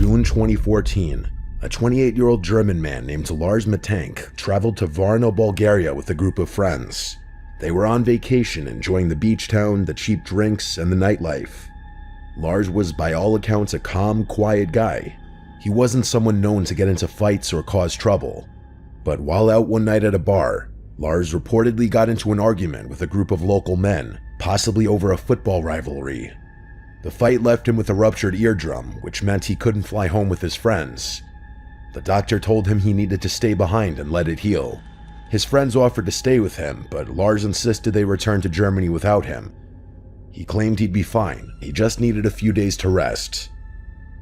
June 2014, a 28-year-old German man named Lars Matank traveled to Varna, Bulgaria with a group of friends. They were on vacation, enjoying the beach town, the cheap drinks, and the nightlife. Lars was by all accounts a calm, quiet guy. He wasn't someone known to get into fights or cause trouble. But while out one night at a bar, Lars reportedly got into an argument with a group of local men, possibly over a football rivalry. The fight left him with a ruptured eardrum, which meant he couldn't fly home with his friends. The doctor told him he needed to stay behind and let it heal. His friends offered to stay with him, but Lars insisted they return to Germany without him. He claimed he'd be fine, he just needed a few days to rest.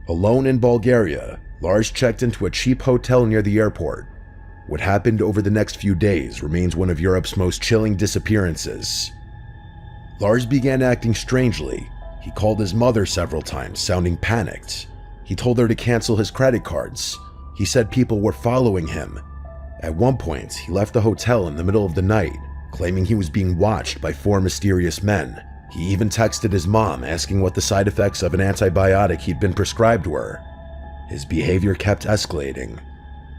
Alone in Bulgaria, Lars checked into a cheap hotel near the airport. What happened over the next few days remains one of Europe's most chilling disappearances. Lars began acting strangely. He called his mother several times, sounding panicked. He told her to cancel his credit cards. He said people were following him. At one point, he left the hotel in the middle of the night, claiming he was being watched by 4 mysterious men. He even texted his mom asking what the side effects of an antibiotic he'd been prescribed were. His behavior kept escalating.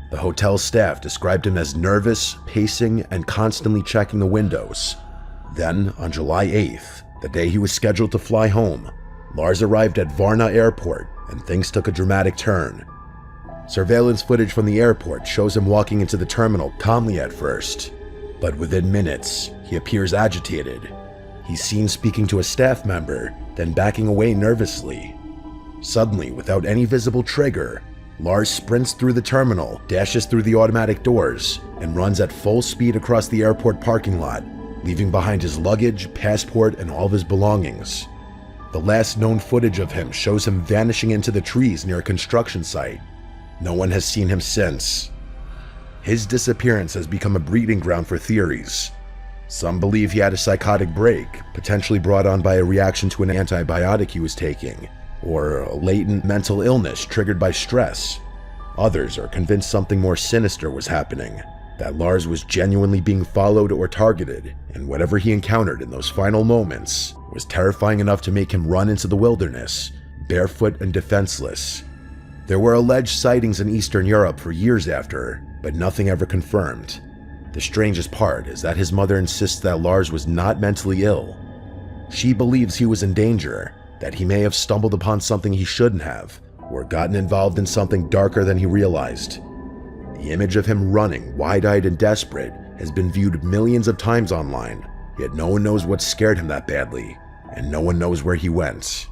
The hotel staff described him as nervous, pacing, and constantly checking the windows. Then, on July 8th, the day he was scheduled to fly home, Lars arrived at Varna Airport and things took a dramatic turn. Surveillance footage from the airport shows him walking into the terminal calmly at first, but within minutes, he appears agitated. He's seen speaking to a staff member, then backing away nervously. Suddenly, without any visible trigger, Lars sprints through the terminal, dashes through the automatic doors, and runs at full speed across the airport parking lot, leaving behind his luggage, passport, and all of his belongings. The last known footage of him shows him vanishing into the trees near a construction site. No one has seen him since. His disappearance has become a breeding ground for theories. Some believe he had a psychotic break, potentially brought on by a reaction to an antibiotic he was taking, or a latent mental illness triggered by stress. Others are convinced something more sinister was happening, that Lars was genuinely being followed or targeted, and whatever he encountered in those final moments was terrifying enough to make him run into the wilderness, barefoot and defenseless. There were alleged sightings in Eastern Europe for years after, but nothing ever confirmed. The strangest part is that his mother insists that Lars was not mentally ill. She believes he was in danger, that he may have stumbled upon something he shouldn't have, or gotten involved in something darker than he realized. The image of him running, wide-eyed and desperate, has been viewed millions of times online, yet no one knows what scared him that badly, and no one knows where he went.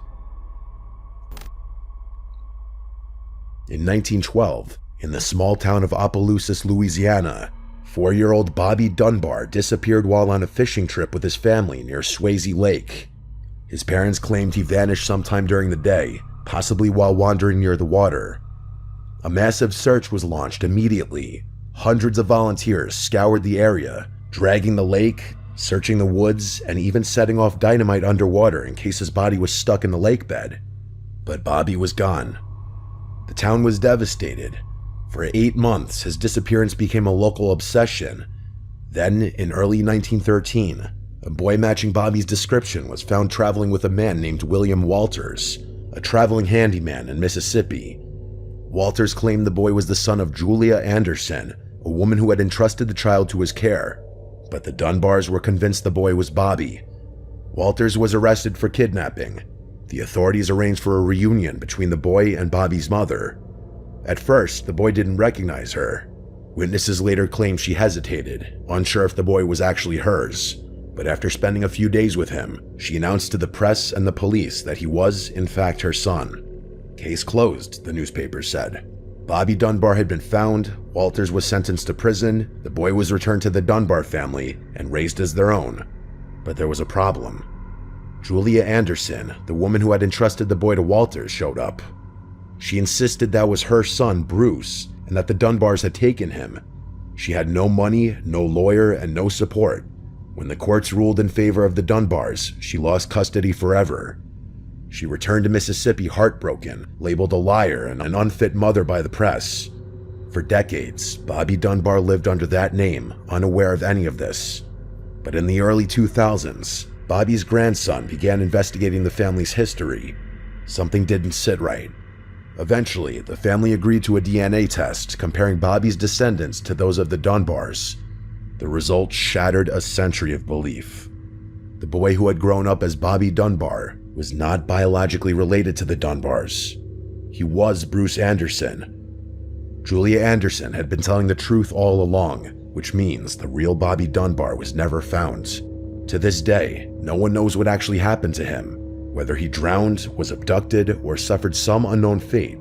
In 1912, in the small town of Opelousas, Louisiana, 4-year-old Bobby Dunbar disappeared while on a fishing trip with his family near Swayze Lake. His parents claimed he vanished sometime during the day, possibly while wandering near the water. A massive search was launched immediately. Hundreds of volunteers scoured the area, dragging the lake, searching the woods, and even setting off dynamite underwater in case his body was stuck in the lake bed. But Bobby was gone. The town was devastated. For 8 months, his disappearance became a local obsession. Then, in early 1913, a boy matching Bobby's description was found traveling with a man named William Walters, a traveling handyman in Mississippi. Walters claimed the boy was the son of Julia Anderson, a woman who had entrusted the child to his care, but the Dunbars were convinced the boy was Bobby. Walters was arrested for kidnapping. The authorities arranged for a reunion between the boy and Bobby's mother. At first, the boy didn't recognize her. Witnesses later claimed she hesitated, unsure if the boy was actually hers. But after spending a few days with him, she announced to the press and the police that he was, in fact, her son. Case closed, the newspapers said. Bobby Dunbar had been found, Walters was sentenced to prison, the boy was returned to the Dunbar family and raised as their own. But there was a problem. Julia Anderson, the woman who had entrusted the boy to Walters, showed up. She insisted that was her son, Bruce, and that the Dunbars had taken him. She had no money, no lawyer, and no support. When the courts ruled in favor of the Dunbars, she lost custody forever. She returned to Mississippi heartbroken, labeled a liar and an unfit mother by the press. For decades, Bobby Dunbar lived under that name, unaware of any of this. But in the early 2000s, Bobby's grandson began investigating the family's history. Something didn't sit right. Eventually, the family agreed to a DNA test comparing Bobby's descendants to those of the Dunbars. The results shattered a century of belief. The boy who had grown up as Bobby Dunbar was not biologically related to the Dunbars. He was Bruce Anderson. Julia Anderson had been telling the truth all along, which means the real Bobby Dunbar was never found. To this day, no one knows what actually happened to him, whether he drowned, was abducted, or suffered some unknown fate.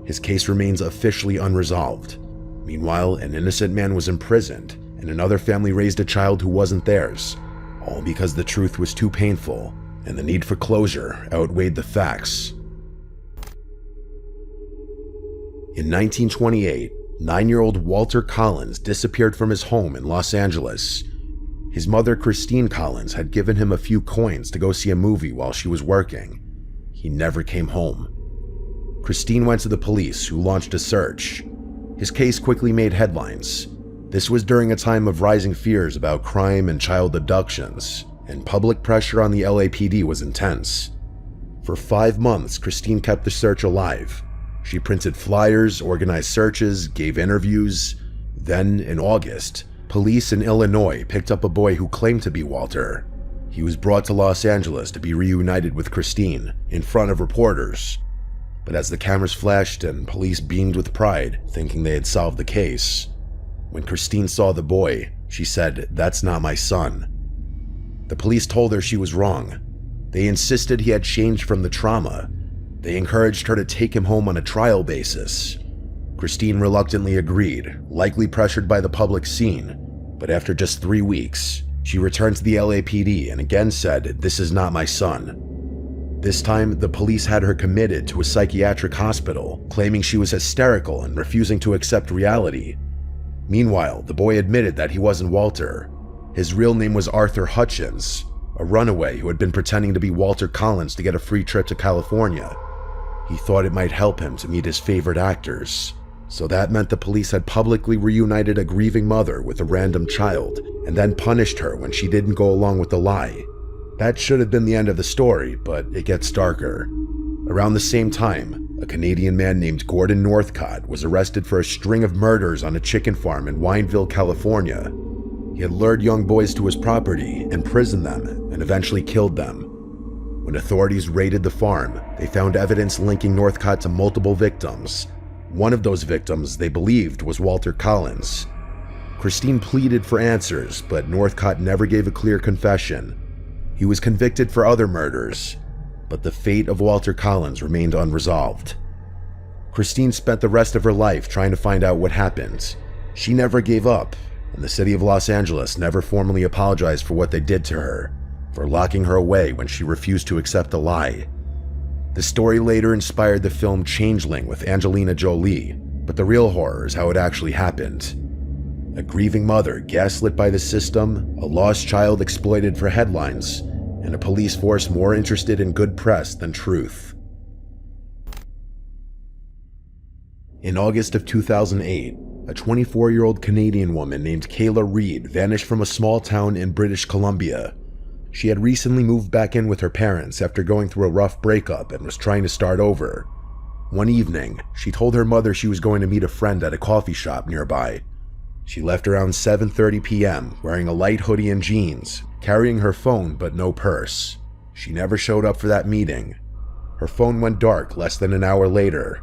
His case remains officially unresolved. Meanwhile, an innocent man was imprisoned, and another family raised a child who wasn't theirs, all because the truth was too painful, and the need for closure outweighed the facts. In 1928, 9-year-old Walter Collins disappeared from his home in Los Angeles. His mother, Christine Collins, had given him a few coins to go see a movie while she was working. He never came home. Christine went to the police, who launched a search. His case quickly made headlines. This was during a time of rising fears about crime and child abductions, and public pressure on the LAPD was intense. For 5 months, Christine kept the search alive. She printed flyers, organized searches, gave interviews. Then, in August, police in Illinois picked up a boy who claimed to be Walter. He was brought to Los Angeles to be reunited with Christine in front of reporters. But as the cameras flashed and police beamed with pride, thinking they had solved the case, when Christine saw the boy, she said, "That's not my son." The police told her she was wrong. They insisted he had changed from the trauma. They encouraged her to take him home on a trial basis. Christine reluctantly agreed, likely pressured by the public scene, but after just 3 weeks, she returned to the LAPD and again said, "This is not my son." This time, the police had her committed to a psychiatric hospital, claiming she was hysterical and refusing to accept reality. Meanwhile, the boy admitted that he wasn't Walter. His real name was Arthur Hutchins, a runaway who had been pretending to be Walter Collins to get a free trip to California. He thought it might help him to meet his favorite actors. So that meant the police had publicly reunited a grieving mother with a random child, and then punished her when she didn't go along with the lie. That should have been the end of the story, but it gets darker. Around the same time, a Canadian man named Gordon Northcott was arrested for a string of murders on a chicken farm in Wineville, California. He had lured young boys to his property, imprisoned them, and eventually killed them. When authorities raided the farm, they found evidence linking Northcott to multiple victims. One of those victims they believed was Walter Collins. Christine pleaded for answers, but Northcott never gave a clear confession. He was convicted for other murders, but the fate of Walter Collins remained unresolved. Christine spent the rest of her life trying to find out what happened. She never gave up, and the city of Los Angeles never formally apologized for what they did to her, for locking her away when she refused to accept a lie. The story later inspired the film Changeling with Angelina Jolie, but the real horror is how it actually happened. A grieving mother gaslit by the system, a lost child exploited for headlines, and a police force more interested in good press than truth. In August of 2008, a 24-year-old Canadian woman named Kayla Reed vanished from a small town in British Columbia. She had recently moved back in with her parents after going through a rough breakup and was trying to start over. One evening, she told her mother she was going to meet a friend at a coffee shop nearby. She left around 7:30 p.m. wearing a light hoodie and jeans, carrying her phone but no purse. She never showed up for that meeting. Her phone went dark less than an hour later.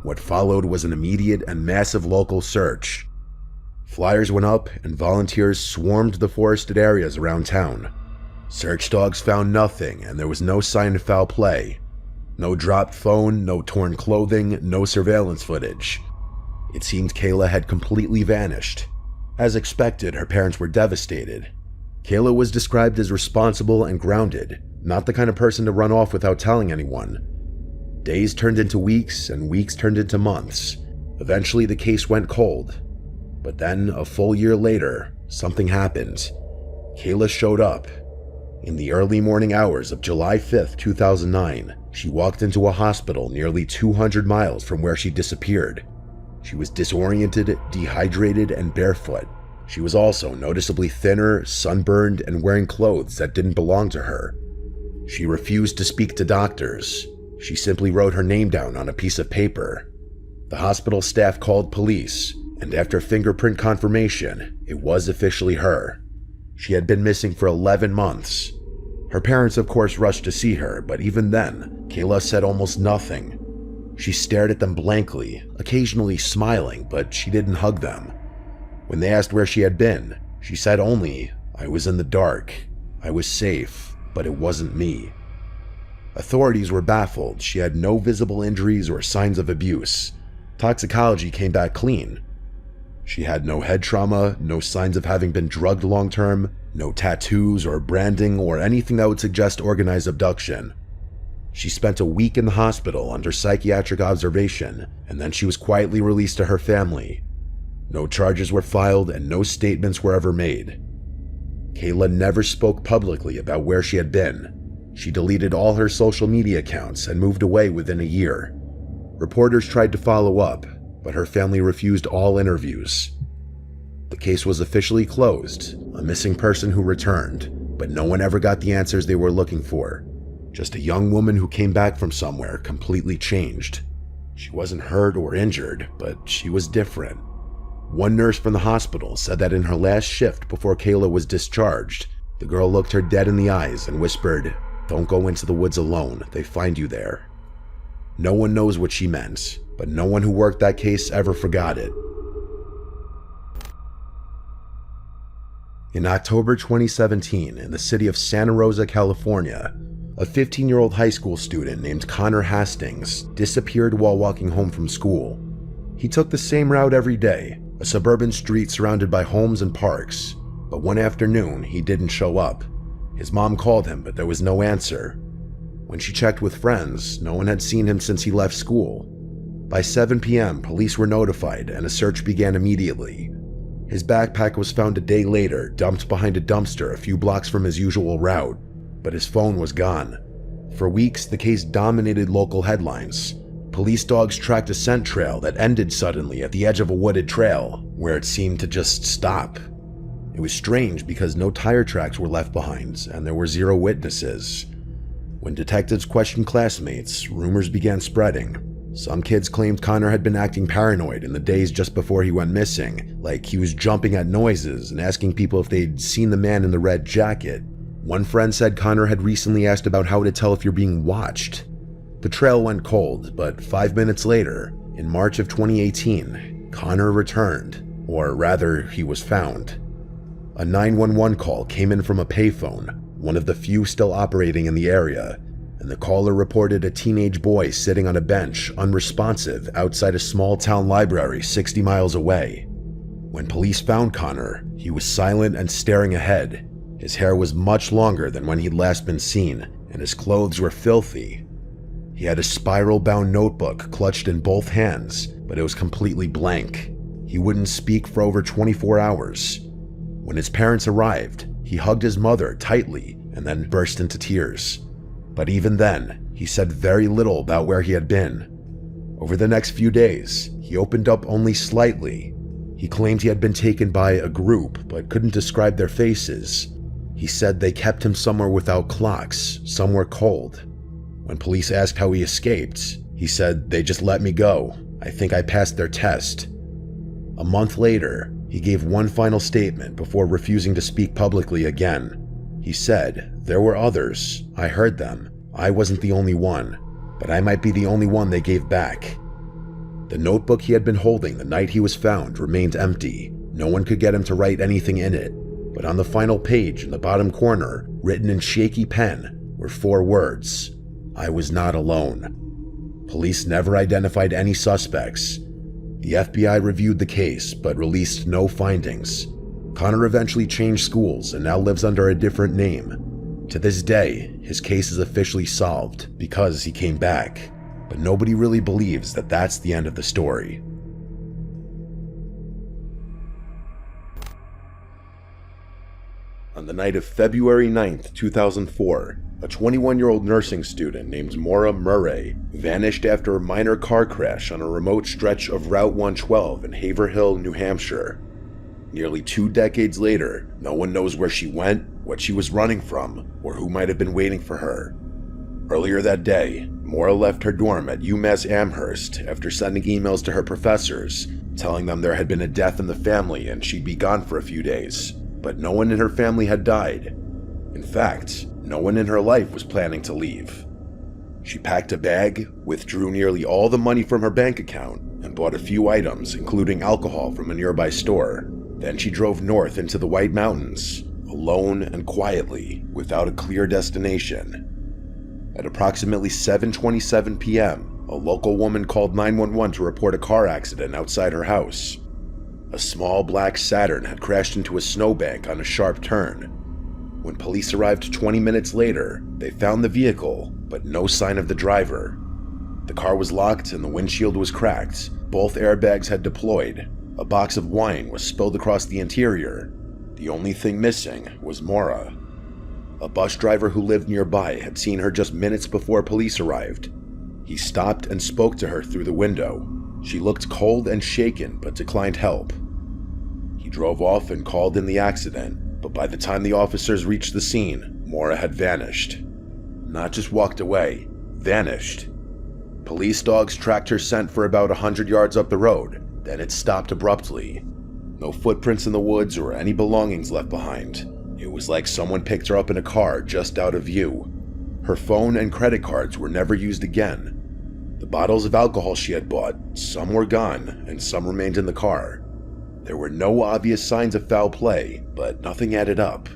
What followed was an immediate and massive local search. Flyers went up and volunteers swarmed the forested areas around town. Search dogs found nothing, and there was no sign of foul play. No dropped phone, no torn clothing, no surveillance footage. It seemed Kayla had completely vanished. As expected, her parents were devastated. Kayla was described as responsible and grounded, not the kind of person to run off without telling anyone. Days turned into weeks, and weeks turned into months. Eventually, the case went cold. But then, a full year later, something happened. Kayla showed up. In the early morning hours of July 5th, 2009, she walked into a hospital nearly 200 miles from where she disappeared. She was disoriented, dehydrated, and barefoot. She was also noticeably thinner, sunburned, and wearing clothes that didn't belong to her. She refused to speak to doctors. She simply wrote her name down on a piece of paper. The hospital staff called police, and after fingerprint confirmation, it was officially her. She had been missing for 11 months. Her parents, of course, rushed to see her, but even then, Kayla said almost nothing. She stared at them blankly, occasionally smiling, but she didn't hug them. When they asked where she had been, she said only, "I was in the dark. I was safe, but it wasn't me." Authorities were baffled. She had no visible injuries or signs of abuse. Toxicology came back clean. She had no head trauma, no signs of having been drugged long-term, no tattoos or branding or anything that would suggest organized abduction. She spent a week in the hospital under psychiatric observation, and then she was quietly released to her family. No charges were filed and no statements were ever made. Kayla never spoke publicly about where she had been. She deleted all her social media accounts and moved away within a year. Reporters tried to follow up, but her family refused all interviews. The case was officially closed, a missing person who returned, but no one ever got the answers they were looking for. Just a young woman who came back from somewhere completely changed. She wasn't hurt or injured, but she was different. One nurse from the hospital said that in her last shift before Kayla was discharged, the girl looked her dead in the eyes and whispered, "Don't go into the woods alone, they find you there." No one knows what she meant, but no one who worked that case ever forgot it. In October 2017, in the city of Santa Rosa, California, a 15-year-old high school student named Connor Hastings disappeared while walking home from school. He took the same route every day, a suburban street surrounded by homes and parks, but one afternoon he didn't show up. His mom called him, but there was no answer. When she checked with friends, no one had seen him since he left school. By 7 p.m., police were notified and a search began immediately. His backpack was found a day later, dumped behind a dumpster a few blocks from his usual route, but his phone was gone. For weeks, the case dominated local headlines. Police dogs tracked a scent trail that ended suddenly at the edge of a wooded trail, where it seemed to just stop. It was strange because no tire tracks were left behind, and there were 0 witnesses. When detectives questioned classmates, rumors began spreading. Some kids claimed Connor had been acting paranoid in the days just before he went missing, like he was jumping at noises and asking people if they'd seen the man in the red jacket. One friend said Connor had recently asked about how to tell if you're being watched. The trail went cold, but 5 minutes later, in March of 2018, Connor returned, or rather, he was found. A 911 call came in from a payphone, one of the few still operating in the area, and the caller reported a teenage boy sitting on a bench, unresponsive, outside a small-town library 60 miles away. When police found Connor, he was silent and staring ahead. His hair was much longer than when he'd last been seen, and his clothes were filthy. He had a spiral-bound notebook clutched in both hands, but it was completely blank. He wouldn't speak for over 24 hours. When his parents arrived, he hugged his mother tightly and then burst into tears. But even then, he said very little about where he had been. Over the next few days, he opened up only slightly. He claimed he had been taken by a group, but couldn't describe their faces. He said they kept him somewhere without clocks, somewhere cold. When police asked how he escaped, he said, "They just let me go. I think I passed their test." A month later, he gave one final statement before refusing to speak publicly again. He said, "There were others. I heard them. I wasn't the only one, but I might be the only one they gave back." The notebook he had been holding the night he was found remained empty. No one could get him to write anything in it. But on the final page in the bottom corner, written in shaky pen, were 4 words: "I was not alone." Police never identified any suspects. The FBI reviewed the case, but released no findings. Connor eventually changed schools and now lives under a different name. To this day, his case is officially solved because he came back, but nobody really believes that that's the end of the story. On the night of February 9th, 2004, a 21-year-old nursing student named Maura Murray vanished after a minor car crash on a remote stretch of Route 112 in Haverhill, New Hampshire. Nearly 2 decades later, no one knows where she went, what she was running from, or who might have been waiting for her. Earlier that day, Maura left her dorm at UMass Amherst after sending emails to her professors, telling them there had been a death in the family and she'd be gone for a few days. But no one in her family had died. In fact, no one in her life was planning to leave. She packed a bag, withdrew nearly all the money from her bank account, and bought a few items, including alcohol from a nearby store. Then she drove north into the White Mountains, alone and quietly, without a clear destination. At approximately 7:27 p.m., a local woman called 911 to report a car accident outside her house. A small black Saturn had crashed into a snowbank on a sharp turn. When police arrived 20 minutes later, they found the vehicle, but no sign of the driver. The car was locked and the windshield was cracked. Both airbags had deployed. A box of wine was spilled across the interior. The only thing missing was Maura. A bus driver who lived nearby had seen her just minutes before police arrived. He stopped and spoke to her through the window. She looked cold and shaken but declined help. He drove off and called in the accident, but by the time the officers reached the scene, Maura had vanished. Not just walked away, vanished. Police dogs tracked her scent for about 100 yards up the road, then it stopped abruptly. No footprints in the woods or any belongings left behind. It was like someone picked her up in a car just out of view. Her phone and credit cards were never used again. The bottles of alcohol she had bought, some were gone and some remained in the car. There were no obvious signs of foul play, but nothing added up.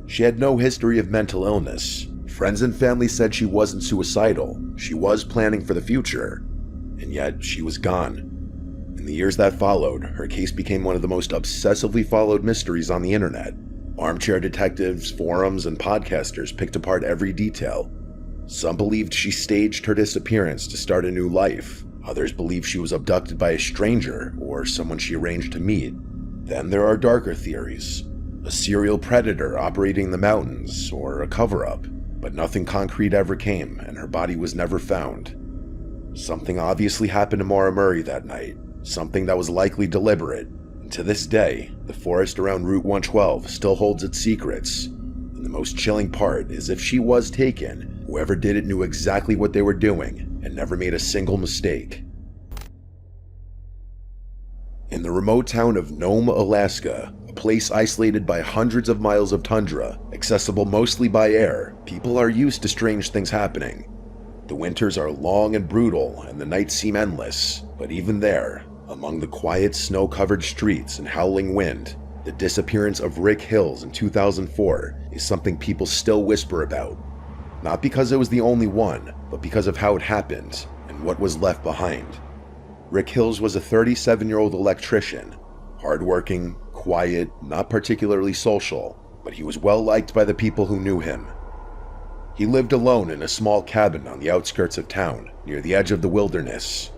She had no history of mental illness. Friends and family said she wasn't suicidal. She was planning for the future. And yet, she was gone. In the years that followed, her case became one of the most obsessively followed mysteries on the internet. Armchair detectives, forums, and podcasters picked apart every detail. Some believed she staged her disappearance to start a new life. Others believed she was abducted by a stranger or someone she arranged to meet. Then there are darker theories. A serial predator operating the mountains, or a cover-up. But nothing concrete ever came, and her body was never found. Something obviously happened to Maura Murray that night. Something that was likely deliberate. And to this day, the forest around Route 112 still holds its secrets. And the most chilling part is if she was taken, whoever did it knew exactly what they were doing and never made a single mistake. In the remote town of Nome, Alaska, a place isolated by hundreds of miles of tundra, accessible mostly by air, people are used to strange things happening. The winters are long and brutal, and the nights seem endless, but even there, among the quiet snow-covered streets and howling wind, the disappearance of Rick Hills in 2004 is something people still whisper about. Not because it was the only one, but because of how it happened and what was left behind. Rick Hills was a 37-year-old electrician, hardworking, quiet, not particularly social, but he was well liked by the people who knew him. He lived alone in a small cabin on the outskirts of town, near the edge of the wilderness.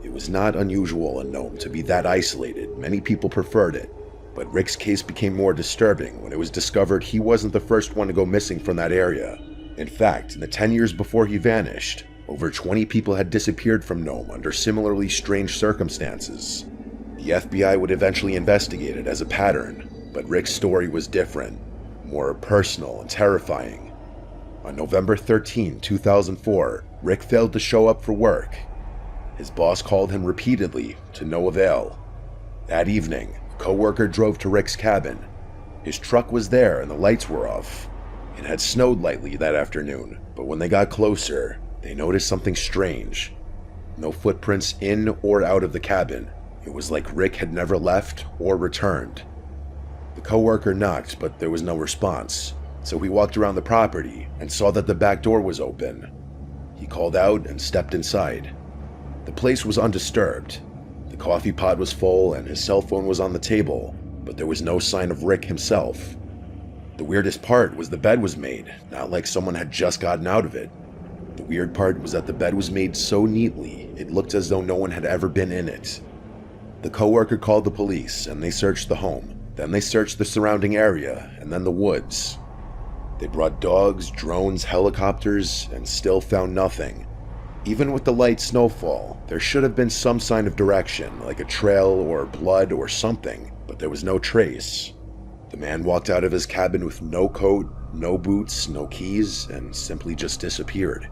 It was not unusual in Nome to be that isolated. Many people preferred it. But Rick's case became more disturbing when it was discovered he wasn't the first one to go missing from that area. In fact, in the 10 years before he vanished, over 20 people had disappeared from Nome under similarly strange circumstances. The FBI would eventually investigate it as a pattern, but Rick's story was different, more personal and terrifying. On November 13, 2004, Rick failed to show up for work. His boss called him repeatedly, to no avail. That evening, a coworker drove to Rick's cabin. His truck was there and the lights were off. It had snowed lightly that afternoon, but when they got closer, they noticed something strange. No footprints in or out of the cabin. It was like Rick had never left or returned. The coworker knocked, but there was no response, so he walked around the property and saw that the back door was open. He called out and stepped inside. The place was undisturbed. The coffee pot was full and his cell phone was on the table, but there was no sign of Rick himself. The weirdest part was the bed was made, not like someone had just gotten out of it. The weird part was that the bed was made so neatly, it looked as though no one had ever been in it. The coworker called the police and they searched the home. Then they searched the surrounding area and then the woods. They brought dogs, drones, helicopters, and still found nothing. Even with the light snowfall, there should have been some sign of direction, like a trail or blood or something, but there was no trace. The man walked out of his cabin with no coat, no boots, no keys, and simply just disappeared.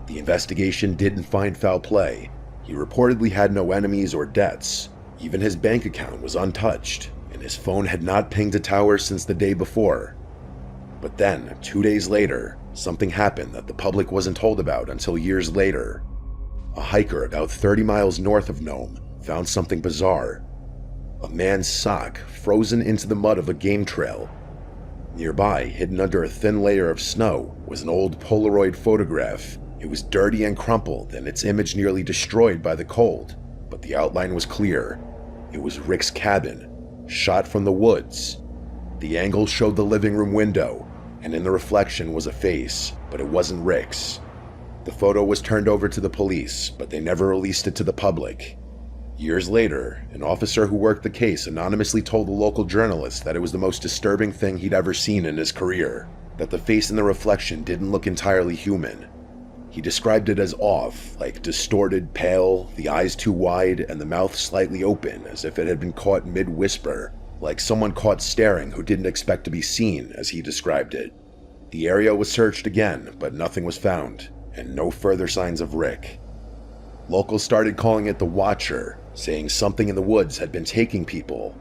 The investigation didn't find foul play. He reportedly had no enemies or debts. Even his bank account was untouched, and his phone had not pinged a tower since the day before. But then, 2 days later, something happened that the public wasn't told about until years later. A hiker about 30 miles north of Nome found something bizarre. A man's sock frozen into the mud of a game trail. Nearby, hidden under a thin layer of snow, was an old Polaroid photograph. It was dirty and crumpled, and its image nearly destroyed by the cold, but the outline was clear. It was Rick's cabin, shot from the woods. The angle showed the living room window, and in the reflection was a face, but it wasn't Rick's. The photo was turned over to the police, but they never released it to the public. Years later, an officer who worked the case anonymously told a local journalist that it was the most disturbing thing he'd ever seen in his career, that the face in the reflection didn't look entirely human. He described it as off, like distorted, pale, the eyes too wide, and the mouth slightly open, as if it had been caught mid-whisper, like someone caught staring who didn't expect to be seen, as he described it. The area was searched again, but nothing was found, and no further signs of Rick. Locals started calling it the Watcher, saying something in the woods had been taking people.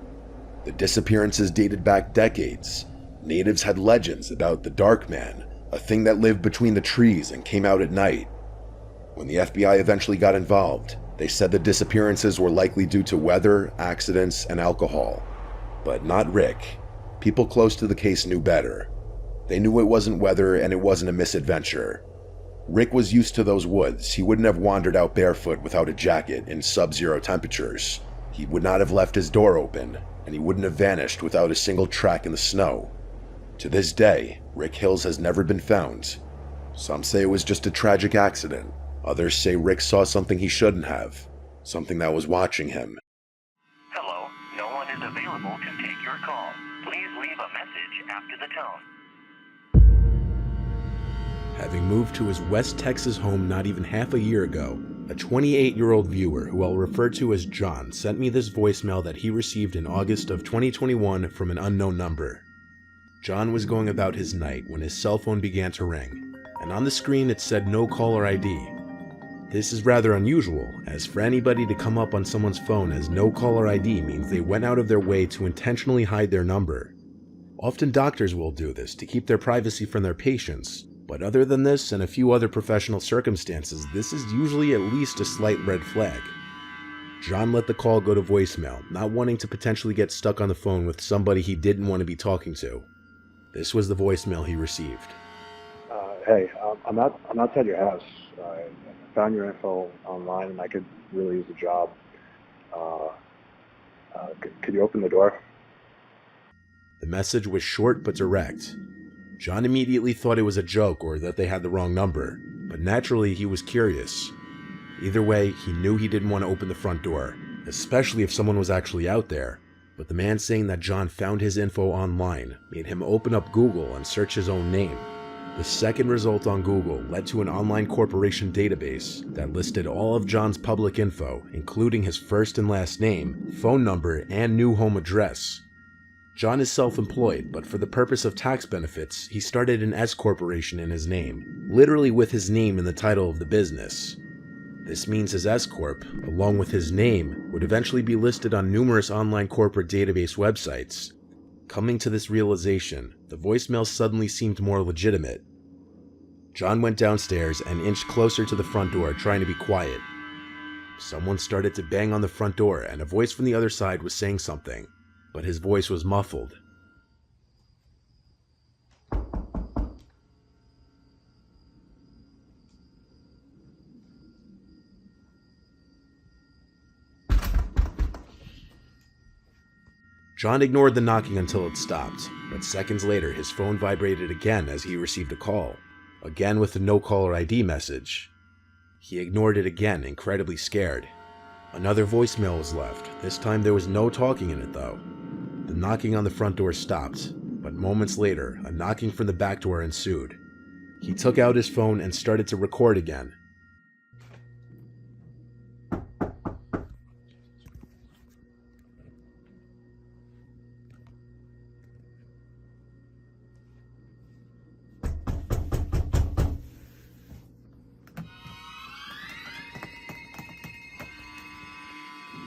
The disappearances dated back decades. Natives had legends about the Dark Man, a thing that lived between the trees and came out at night. When the FBI eventually got involved, they said the disappearances were likely due to weather, accidents, and alcohol. But not Rick. People close to the case knew better. They knew it wasn't weather and it wasn't a misadventure. Rick was used to those woods. He wouldn't have wandered out barefoot without a jacket in sub-zero temperatures. He would not have left his door open, and he wouldn't have vanished without a single track in the snow. To this day, Rick Hills has never been found. Some say it was just a tragic accident. Others say Rick saw something he shouldn't have, something that was watching him. Hello, no one is available to take your call. Please leave a message after the tone. Having moved to his West Texas home not even half a year ago, a 28-year-old viewer who I'll refer to as John sent me this voicemail that he received in August of 2021 from an unknown number. John was going about his night when his cell phone began to ring, and on the screen it said no caller ID. This is rather unusual, as for anybody to come up on someone's phone as no caller ID means they went out of their way to intentionally hide their number. Often doctors will do this to keep their privacy from their patients, but other than this and a few other professional circumstances, this is usually at least a slight red flag. John let the call go to voicemail, not wanting to potentially get stuck on the phone with somebody he didn't want to be talking to. This was the voicemail he received. Hey, I'm outside your house. I found your info online and I could really use a job. Could you open the door? The message was short but direct. John immediately thought it was a joke or that they had the wrong number, but naturally he was curious. Either way, he knew he didn't want to open the front door, especially if someone was actually out there. But the man saying that John found his info online made him open up Google and search his own name. The second result on Google led to an online corporation database that listed all of John's public info, including his first and last name, phone number, and new home address. John is self-employed, but for the purpose of tax benefits, he started an S corporation in his name, literally with his name in the title of the business. This means his S corp, along with his name, would eventually be listed on numerous online corporate database websites. Coming to this realization, the voicemail suddenly seemed more legitimate. John went downstairs and inched closer to the front door, trying to be quiet. Someone started to bang on the front door, and a voice from the other side was saying something, but his voice was muffled. John ignored the knocking until it stopped, but seconds later his phone vibrated again as he received a call, again with a no caller ID message. He ignored it again, incredibly scared. Another voicemail was left. This time there was no talking in it though. The knocking on the front door stopped, but moments later, a knocking from the back door ensued. He took out his phone and started to record again.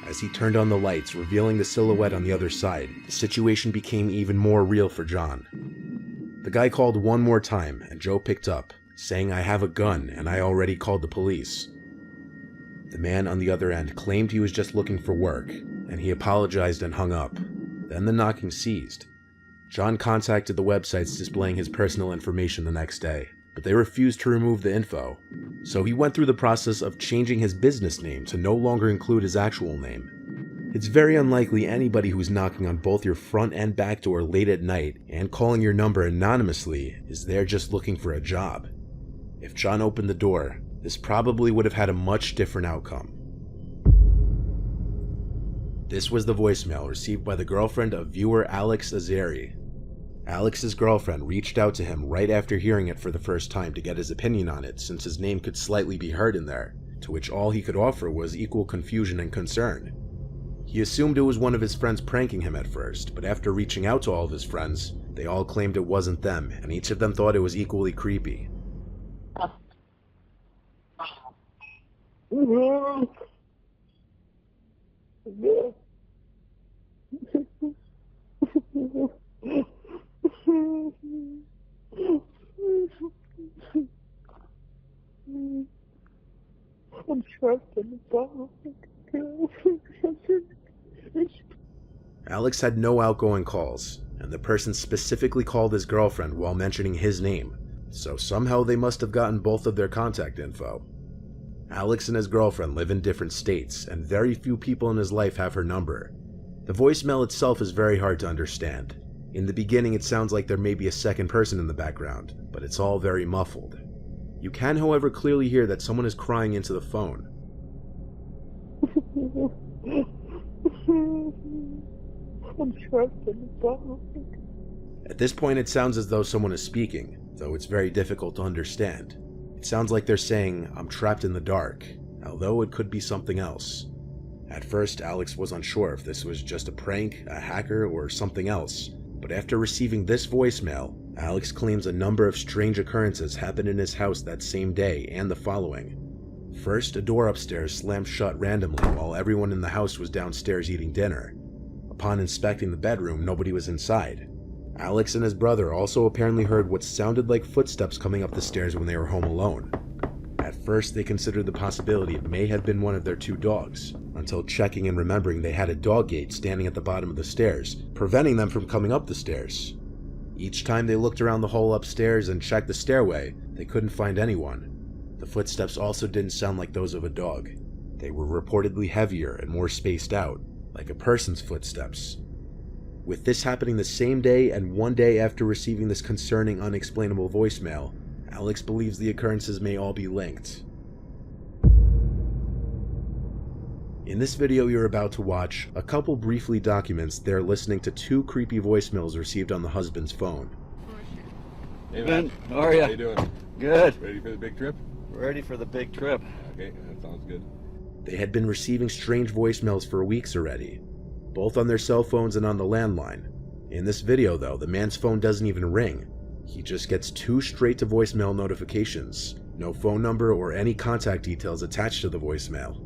As he turned on the lights, revealing the silhouette on the other side, the situation became even more real for John. The guy called one more time, and Joe picked up, saying, "I have a gun, and I already called the police." The man on the other end claimed he was just looking for work, and he apologized and hung up. Then the knocking ceased. John contacted the websites displaying his personal information the next day, but they refused to remove the info. So he went through the process of changing his business name to no longer include his actual name. It's very unlikely anybody who's knocking on both your front and back door late at night and calling your number anonymously is there just looking for a job. If John opened the door, this probably would have had a much different outcome. This was the voicemail received by the girlfriend of viewer Alex Azeri. Alex's girlfriend reached out to him right after hearing it for the first time to get his opinion on it, since his name could slightly be heard in there, to which all he could offer was equal confusion and concern. He assumed it was one of his friends pranking him at first, but after reaching out to all of his friends, they all claimed it wasn't them, and each of them thought it was equally creepy. I'm trapped in the bottom. Alex had no outgoing calls, and the person specifically called his girlfriend while mentioning his name, so somehow they must have gotten both of their contact info. Alex and his girlfriend live in different states, and very few people in his life have her number. The voicemail itself is very hard to understand. In the beginning it sounds like there may be a second person in the background, but it's all very muffled. You can, however, clearly hear that someone is crying into the phone. I'm trapped in the bottom. At this point it sounds as though someone is speaking, though it's very difficult to understand. It sounds like they're saying, "I'm trapped in the dark," although it could be something else. At first, Alex was unsure if this was just a prank, a hacker, or something else, but after receiving this voicemail, Alex claims a number of strange occurrences happened in his house that same day and the following. First, a door upstairs slammed shut randomly while everyone in the house was downstairs eating dinner. Upon inspecting the bedroom, nobody was inside. Alex and his brother also apparently heard what sounded like footsteps coming up the stairs when they were home alone. At first, they considered the possibility it may have been one of their two dogs, until checking and remembering they had a dog gate standing at the bottom of the stairs, preventing them from coming up the stairs. Each time they looked around the hole upstairs and checked the stairway, they couldn't find anyone. The footsteps also didn't sound like those of a dog. They were reportedly heavier and more spaced out, like a person's footsteps. With this happening the same day and one day after receiving this concerning, unexplainable voicemail, Alex believes the occurrences may all be linked. In this video you're about to watch, a couple briefly documents they're listening to two creepy voicemails received on the husband's phone. Hey man, How are ya? How you doing? Good. Ready for the big trip? Ready for the big trip. Okay, that sounds good. They had been receiving strange voicemails for weeks already, both on their cell phones and on the landline. In this video though, the man's phone doesn't even ring. He just gets two straight to voicemail notifications, no phone number or any contact details attached to the voicemail.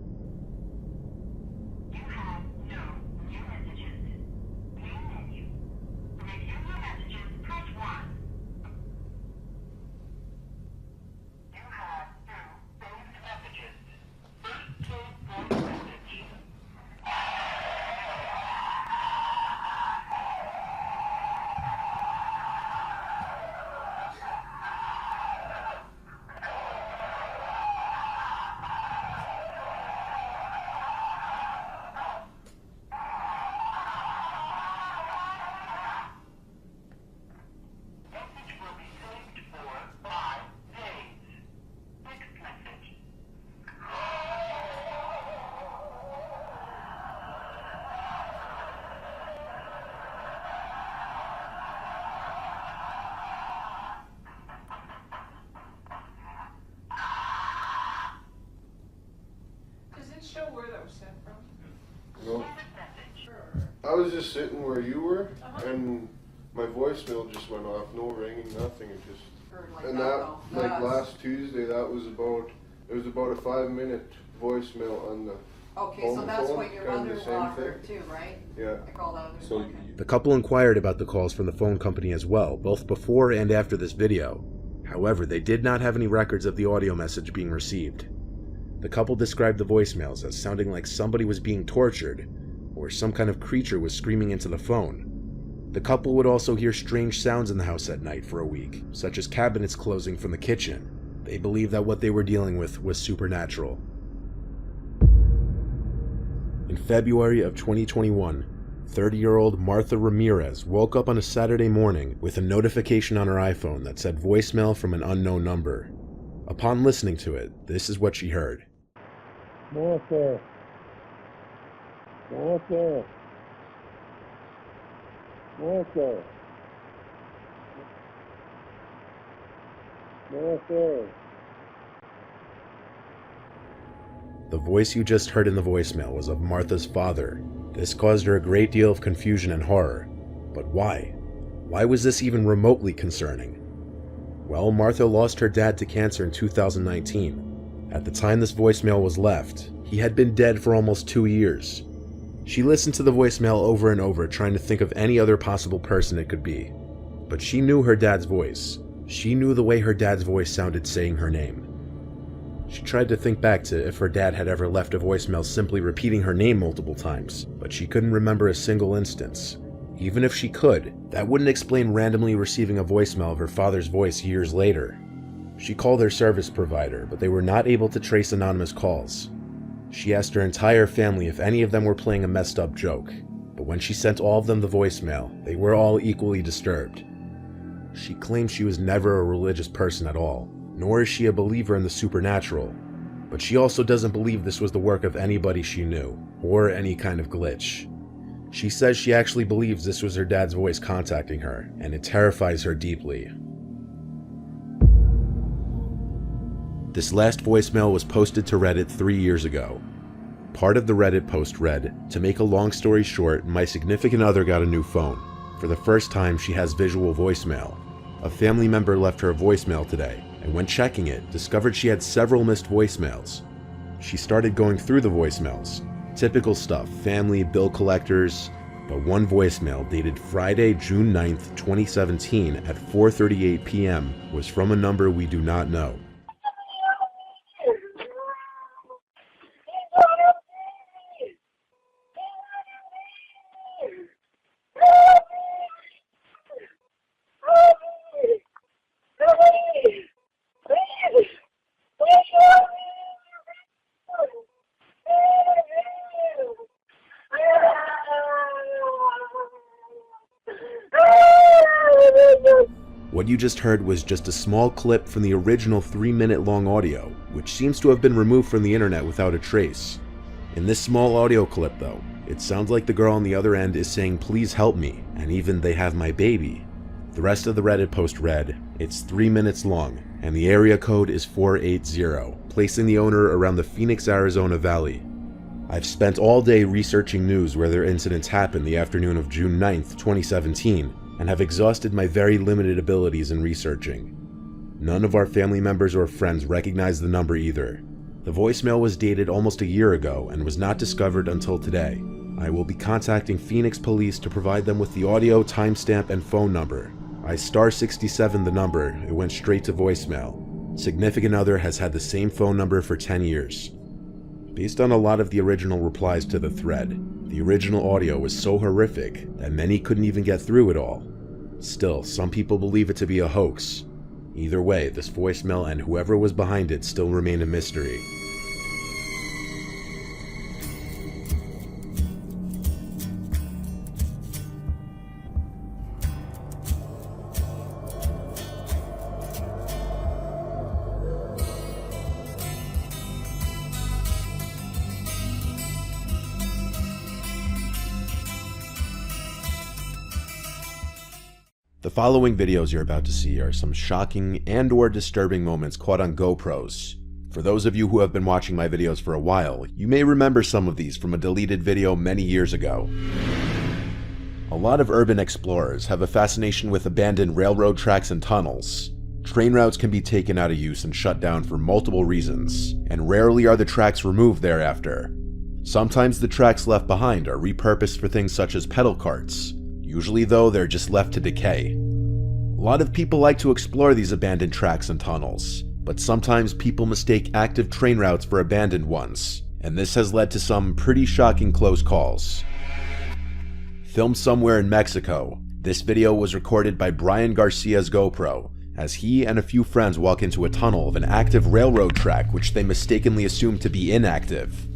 Show where that was sent from. No. I was just sitting where you were, and my voicemail just went off. No ringing, nothing. It just and that like last Tuesday, it was about a 5-minute voicemail on the Okay, Phone so to that's phone, what your kinda the mother-in-law same heard thing. too, right? Yeah. I called out. So Okay. The couple inquired about the calls from the phone company as well, both before and after this video. However, they did not have any records of the audio message being received. The couple described the voicemails as sounding like somebody was being tortured, or some kind of creature was screaming into the phone. The couple would also hear strange sounds in the house at night for a week, such as cabinets closing from the kitchen. They believed that what they were dealing with was supernatural. In February of 2021, 30-year-old Martha Ramirez woke up on a Saturday morning with a notification on her iPhone that said voicemail from an unknown number. Upon listening to it, this is what she heard. Martha. Martha. Martha. Martha. The voice you just heard in the voicemail was of Martha's father. This caused her a great deal of confusion and horror. But why? Why was this even remotely concerning? Well, Martha lost her dad to cancer in 2019. At the time this voicemail was left, he had been dead for almost 2 years. She listened to the voicemail over and over, trying to think of any other possible person it could be. But she knew her dad's voice. She knew the way her dad's voice sounded saying her name. She tried to think back to if her dad had ever left a voicemail simply repeating her name multiple times, but she couldn't remember a single instance. Even if she could, that wouldn't explain randomly receiving a voicemail of her father's voice years later. She called her service provider, but they were not able to trace anonymous calls. She asked her entire family if any of them were playing a messed up joke, but when she sent all of them the voicemail, they were all equally disturbed. She claimed she was never a religious person at all, nor is she a believer in the supernatural, but she also doesn't believe this was the work of anybody she knew, or any kind of glitch. She says she actually believes this was her dad's voice contacting her, and it terrifies her deeply. This last voicemail was posted to Reddit 3 years ago. Part of the Reddit post read, "To make a long story short, my significant other got a new phone. For the first time, she has visual voicemail. A family member left her a voicemail today, and when checking it, discovered she had several missed voicemails. She started going through the voicemails. Typical stuff, family, bill collectors, but one voicemail dated Friday, June 9th, 2017 at 4:38 p.m. was from a number we do not know. What you just heard was just a small clip from the original 3-minute long audio, which seems to have been removed from the internet without a trace. In this small audio clip though, it sounds like the girl on the other end is saying please help me, and even they have my baby. The rest of the Reddit post read, it's 3 minutes long, and the area code is 480, placing the owner around the Phoenix, Arizona Valley. I've spent all day researching news where their incidents happened the afternoon of June 9th, 2017, and have exhausted my very limited abilities in researching. None of our family members or friends recognize the number either. The voicemail was dated almost a year ago and was not discovered until today. I will be contacting Phoenix police to provide them with the audio, timestamp, and phone number. I *67 the number, it went straight to voicemail. Significant other has had the same phone number for 10 years. Based on a lot of the original replies to the thread, the original audio was so horrific that many couldn't even get through it all. Still, some people believe it to be a hoax. Either way, this voicemail and whoever was behind it still remain a mystery. The following videos you're about to see are some shocking and/or disturbing moments caught on GoPros. For those of you who have been watching my videos for a while, you may remember some of these from a deleted video many years ago. A lot of urban explorers have a fascination with abandoned railroad tracks and tunnels. Train routes can be taken out of use and shut down for multiple reasons, and rarely are the tracks removed thereafter. Sometimes the tracks left behind are repurposed for things such as pedal carts. Usually though, they're just left to decay. A lot of people like to explore these abandoned tracks and tunnels, but sometimes people mistake active train routes for abandoned ones, and this has led to some pretty shocking close calls. Filmed somewhere in Mexico, this video was recorded by Brian Garcia's GoPro, as he and a few friends walk into a tunnel of an active railroad track which they mistakenly assume to be inactive.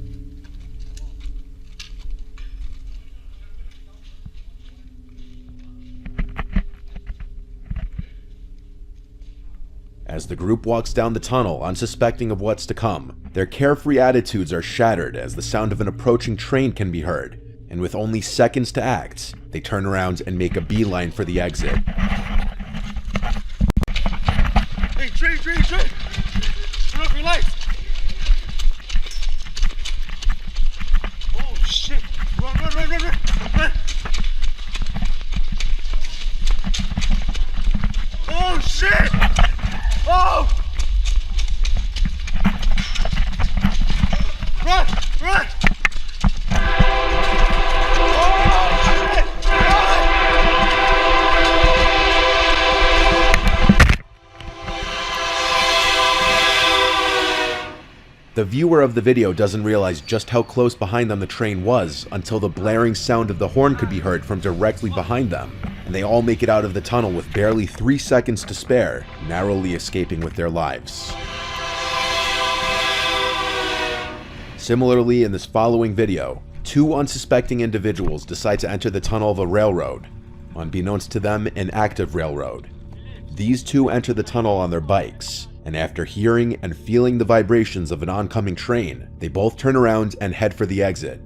As the group walks down the tunnel, unsuspecting of what's to come, their carefree attitudes are shattered as the sound of an approaching train can be heard, and with only seconds to act, they turn around and make a beeline for the exit. Hey, train! Turn off your lights! Oh, shit! Run! Oh, shit! Oh! Run! Oh, shit! The viewer of the video doesn't realize just how close behind them the train was until the blaring sound of the horn could be heard from directly behind them, and they all make it out of the tunnel with barely 3 seconds to spare, narrowly escaping with their lives. Similarly, in this following video, 2 unsuspecting individuals decide to enter the tunnel of a railroad, unbeknownst to them, an active railroad. These 2 enter the tunnel on their bikes, and after hearing and feeling the vibrations of an oncoming train, they both turn around and head for the exit.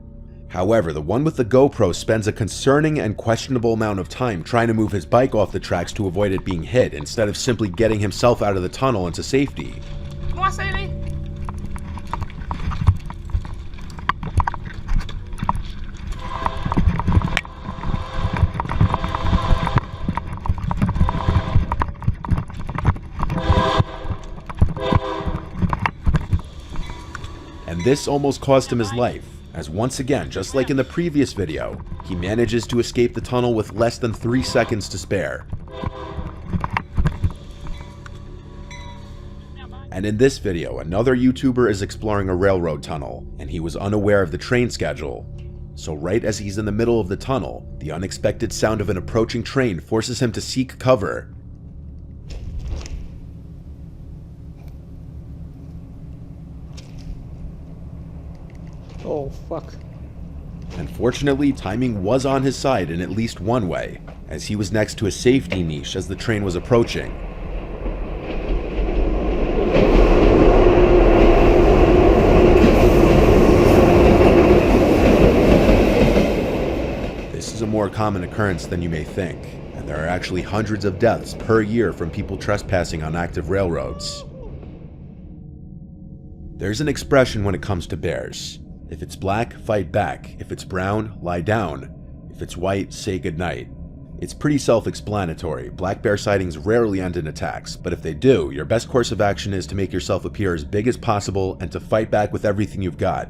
However, the one with the GoPro spends a concerning and questionable amount of time trying to move his bike off the tracks to avoid it being hit, instead of simply getting himself out of the tunnel into safety. And this almost cost him his life, as once again, just like in the previous video, he manages to escape the tunnel with less than 3 seconds to spare. And in this video, another YouTuber is exploring a railroad tunnel, and he was unaware of the train schedule. So right as he's in the middle of the tunnel, the unexpected sound of an approaching train forces him to seek cover. Oh, fuck. Unfortunately, timing was on his side in at least one way, as he was next to a safety niche as the train was approaching. This is a more common occurrence than you may think, and there are actually hundreds of deaths per year from people trespassing on active railroads. There's an expression when it comes to bears. If it's black, fight back. If it's brown, lie down. If it's white, say goodnight. It's pretty self-explanatory. Black bear sightings rarely end in attacks, but if they do, your best course of action is to make yourself appear as big as possible and to fight back with everything you've got.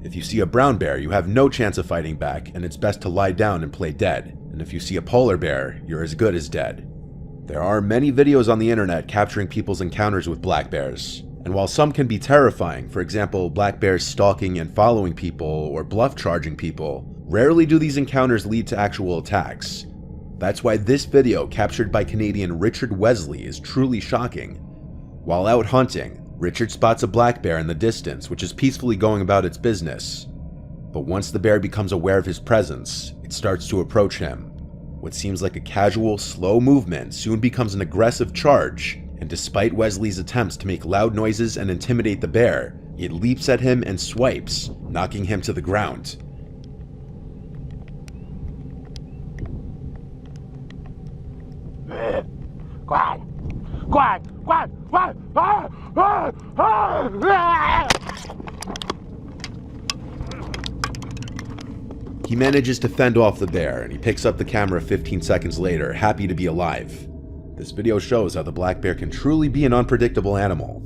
If you see a brown bear, you have no chance of fighting back, and it's best to lie down and play dead. And if you see a polar bear, you're as good as dead. There are many videos on the internet capturing people's encounters with black bears. And while some can be terrifying, for example, black bears stalking and following people or bluff charging people, rarely do these encounters lead to actual attacks. That's why this video, captured by Canadian Richard Wesley, is truly shocking. While out hunting, Richard spots a black bear in the distance, which is peacefully going about its business. But once the bear becomes aware of his presence, it starts to approach him. What seems like a casual, slow movement soon becomes an aggressive charge, and despite Wesley's attempts to make loud noises and intimidate the bear, it leaps at him and swipes, knocking him to the ground. He manages to fend off the bear, and he picks up the camera 15 seconds later, happy to be alive. This video shows how the black bear can truly be an unpredictable animal.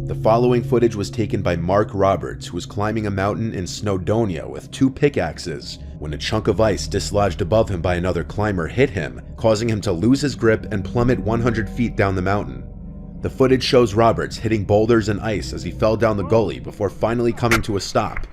The following footage was taken by Mark Roberts, who was climbing a mountain in Snowdonia with 2 pickaxes when a chunk of ice dislodged above him by another climber hit him, causing him to lose his grip and plummet 100 feet down the mountain. The footage shows Roberts hitting boulders and ice as he fell down the gully before finally coming to a stop.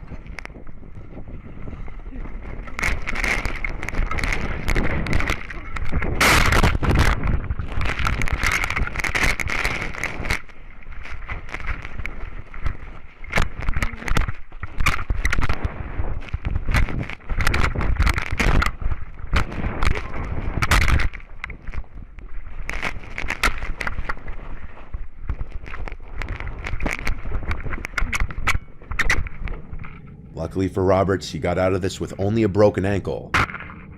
Luckily for Roberts, he got out of this with only a broken ankle.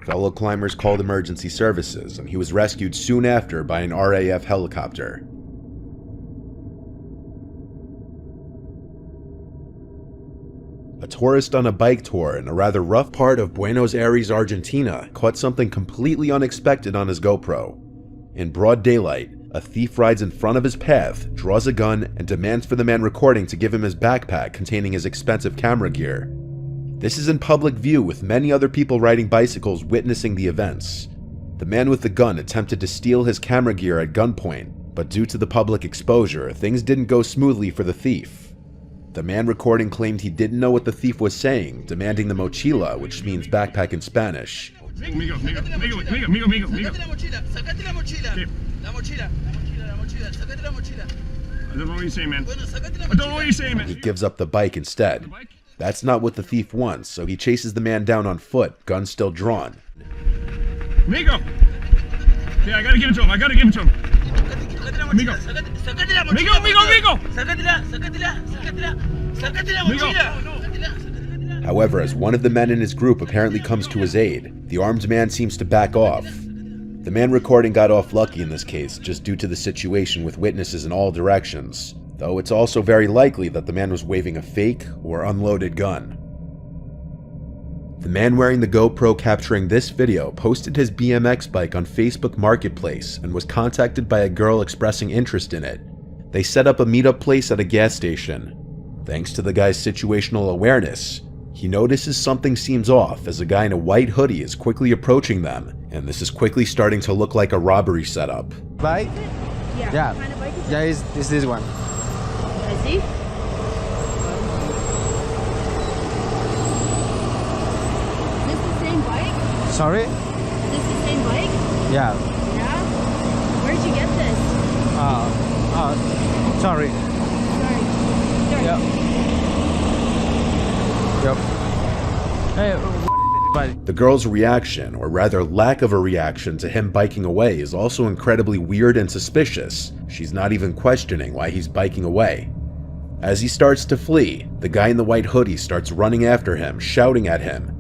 Fellow climbers called emergency services, and he was rescued soon after by an RAF helicopter. A tourist on a bike tour in a rather rough part of Buenos Aires, Argentina, caught something completely unexpected on his GoPro. In broad daylight, a thief rides in front of his path, draws a gun, and demands for the man recording to give him his backpack containing his expensive camera gear. This is in public view with many other people riding bicycles witnessing the events. The man with the gun attempted to steal his camera gear at gunpoint, but due to the public exposure, things didn't go smoothly for the thief. The man recording claimed he didn't know what the thief was saying, demanding the mochila, which means backpack in Spanish. I don't know what you're saying, man. I don't know what you're saying, man. He gives up the bike instead. That's not what the thief wants, so he chases the man down on foot, gun still drawn. Amigo! Yeah, I gotta give it to him. I gotta give it to him. Amigo! Amigo, amigo! However, as one of the men in his group apparently comes to his aid, the armed man seems to back off. The man recording got off lucky in this case, just due to the situation with witnesses in all directions, though it's also very likely that the man was waving a fake or unloaded gun. The man wearing the GoPro capturing this video posted his BMX bike on Facebook Marketplace and was contacted by a girl expressing interest in it. They set up a meetup place at a gas station. Thanks to the guy's situational awareness, he notices something seems off as a guy in a white hoodie is quickly approaching them, and this is quickly starting to look like a robbery setup. Bike? Yeah. What kind of bike is it? Yeah, it's this one. I see. Is this the same bike? Sorry? Is this the same bike? Yeah. Yeah? Where'd you get this? Sorry. Sorry. Yep. Yep. Hey, what is it? The girl's reaction, or rather lack of a reaction to him biking away, is also incredibly weird and suspicious. She's not even questioning why he's biking away. As he starts to flee, the guy in the white hoodie starts running after him, shouting at him.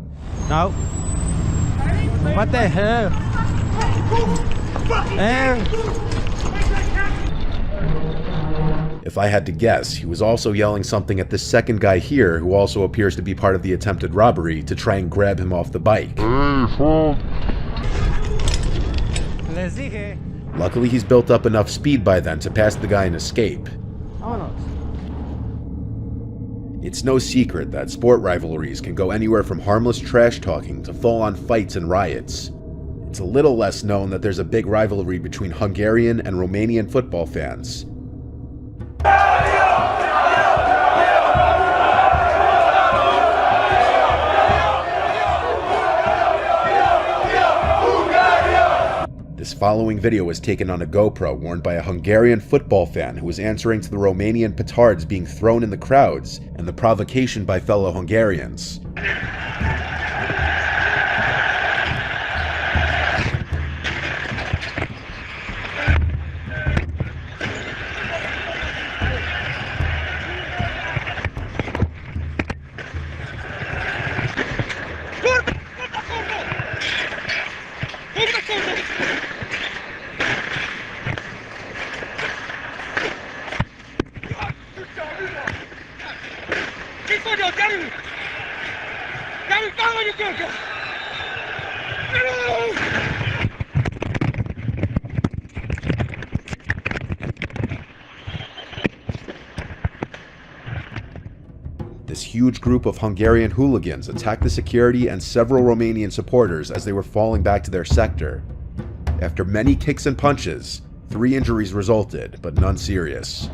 No. What the hell? If I had to guess, he was also yelling something at this second guy here, who also appears to be part of the attempted robbery, to try and grab him off the bike. Luckily, he's built up enough speed by then to pass the guy and escape. It's no secret that sport rivalries can go anywhere from harmless trash talking to full-on fights and riots. It's a little less known that there's a big rivalry between Hungarian and Romanian football fans. This following video was taken on a GoPro worn by a Hungarian football fan who was answering to the Romanian petards being thrown in the crowds and the provocation by fellow Hungarians. This huge group of Hungarian hooligans attacked the security and several Romanian supporters as they were falling back to their sector. After many kicks and punches, 3 injuries resulted, but none serious.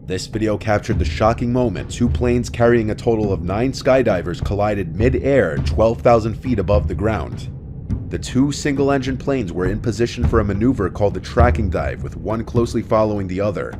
This video captured the shocking moment 2 planes carrying a total of 9 skydivers collided mid-air 12,000 feet above the ground. The 2 single-engine planes were in position for a maneuver called the tracking dive, with one closely following the other.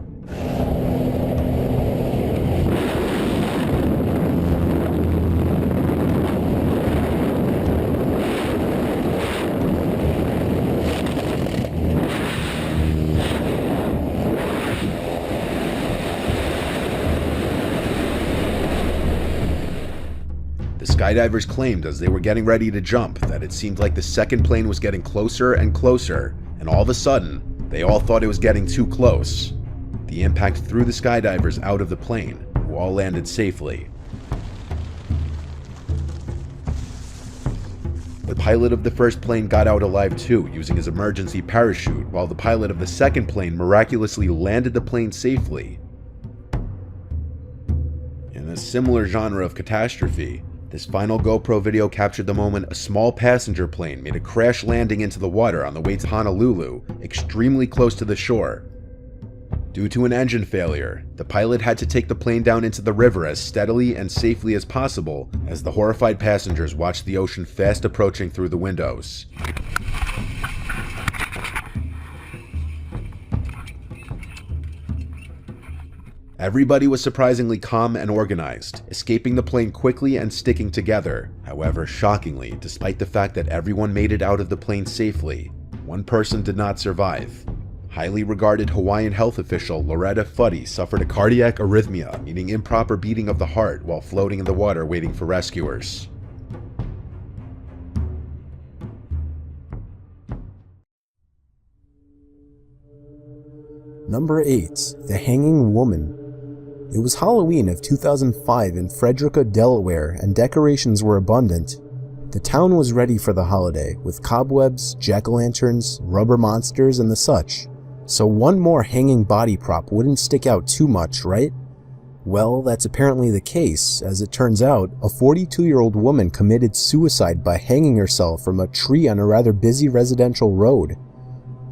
The skydivers claimed as they were getting ready to jump that it seemed like the second plane was getting closer and closer, and all of a sudden, they all thought it was getting too close. The impact threw the skydivers out of the plane, who all landed safely. The pilot of the first plane got out alive too, using his emergency parachute, while the pilot of the second plane miraculously landed the plane safely. In a similar genre of catastrophe, this final GoPro video captured the moment a small passenger plane made a crash landing into the water on the way to Honolulu, extremely close to the shore. Due to an engine failure, the pilot had to take the plane down into the river as steadily and safely as possible as the horrified passengers watched the ocean fast approaching through the windows. Everybody was surprisingly calm and organized, escaping the plane quickly and sticking together. However, shockingly, despite the fact that everyone made it out of the plane safely, one person did not survive. Highly regarded Hawaiian health official Loretta Fuddy suffered a cardiac arrhythmia, meaning improper beating of the heart, while floating in the water waiting for rescuers. Number 8. The Hanging Woman. It was Halloween of 2005 in Frederica, Delaware, and decorations were abundant. The town was ready for the holiday, with cobwebs, jack-o'-lanterns, rubber monsters, and the such. So one more hanging body prop wouldn't stick out too much, right? Well, that's apparently the case. As it turns out, a 42-year-old woman committed suicide by hanging herself from a tree on a rather busy residential road.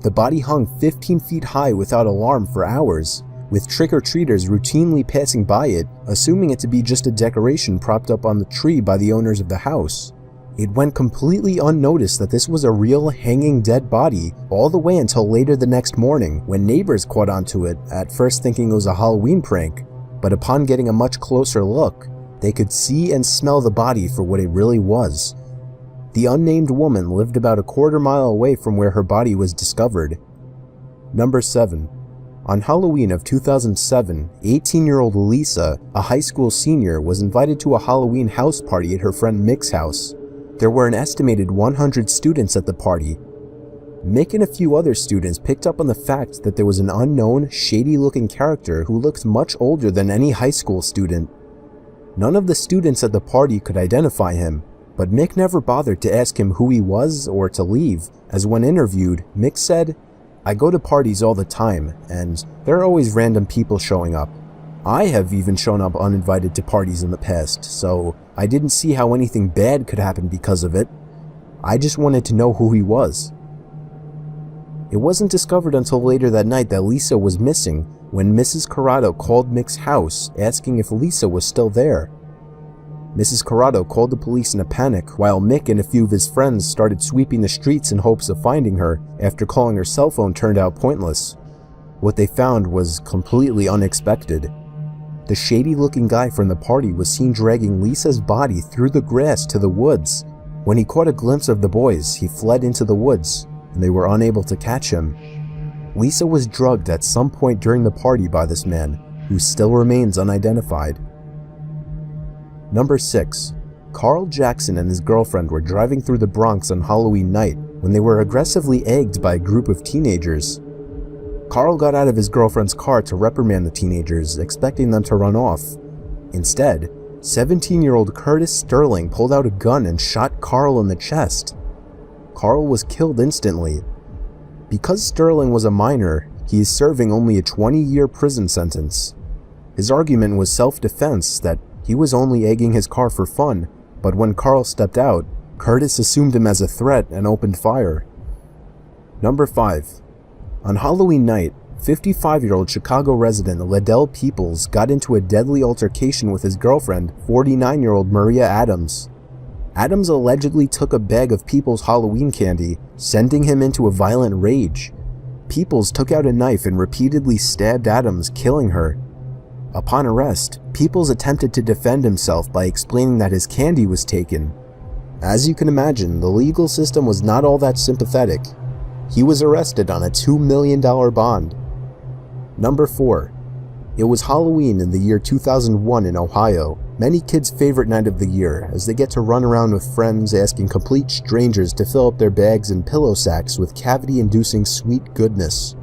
The body hung 15 feet high without alarm for hours, with trick-or-treaters routinely passing by it, assuming it to be just a decoration propped up on the tree by the owners of the house. It went completely unnoticed that this was a real hanging dead body, all the way until later the next morning, when neighbors caught onto it, at first thinking it was a Halloween prank, but upon getting a much closer look, they could see and smell the body for what it really was. The unnamed woman lived about a quarter-mile away from where her body was discovered. Number 7. On Halloween of 2007, 18-year-old Lisa, a high school senior, was invited to a Halloween house party at her friend Mick's house. There were an estimated 100 students at the party. Mick and a few other students picked up on the fact that there was an unknown, shady-looking character who looked much older than any high school student. None of the students at the party could identify him, but Mick never bothered to ask him who he was or to leave, as when interviewed, Mick said, "I go to parties all the time, and there are always random people showing up. I have even shown up uninvited to parties in the past, so I didn't see how anything bad could happen because of it. I just wanted to know who he was." It wasn't discovered until later that night that Lisa was missing, when Mrs. Corrado called Mick's house asking if Lisa was still there. Mrs. Corrado called the police in a panic, while Mick and a few of his friends started sweeping the streets in hopes of finding her after calling her cell phone turned out pointless. What they found was completely unexpected. The shady-looking guy from the party was seen dragging Lisa's body through the grass to the woods. When he caught a glimpse of the boys, he fled into the woods, and they were unable to catch him. Lisa was drugged at some point during the party by this man, who still remains unidentified. Number 6. Carl Jackson and his girlfriend were driving through the Bronx on Halloween night when they were aggressively egged by a group of teenagers. Carl got out of his girlfriend's car to reprimand the teenagers, expecting them to run off. Instead, 17-year-old Curtis Sterling pulled out a gun and shot Carl in the chest. Carl was killed instantly. Because Sterling was a minor, he is serving only a 20-year prison sentence. His argument was self-defense, that he was only egging his car for fun, but when Carl stepped out, Curtis assumed him as a threat and opened fire. Number 5. On Halloween night, 55-year-old Chicago resident Liddell Peoples got into a deadly altercation with his girlfriend, 49-year-old Maria Adams. Adams allegedly took a bag of Peoples' Halloween candy, sending him into a violent rage. Peoples took out a knife and repeatedly stabbed Adams, killing her. Upon arrest, Peoples attempted to defend himself by explaining that his candy was taken. As you can imagine, the legal system was not all that sympathetic. He was arrested on a $2 million bond. Number 4. It was Halloween in the year 2001 in Ohio, many kids' favorite night of the year, as they get to run around with friends asking complete strangers to fill up their bags and pillow sacks with cavity-inducing sweet goodness.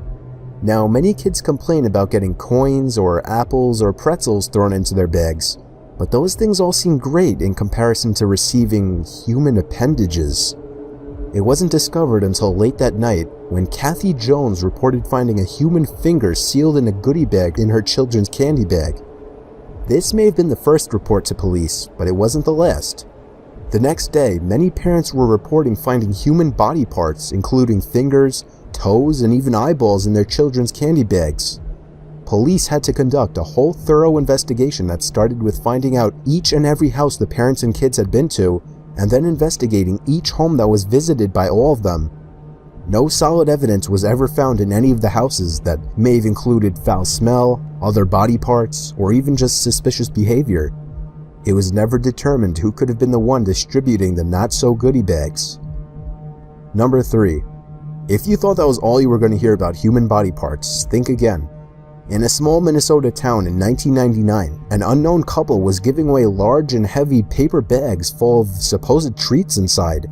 Now, many kids complain about getting coins or apples or pretzels thrown into their bags, but those things all seem great in comparison to receiving human appendages. It wasn't discovered until late that night when Kathy Jones reported finding a human finger sealed in a goodie bag in her children's candy bag. This may have been the first report to police, but it wasn't the last. The next day, many parents were reporting finding human body parts, including fingers, toes, and even eyeballs in their children's candy bags. Police had to conduct a whole thorough investigation that started with finding out each and every house the parents and kids had been to, and then investigating each home that was visited by all of them. No solid evidence was ever found in any of the houses that may have included foul smell, other body parts, or even just suspicious behavior. It was never determined who could have been the one distributing the not-so-goodie bags. Number 3. If you thought that was all you were going to hear about human body parts, think again. In a small Minnesota town in 1999, an unknown couple was giving away large and heavy paper bags full of supposed treats inside.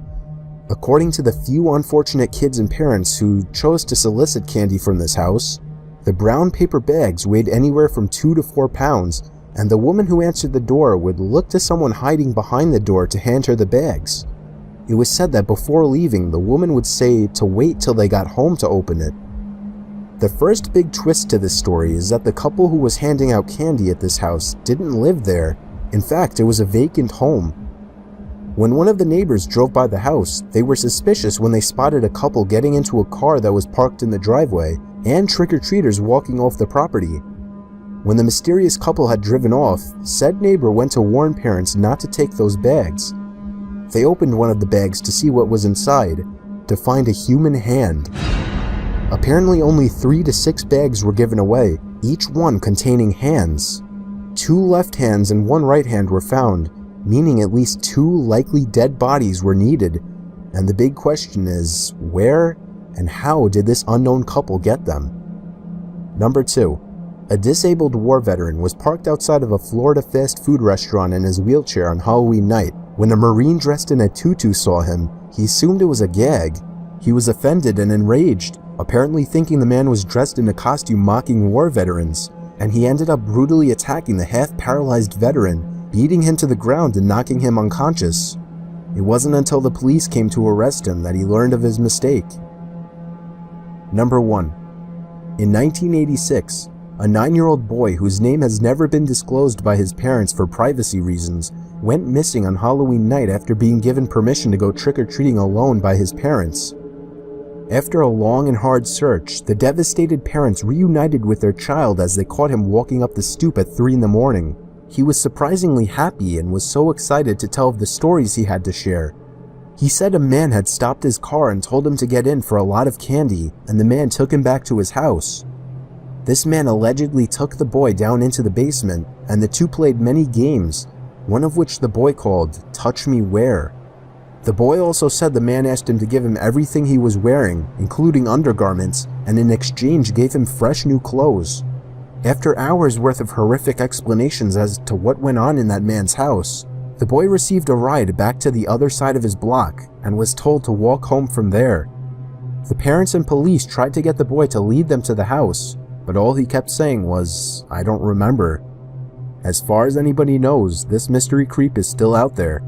According to the few unfortunate kids and parents who chose to solicit candy from this house, the brown paper bags weighed anywhere from 2 to 4 pounds, and the woman who answered the door would look to someone hiding behind the door to hand her the bags. It was said that before leaving, the woman would say to wait till they got home to open it. The first big twist to this story is that the couple who was handing out candy at this house didn't live there. In fact, it was a vacant home. When one of the neighbors drove by the house, they were suspicious when they spotted a couple getting into a car that was parked in the driveway and trick-or-treaters walking off the property. When the mysterious couple had driven off, said neighbor went to warn parents not to take those bags. They opened one of the bags to see what was inside, to find a human hand. Apparently only 3 to 6 bags were given away, each one containing hands. 2 left hands and 1 right hand were found, meaning at least 2 likely dead bodies were needed. And the big question is, where and how did this unknown couple get them? Number 2. A disabled war veteran was parked outside of a Florida fast food restaurant in his wheelchair on Halloween night. When a Marine dressed in a tutu saw him, he assumed it was a gag. He was offended and enraged, apparently thinking the man was dressed in a costume mocking war veterans, and he ended up brutally attacking the half-paralyzed veteran, beating him to the ground and knocking him unconscious. It wasn't until the police came to arrest him that he learned of his mistake. Number 1. In 1986, a 9-year-old boy whose name has never been disclosed by his parents for privacy reasons went missing on Halloween night after being given permission to go trick-or-treating alone by his parents. After a long and hard search, the devastated parents reunited with their child as they caught him walking up the stoop at 3 in the morning. He was surprisingly happy and was so excited to tell of the stories he had to share. He said a man had stopped his car and told him to get in for a lot of candy, and the man took him back to his house. This man allegedly took the boy down into the basement, and the two played many games, one of which the boy called Touch Me Where. The boy also said the man asked him to give him everything he was wearing, including undergarments, and in exchange gave him fresh new clothes. After hours worth of horrific explanations as to what went on in that man's house, the boy received a ride back to the other side of his block and was told to walk home from there. The parents and police tried to get the boy to lead them to the house, but all he kept saying was, "I don't remember." As far as anybody knows, this mystery creep is still out there.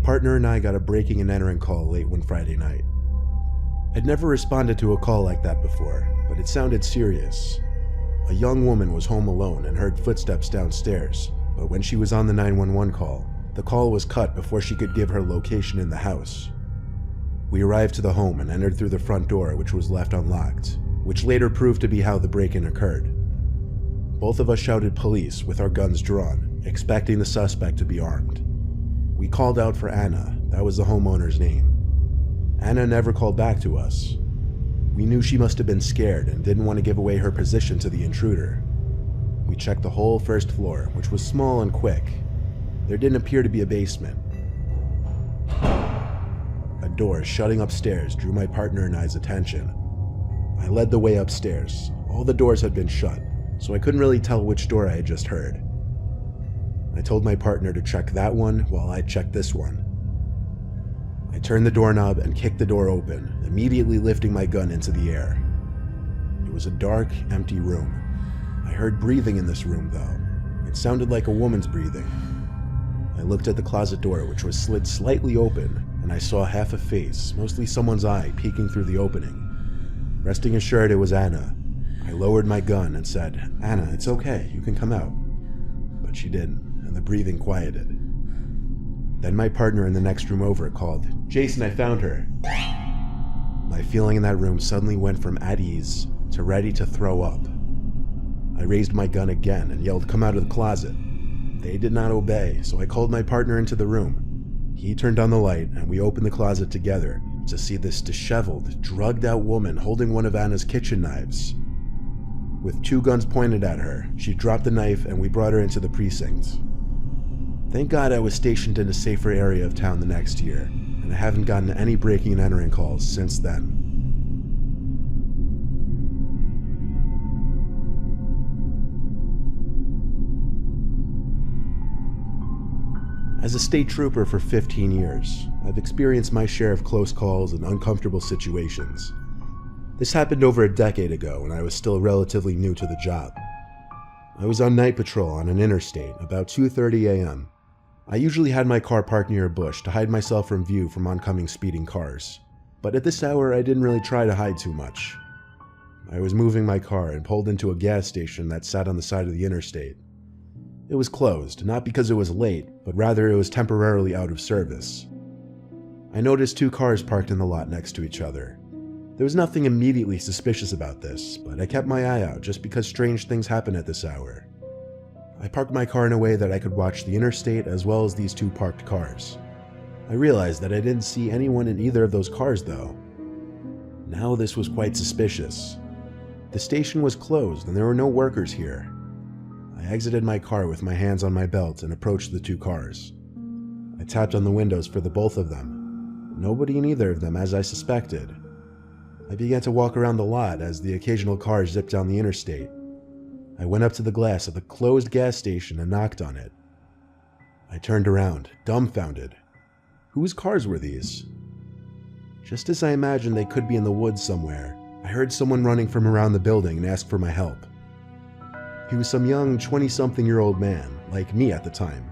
partner and I got a breaking and entering call late one Friday night. I'd never responded to a call like that before, but it sounded serious. A young woman was home alone and heard footsteps downstairs, but when she was on the 911 call, the call was cut before she could give her location in the house. We arrived to the home and entered through the front door, which was left unlocked, which later proved to be how the break-in occurred. Both of us shouted police with our guns drawn, expecting the suspect to be armed. We called out for Anna, that was the homeowner's name. Anna never called back to us. We knew she must have been scared and didn't want to give away her position to the intruder. We checked the whole first floor, which was small and quick. There didn't appear to be a basement. A door shutting upstairs drew my partner and I's attention. I led the way upstairs. All the doors had been shut, so I couldn't really tell which door I had just heard. I told my partner to check that one while I checked this one. I turned the doorknob and kicked the door open, immediately lifting my gun into the air. It was a dark, empty room. I heard breathing in this room, though. It sounded like a woman's breathing. I looked at the closet door, which was slid slightly open, and I saw half a face, mostly someone's eye, peeking through the opening. Resting assured it was Anna, I lowered my gun and said, "Anna, it's okay, you can come out." But she didn't, and the breathing quieted. Then my partner in the next room over called, "Jason, I found her." My feeling in that room suddenly went from at ease to ready to throw up. I raised my gun again and yelled, "Come out of the closet." They did not obey, so I called my partner into the room. He turned on the light and we opened the closet together to see this disheveled, drugged-out woman holding one of Anna's kitchen knives. With 2 guns pointed at her, she dropped the knife and we brought her into the precinct. Thank God I was stationed in a safer area of town the next year, and I haven't gotten any breaking and entering calls since then. As a state trooper for 15 years, I've experienced my share of close calls and uncomfortable situations. This happened over a decade ago when I was still relatively new to the job. I was on night patrol on an interstate about 2:30 a.m. I usually had my car parked near a bush to hide myself from view from oncoming speeding cars, but at this hour I didn't really try to hide too much. I was moving my car and pulled into a gas station that sat on the side of the interstate. It was closed, not because it was late, but rather it was temporarily out of service. I noticed 2 cars parked in the lot next to each other. There was nothing immediately suspicious about this, but I kept my eye out just because strange things happen at this hour. I parked my car in a way that I could watch the interstate as well as these 2 parked cars. I realized that I didn't see anyone in either of those cars though. Now this was quite suspicious. The station was closed and there were no workers here. I exited my car with my hands on my belt and approached the 2 cars. I tapped on the windows for the both of them. Nobody in either of them, as I suspected. I began to walk around the lot as the occasional car zipped down the interstate. I went up to the glass of the closed gas station and knocked on it. I turned around, dumbfounded. Whose cars were these? Just as I imagined they could be in the woods somewhere, I heard someone running from around the building and ask for my help. He was some young 20-something-year-old man, like me at the time.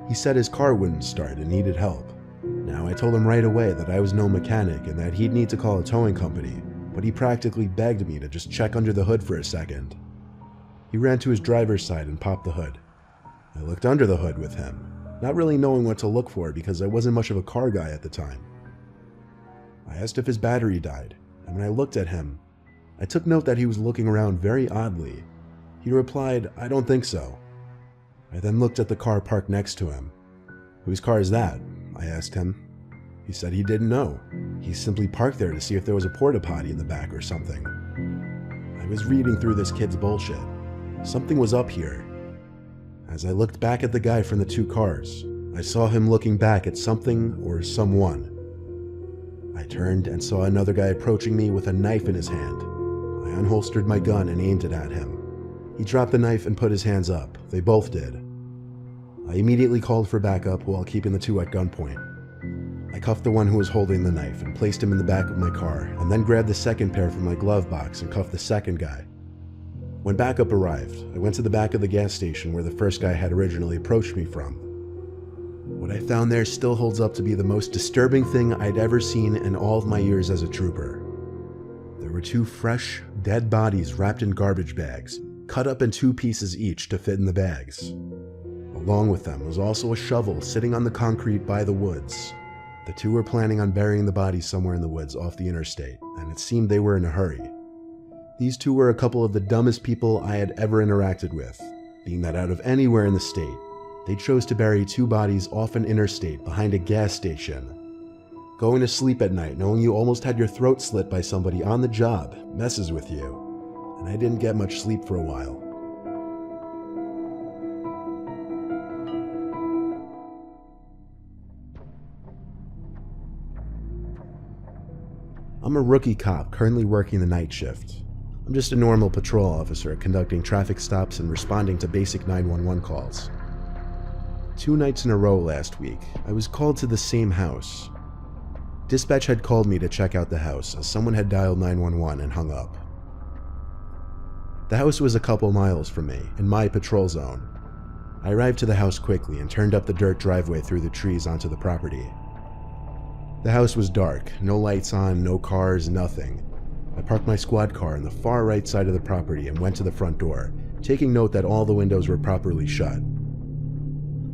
He said his car wouldn't start and needed help. Now, I told him right away that I was no mechanic and that he'd need to call a towing company, but he practically begged me to just check under the hood for a second. He ran to his driver's side and popped the hood. I looked under the hood with him, not really knowing what to look for because I wasn't much of a car guy at the time. I asked if his battery died, and when I looked at him, I took note that he was looking around very oddly. He replied, "I don't think so." I then looked at the car parked next to him. "Whose car is that?" I asked him. He said he didn't know. He simply parked there to see if there was a porta potty in the back or something. I was reading through this kid's bullshit. Something was up here. As I looked back at the guy from the 2 cars, I saw him looking back at something or someone. I turned and saw another guy approaching me with a knife in his hand. I unholstered my gun and aimed it at him. He dropped the knife and put his hands up. They both did. I immediately called for backup while keeping the 2 at gunpoint. I cuffed the one who was holding the knife and placed him in the back of my car, and then grabbed the second pair from my glove box and cuffed the second guy. When backup arrived, I went to the back of the gas station where the first guy had originally approached me from. what I found there still holds up to be the most disturbing thing I'd ever seen in all of my years as a trooper. There were 2 fresh, dead bodies wrapped in garbage bags, cut up in 2 pieces each to fit in the bags. Along with them was also a shovel sitting on the concrete by the woods. The 2 were planning on burying the bodies somewhere in the woods off the interstate, and it seemed they were in a hurry. These 2 were a couple of the dumbest people I had ever interacted with, being that out of anywhere in the state, they chose to bury 2 bodies off an interstate behind a gas station. Going to sleep at night knowing you almost had your throat slit by somebody on the job messes with you, and I didn't get much sleep for a while. I'm a rookie cop currently working the night shift. I'm just a normal patrol officer conducting traffic stops and responding to basic 911 calls. 2 nights in a row last week, I was called to the same house. Dispatch had called me to check out the house as someone had dialed 911 and hung up. The house was a couple miles from me, in my patrol zone. I arrived to the house quickly and turned up the dirt driveway through the trees onto the property. The house was dark, no lights on, no cars, nothing. I parked my squad car on the far right side of the property and went to the front door, taking note that all the windows were properly shut.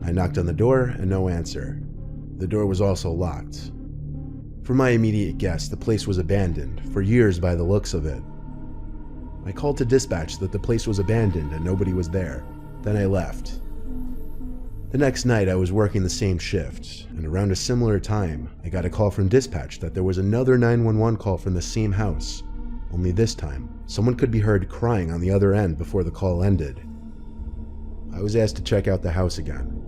I knocked on the door and no answer. The door was also locked. For my immediate guess, the place was abandoned, for years by the looks of it. I called to dispatch that the place was abandoned and nobody was there. Then I left. The next night I was working the same shift, and around a similar time, I got a call from dispatch that there was another 911 call from the same house. Only this time, someone could be heard crying on the other end before the call ended. I was asked to check out the house again.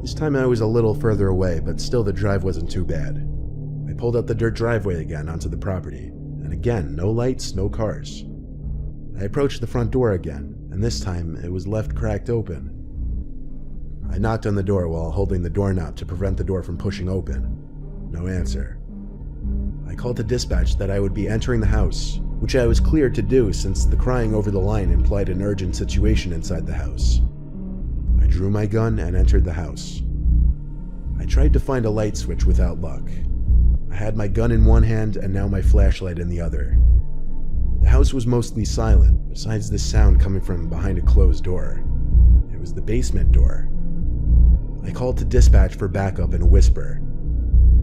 This time I was a little further away, but still the drive wasn't too bad. I pulled up the dirt driveway again onto the property, and again, no lights, no cars. I approached the front door again, and this time it was left cracked open. I knocked on the door while holding the doorknob to prevent the door from pushing open. No answer. I called to dispatch that I would be entering the house, which I was cleared to do since the crying over the line implied an urgent situation inside the house. I drew my gun and entered the house. I tried to find a light switch without luck. I had my gun in one hand and now my flashlight in the other. The house was mostly silent, besides the sound coming from behind a closed door. It was the basement door. I called to dispatch for backup in a whisper.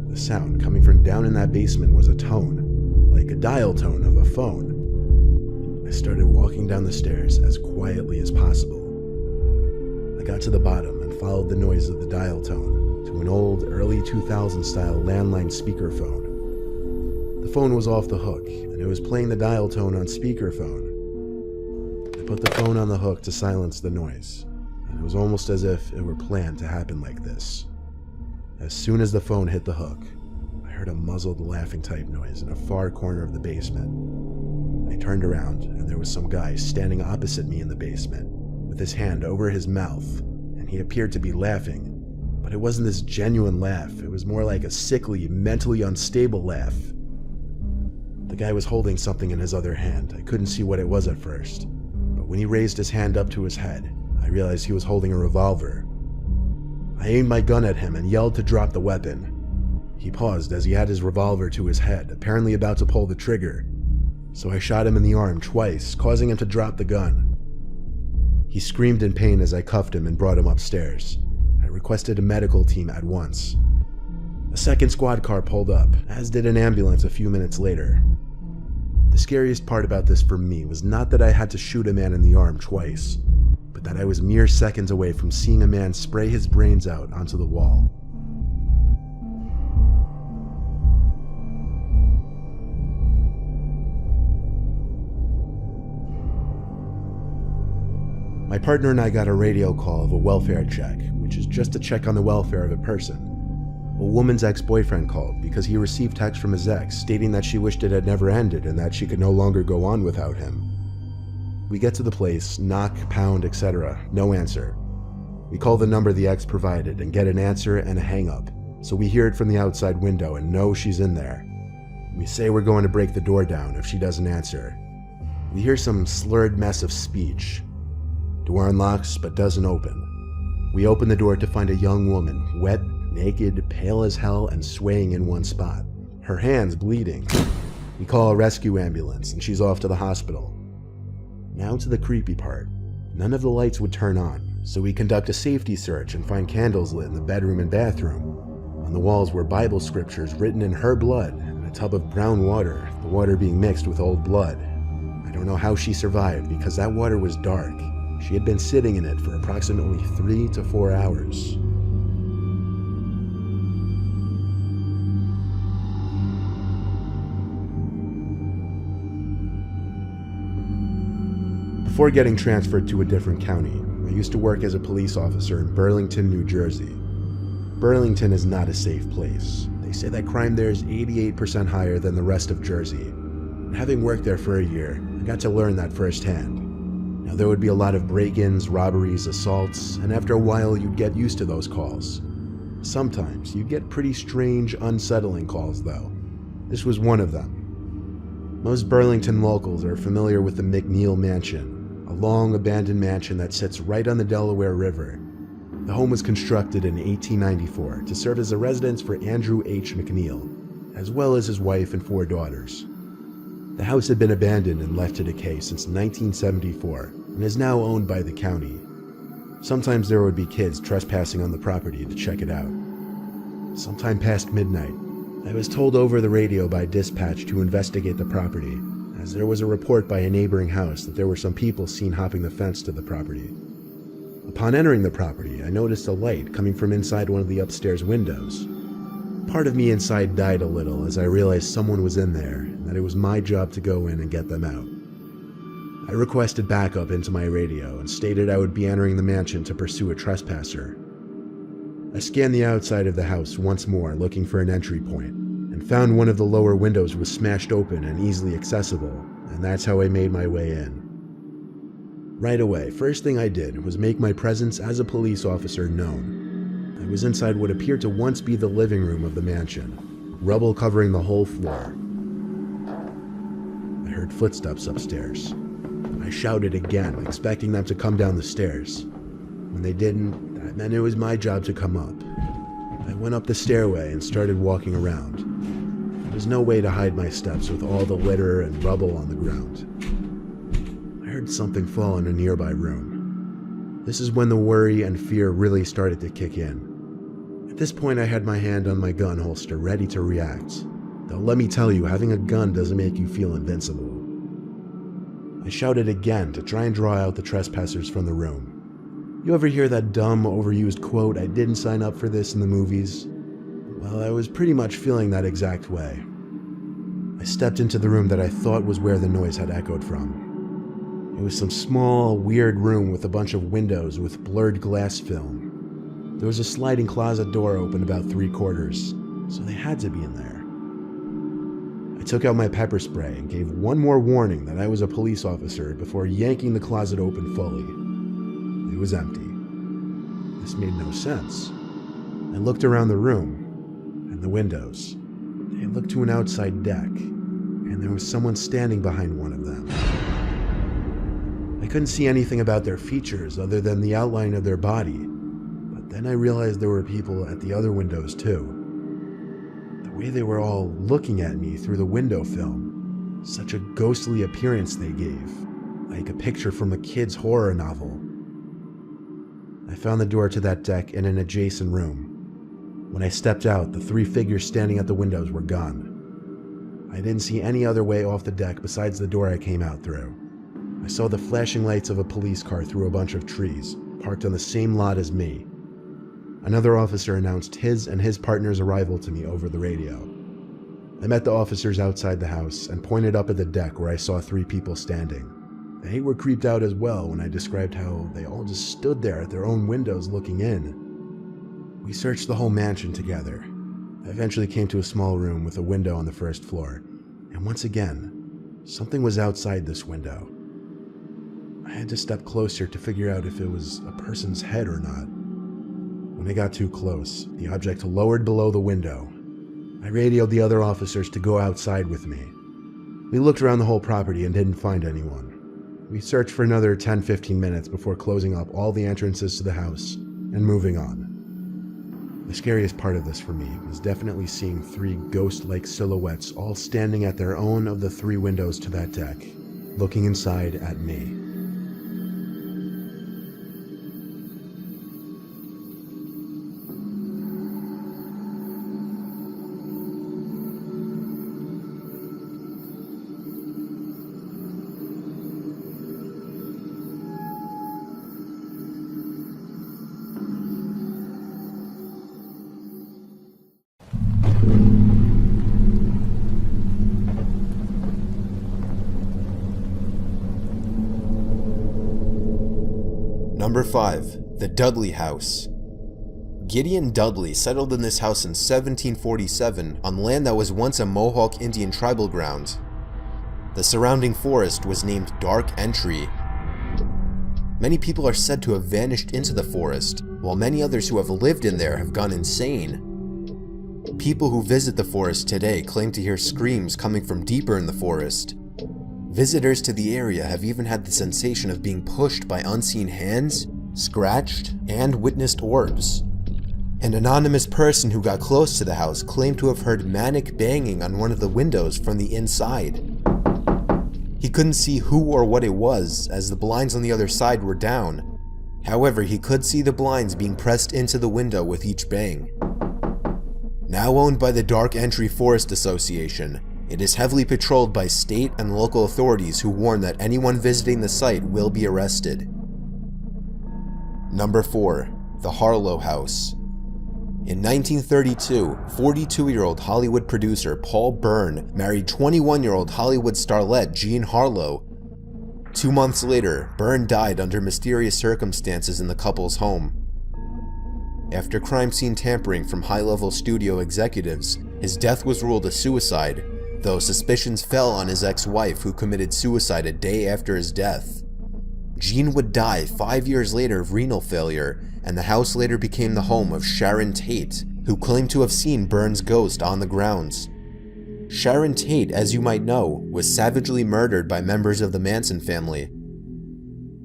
The sound coming from down in that basement was a tone, like a dial tone of a phone. I started walking down the stairs as quietly as possible. I got to the bottom and followed the noise of the dial tone to an old, early 2000s style landline speakerphone. The phone was off the hook, and it was playing the dial tone on speakerphone. I put the phone on the hook to silence the noise, and it was almost as if it were planned to happen like this. As soon as the phone hit the hook, I heard a muzzled laughing type noise in a far corner of the basement. I turned around, and there was some guy standing opposite me in the basement, with his hand over his mouth, and he appeared to be laughing. But it wasn't this genuine laugh, it was more like a sickly, mentally unstable laugh. The guy was holding something in his other hand. I couldn't see what it was at first, but when he raised his hand up to his head, I realized he was holding a revolver. I aimed my gun at him and yelled to drop the weapon. He paused as he had his revolver to his head, apparently about to pull the trigger. So I shot him in the arm twice, causing him to drop the gun. He screamed in pain as I cuffed him and brought him upstairs. I requested a medical team at once. A second squad car pulled up, as did an ambulance a few minutes later. The scariest part about this for me was not that I had to shoot a man in the arm twice, but that I was mere seconds away from seeing a man spray his brains out onto the wall. My partner and I got a radio call of a welfare check, which is just a check on the welfare of a person. A woman's ex-boyfriend called because he received text from his ex stating that she wished it had never ended and that she could no longer go on without him. We get to the place, knock, pound, etc. No answer. We call the number the ex provided and get an answer and a hang-up, so we hear it from the outside window and know she's in there. We say we're going to break the door down if she doesn't answer. We hear some slurred mess of speech. Door unlocks but doesn't open. We open the door to find a young woman, wet, naked, pale as hell, and swaying in one spot. Her hands bleeding. We call a rescue ambulance, and she's off to the hospital. Now to the creepy part. None of the lights would turn on, so we conduct a safety search and find candles lit in the bedroom and bathroom. On the walls were Bible scriptures written in her blood, and a tub of brown water, the water being mixed with old blood. I don't know how she survived, because that water was dark. She had been sitting in it for approximately 3 to 4 hours. Before getting transferred to a different county, I used to work as a police officer in Burlington, New Jersey. Burlington is not a safe place. They say that crime there is 88% higher than the rest of Jersey. And having worked there for a year, I got to learn that firsthand. Now there would be a lot of break-ins, robberies, assaults, and after a while you'd get used to those calls. Sometimes you'd get pretty strange, unsettling calls though. This was one of them. Most Burlington locals are familiar with the McNeil Mansion, a long abandoned mansion that sits right on the Delaware River. The home was constructed in 1894 to serve as a residence for Andrew H. McNeil, as well as his wife and 4 daughters. The house had been abandoned and left to decay since 1974 and is now owned by the county. Sometimes there would be kids trespassing on the property to check it out. Sometime past midnight, I was told over the radio by dispatch to investigate the property, as there was a report by a neighboring house that there were some people seen hopping the fence to the property. Upon entering the property, I noticed a light coming from inside one of the upstairs windows. Part of me inside died a little as I realized someone was in there and that it was my job to go in and get them out. I requested backup into my radio and stated I would be entering the mansion to pursue a trespasser. I scanned the outside of the house once more looking for an entry point and found one of the lower windows was smashed open and easily accessible, and that's how I made my way in. Right away, first thing I did was make my presence as a police officer known. I was inside what appeared to once be the living room of the mansion, rubble covering the whole floor. I heard footsteps upstairs. I shouted again, expecting them to come down the stairs. When they didn't, that meant it was my job to come up. I went up the stairway and started walking around. There was no way to hide my steps with all the litter and rubble on the ground. I heard something fall in a nearby room. This is when the worry and fear really started to kick in. At this point, I had my hand on my gun holster ready to react. Though let me tell you, having a gun doesn't make you feel invincible. I shouted again to try and draw out the trespassers from the room. You ever hear that dumb, overused quote, "I didn't sign up for this" in the movies? Well, I was pretty much feeling that exact way. I stepped into the room that I thought was where the noise had echoed from. It was some small, weird room with a bunch of windows with blurred glass film. There was a sliding closet door open about 3/4, so they had to be in there. I took out my pepper spray and gave one more warning that I was a police officer before yanking the closet open fully. It was empty. This made no sense. I looked around the room, and the windows. They looked to an outside deck, and there was someone standing behind one of them. I couldn't see anything about their features other than the outline of their body, but then I realized there were people at the other windows too. The way they were all looking at me through the window film, such a ghostly appearance they gave, like a picture from a kid's horror novel. I found the door to that deck in an adjacent room. When I stepped out, the 3 figures standing at the windows were gone. I didn't see any other way off the deck besides the door I came out through. I saw the flashing lights of a police car through a bunch of trees, parked on the same lot as me. Another officer announced his and his partner's arrival to me over the radio. I met the officers outside the house and pointed up at the deck where I saw 3 people standing. They were creeped out as well when I described how they all just stood there at their own windows looking in. We searched the whole mansion together. I eventually came to a small room with a window on the first floor, and once again, something was outside this window. I had to step closer to figure out if it was a person's head or not. When I got too close, the object lowered below the window. I radioed the other officers to go outside with me. We looked around the whole property and didn't find anyone. We searched for another 10-15 minutes before closing up all the entrances to the house and moving on. The scariest part of this for me was definitely seeing 3 ghost-like silhouettes all standing at their own of the 3 windows to that deck, looking inside at me. Number 5. The Dudley House. Gideon Dudley settled in this house in 1747 on land that was once a Mohawk Indian tribal ground. The surrounding forest was named Dark Entry. Many people are said to have vanished into the forest, while many others who have lived in there have gone insane. People who visit the forest today claim to hear screams coming from deeper in the forest. Visitors to the area have even had the sensation of being pushed by unseen hands, scratched, and witnessed orbs. An anonymous person who got close to the house claimed to have heard manic banging on one of the windows from the inside. He couldn't see who or what it was, as the blinds on the other side were down. However, he could see the blinds being pressed into the window with each bang. Now owned by the Dark Entry Forest Association, it is heavily patrolled by state and local authorities who warn that anyone visiting the site will be arrested. Number 4. The Harlow House. In 1932, 42-year-old Hollywood producer Paul Byrne married 21-year-old Hollywood starlet Jean Harlow. 2 months later, Byrne died under mysterious circumstances in the couple's home. After crime scene tampering from high-level studio executives, his death was ruled a suicide, though suspicions fell on his ex-wife, who committed suicide a day after his death. Jean would die 5 years later of renal failure, and the house later became the home of Sharon Tate, who claimed to have seen Byrne's ghost on the grounds. Sharon Tate, as you might know, was savagely murdered by members of the Manson family.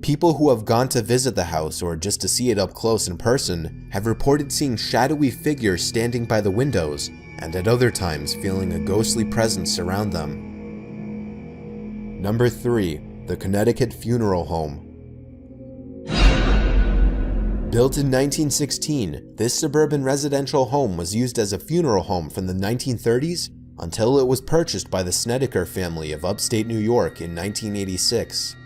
People who have gone to visit the house or just to see it up close in person have reported seeing shadowy figures standing by the windows, and at other times feeling a ghostly presence surround them. Number 3. The Connecticut Funeral Home. Built in 1916, this suburban residential home was used as a funeral home from the 1930s until it was purchased by the Snedeker family of upstate New York in 1986.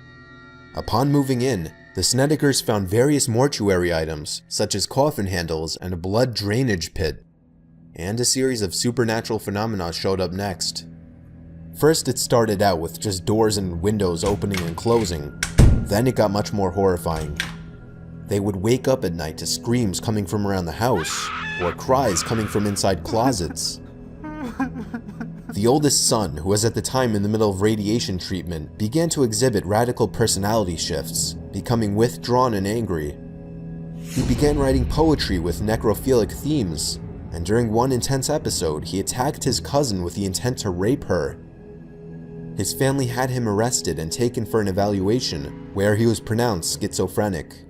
Upon moving in, the Snedekers found various mortuary items, such as coffin handles and a blood drainage pit. And a series of supernatural phenomena showed up next. First, it started out with just doors and windows opening and closing. Then it got much more horrifying. They would wake up at night to screams coming from around the house, or cries coming from inside closets. The oldest son, who was at the time in the middle of radiation treatment, began to exhibit radical personality shifts, becoming withdrawn and angry. He began writing poetry with necrophilic themes, and during one intense episode, he attacked his cousin with the intent to rape her. His family had him arrested and taken for an evaluation, where he was pronounced schizophrenic.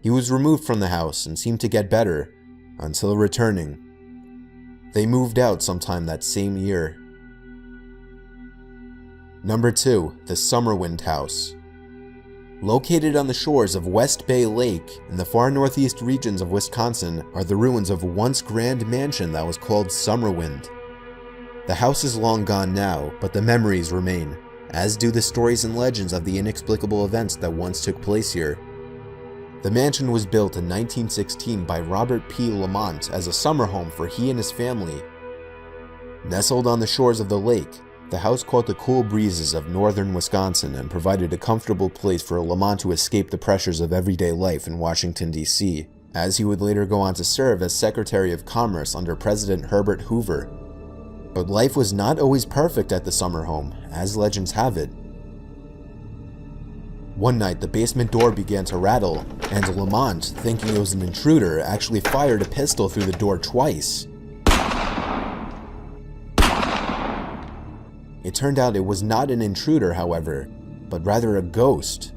He was removed from the house and seemed to get better, until returning. They moved out sometime that same year. Number 2. The Summerwind House. Located on the shores of West Bay Lake in the far northeast regions of Wisconsin are the ruins of a once grand mansion that was called Summerwind. The house is long gone now, but the memories remain, as do the stories and legends of the inexplicable events that once took place here. The mansion was built in 1916 by Robert P. Lamont as a summer home for he and his family. Nestled on the shores of the lake, the house caught the cool breezes of northern Wisconsin and provided a comfortable place for Lamont to escape the pressures of everyday life in Washington, D.C., as he would later go on to serve as Secretary of Commerce under President Herbert Hoover. But life was not always perfect at the summer home, as legends have it. One night, the basement door began to rattle, and Lamont, thinking it was an intruder, actually fired a pistol through the door twice. It turned out it was not an intruder, however, but rather a ghost.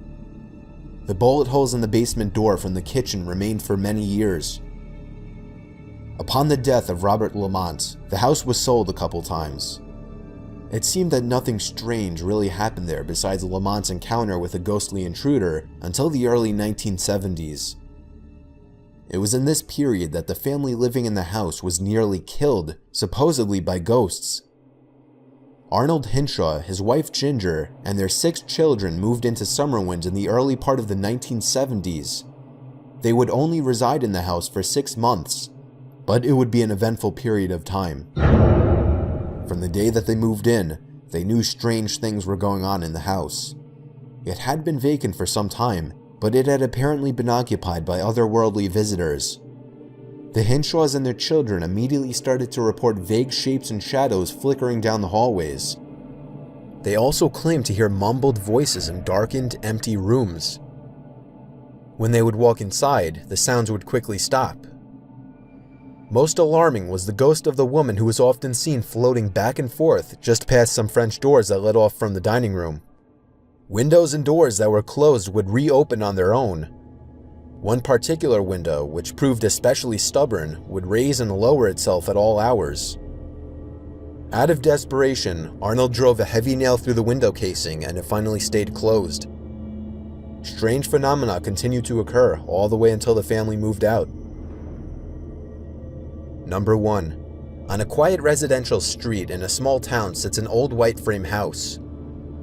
The bullet holes in the basement door from the kitchen remained for many years. Upon the death of Robert Lamont, the house was sold a couple times. It seemed that nothing strange really happened there besides Lamont's encounter with a ghostly intruder until the early 1970s. It was in this period that the family living in the house was nearly killed, supposedly by ghosts. Arnold Hinshaw, his wife Ginger, and their 6 children moved into Summerwind in the early part of the 1970s. They would only reside in the house for 6 months, but it would be an eventful period of time. From the day that they moved in, they knew strange things were going on in the house. It had been vacant for some time, but it had apparently been occupied by otherworldly visitors. The Hinshaws and their children immediately started to report vague shapes and shadows flickering down the hallways. They also claimed to hear mumbled voices in darkened, empty rooms. When they would walk inside, the sounds would quickly stop. Most alarming was the ghost of the woman who was often seen floating back and forth just past some French doors that led off from the dining room. Windows and doors that were closed would reopen on their own. One particular window, which proved especially stubborn, would raise and lower itself at all hours. Out of desperation, Arnold drove a heavy nail through the window casing and it finally stayed closed. Strange phenomena continued to occur all the way until the family moved out. Number 1. On a quiet residential street in a small town sits an old white frame house.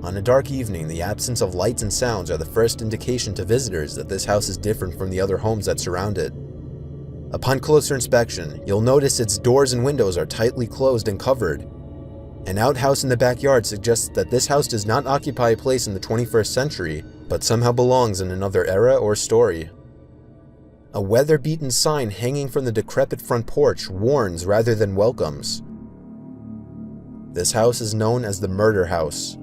On a dark evening, the absence of lights and sounds are the first indication to visitors that this house is different from the other homes that surround it. Upon closer inspection, you'll notice its doors and windows are tightly closed and covered. An outhouse in the backyard suggests that this house does not occupy a place in the 21st century, but somehow belongs in another era or story. A weather-beaten sign hanging from the decrepit front porch warns rather than welcomes. This house is known as the Murder House.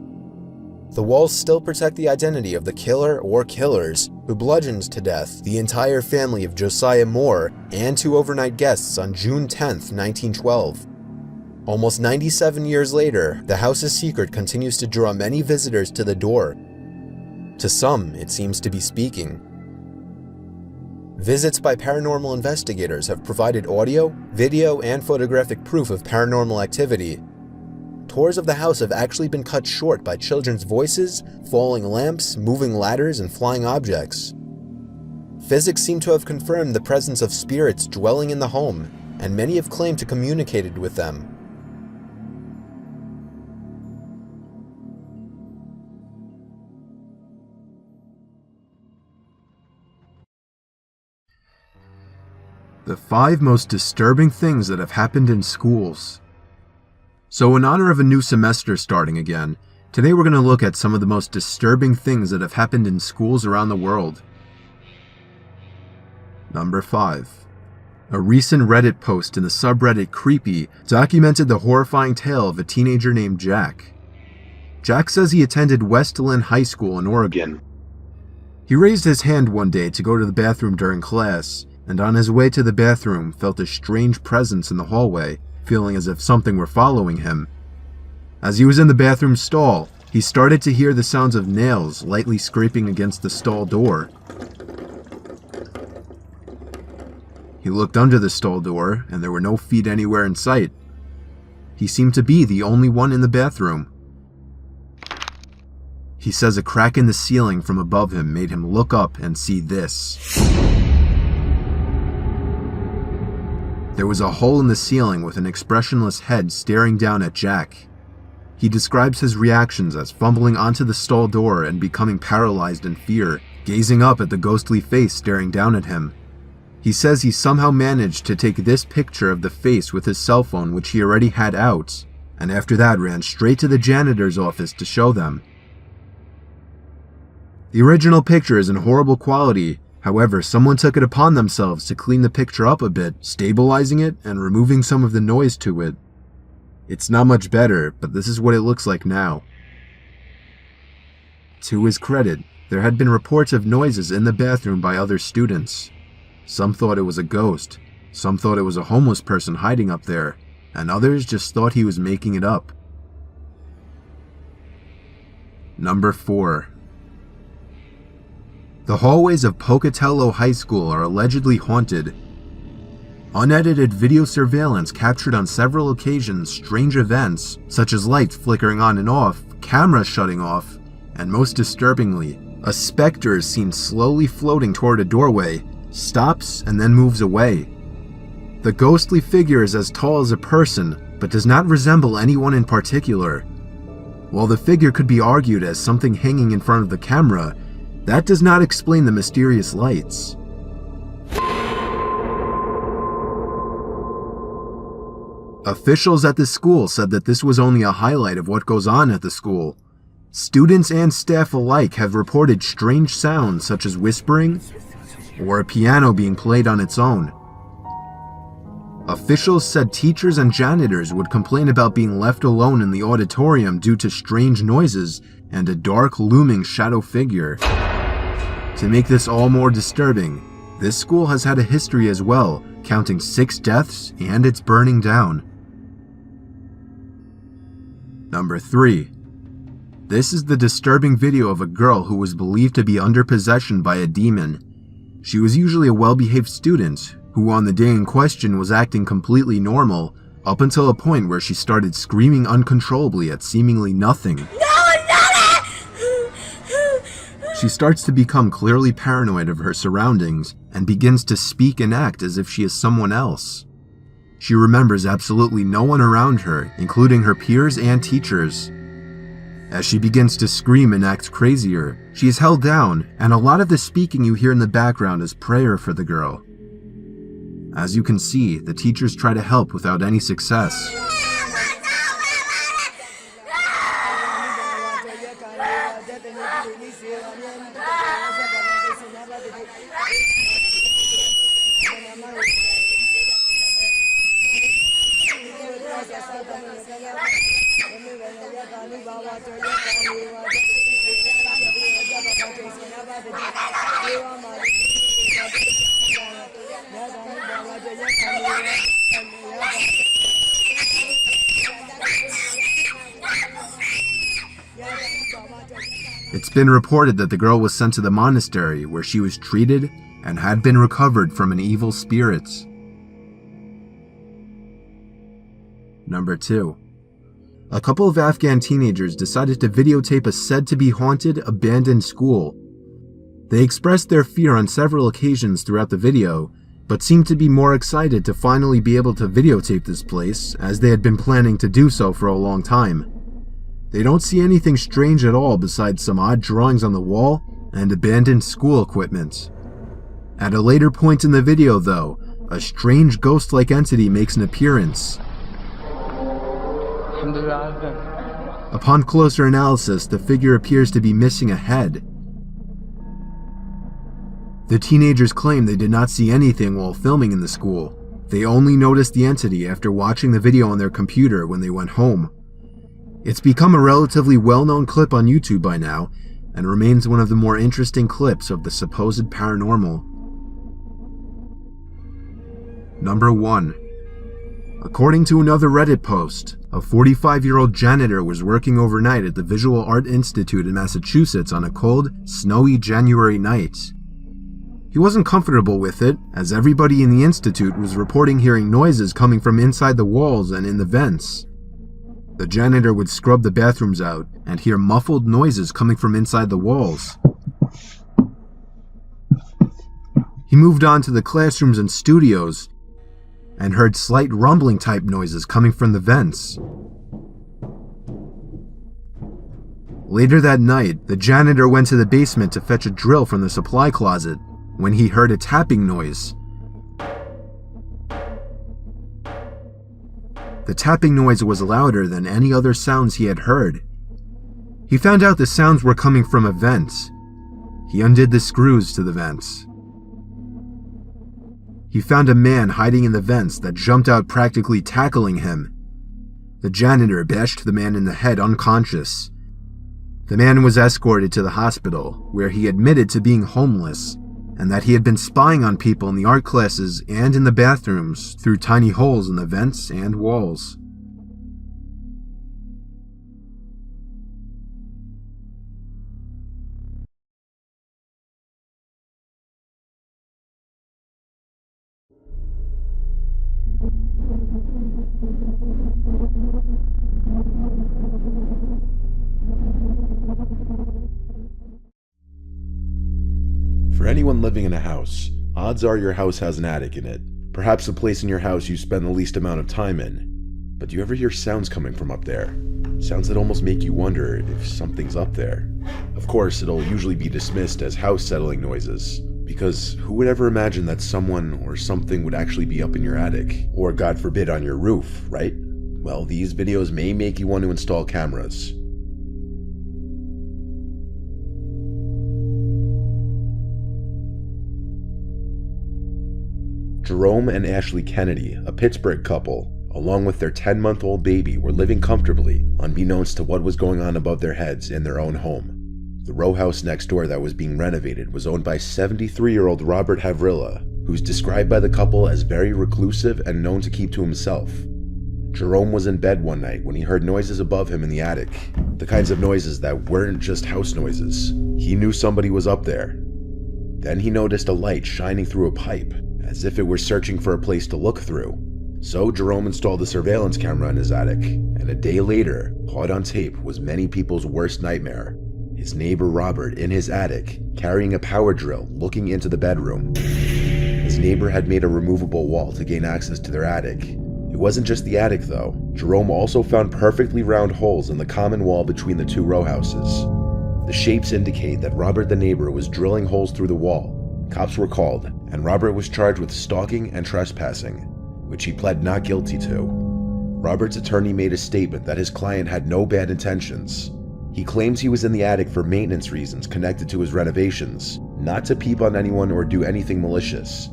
The walls still protect the identity of the killer or killers who bludgeoned to death the entire family of Josiah Moore and 2 overnight guests on June 10, 1912. Almost 97 years later, the house's secret continues to draw many visitors to the door. To some, it seems to be speaking. Visits by paranormal investigators have provided audio, video, and photographic proof of paranormal activity. Tours of the house have actually been cut short by children's voices, falling lamps, moving ladders, and flying objects. Physics seem to have confirmed the presence of spirits dwelling in the home, and many have claimed to communicated with them. The 5 most disturbing things that have happened in schools. So in honor of a new semester starting again, today we're going to look at some of the most disturbing things that have happened in schools around the world. Number 5. A recent Reddit post in the subreddit Creepy documented the horrifying tale of a teenager named Jack. Jack says he attended West Lynn High School in Oregon. He raised his hand one day to go to the bathroom during class, and on his way to the bathroom felt a strange presence in the hallway, feeling as if something were following him. As he was in the bathroom stall, he started to hear the sounds of nails lightly scraping against the stall door. He looked under the stall door, and there were no feet anywhere in sight. He seemed to be the only one in the bathroom. He says a crack in the ceiling from above him made him look up and see this. There was a hole in the ceiling with an expressionless head staring down at Jack. He describes his reactions as fumbling onto the stall door and becoming paralyzed in fear, gazing up at the ghostly face staring down at him. He says he somehow managed to take this picture of the face with his cell phone, which he already had out, and after that ran straight to the janitor's office to show them. The original picture is in horrible quality. However, someone took it upon themselves to clean the picture up a bit, stabilizing it and removing some of the noise to it. It's not much better, but this is what it looks like now. To his credit, there had been reports of noises in the bathroom by other students. Some thought it was a ghost, some thought it was a homeless person hiding up there, and others just thought he was making it up. Number 4. The hallways of Pocatello High School are allegedly haunted. Unedited video surveillance captured on several occasions strange events, such as lights flickering on and off, cameras shutting off, and most disturbingly, a specter is seen slowly floating toward a doorway, stops, and then moves away. The ghostly figure is as tall as a person, but does not resemble anyone in particular. While the figure could be argued as something hanging in front of the camera, that does not explain the mysterious lights. Officials at the school said that this was only a highlight of what goes on at the school. Students and staff alike have reported strange sounds such as whispering or a piano being played on its own. Officials said teachers and janitors would complain about being left alone in the auditorium due to strange noises and a dark, looming shadow figure. To make this all more disturbing, this school has had a history as well, counting 6 deaths and it's burning down. Number 3. This is the disturbing video of a girl who was believed to be under possession by a demon. She was usually a well-behaved student, who on the day in question was acting completely normal, up until a point where she started screaming uncontrollably at seemingly nothing. She starts to become clearly paranoid of her surroundings, and begins to speak and act as if she is someone else. She remembers absolutely no one around her, including her peers and teachers. As she begins to scream and act crazier, she is held down, and a lot of the speaking you hear in the background is prayer for the girl. As you can see, the teachers try to help without any success. It's been reported that the girl was sent to the monastery where she was treated and had been recovered from an evil spirit. Number 2. A couple of Afghan teenagers decided to videotape a said-to-be haunted, abandoned school. They expressed their fear on several occasions throughout the video, but seemed to be more excited to finally be able to videotape this place, as they had been planning to do so for a long time. They don't see anything strange at all besides some odd drawings on the wall and abandoned school equipment. At a later point in the video, though, a strange ghost-like entity makes an appearance. Upon closer analysis, the figure appears to be missing a head. The teenagers claim they did not see anything while filming in the school. They only noticed the entity after watching the video on their computer when they went home. It's become a relatively well-known clip on YouTube by now, and remains one of the more interesting clips of the supposed paranormal. Number 1. According to another Reddit post, a 45-year-old janitor was working overnight at the Visual Art Institute in Massachusetts on a cold, snowy January night. He wasn't comfortable with it, as everybody in the institute was reporting hearing noises coming from inside the walls and in the vents. The janitor would scrub the bathrooms out and hear muffled noises coming from inside the walls. He moved on to the classrooms and studios and heard slight rumbling type noises coming from the vents. Later that night, the janitor went to the basement to fetch a drill from the supply closet when he heard a tapping noise. The tapping noise was louder than any other sounds he had heard. He found out the sounds were coming from a vent. He undid the screws to the vents. He found a man hiding in the vents that jumped out, practically tackling him. The janitor bashed the man in the head unconscious. The man was escorted to the hospital, where he admitted to being homeless, and that he had been spying on people in the art classes and in the bathrooms through tiny holes in the vents and walls. someone living in a house, odds are your house has an attic in it. Perhaps the place in your house you spend the least amount of time in. But do you ever hear sounds coming from up there? Sounds that almost make you wonder if something's up there. Of course, it'll usually be dismissed as house settling noises, because who would ever imagine that someone or something would actually be up in your attic, or God forbid on your roof, right? Well, these videos may make you want to install cameras. Jerome and Ashley Kennedy, a Pittsburgh couple, along with their 10-month-old baby, were living comfortably, unbeknownst to what was going on above their heads in their own home. The row house next door that was being renovated was owned by 73-year-old Robert Havrilla, who's described by the couple as very reclusive and known to keep to himself. Jerome was in bed one night when he heard noises above him in the attic, the kinds of noises that weren't just house noises. He knew somebody was up there. Then he noticed a light shining through a pipe, as if it were searching for a place to look through. So Jerome installed a surveillance camera in his attic, and a day later, caught on tape was many people's worst nightmare. His neighbor Robert in his attic, carrying a power drill, looking into the bedroom. His neighbor had made a removable wall to gain access to their attic. It wasn't just the attic though. Jerome also found perfectly round holes in the common wall between the two row houses. The shapes indicate that Robert the neighbor was drilling holes through the wall. Cops were called, and Robert was charged with stalking and trespassing, which he pled not guilty to. Robert's attorney made a statement that his client had no bad intentions. He claims he was in the attic for maintenance reasons connected to his renovations, not to peep on anyone or do anything malicious.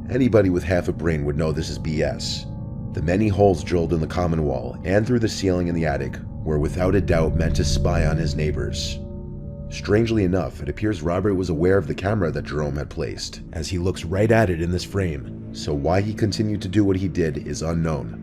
Anybody with half a brain would know this is BS. The many holes drilled in the common wall and through the ceiling in the attic were without a doubt meant to spy on his neighbors. Strangely enough, it appears Robert was aware of the camera that Jerome had placed, as he looks right at it in this frame, so why he continued to do what he did is unknown.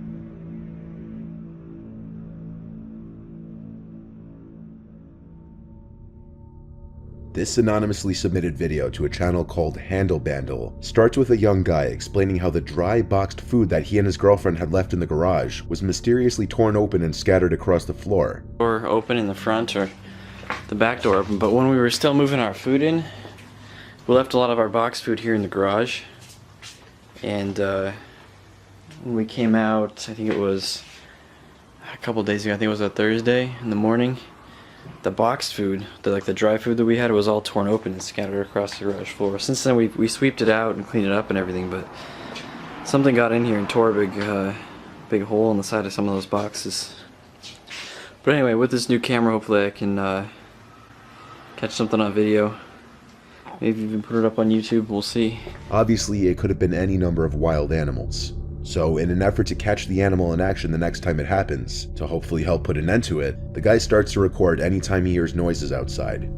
This anonymously submitted video to a channel called Handle Bandle starts with a young guy explaining how the dry, boxed food that he and his girlfriend had left in the garage was mysteriously torn open and scattered across the floor. Door open in the front, or the back door open, but when we were still moving our food in, we left a lot of our box food here in the garage, and when we came out, I think it was a couple days ago, I think it was a Thursday in the morning, the boxed food, the dry food that we had, was all torn open and scattered across the garage floor. Since then we sweeped it out and cleaned it up and everything, but something got in here and tore a big hole in the side of some of those boxes. But anyway, with this new camera, hopefully I can catch something on video. Maybe even put it up on YouTube, we'll see. Obviously, it could have been any number of wild animals. So, in an effort to catch the animal in action the next time it happens, to hopefully help put an end to it, the guy starts to record anytime he hears noises outside.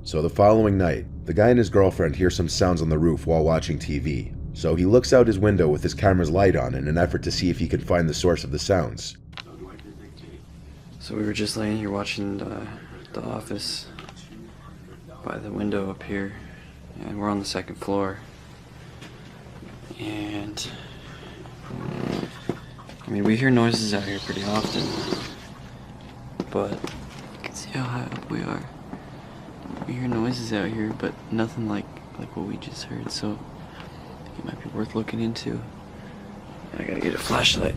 So the following night, the guy and his girlfriend hear some sounds on the roof while watching TV. So he looks out his window with his camera's light on in an effort to see if he can find the source of the sounds. So we were just laying here watching The Office by the window up here, and we're on the second floor. And I mean, we hear noises out here pretty often, but you can see how high up we are. We hear noises out here, but nothing like what we just heard, so it might be worth looking into. I gotta get a flashlight.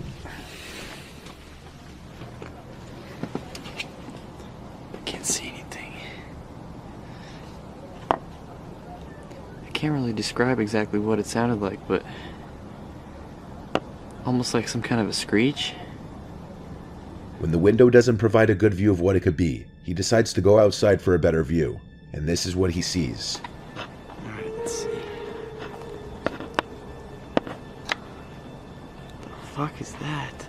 Can't see anything. I can't really describe exactly what it sounded like, but almost like some kind of a screech. When the window doesn't provide a good view of what it could be, he decides to go outside for a better view, and this is what he sees. Alright, let's see. What the fuck is that?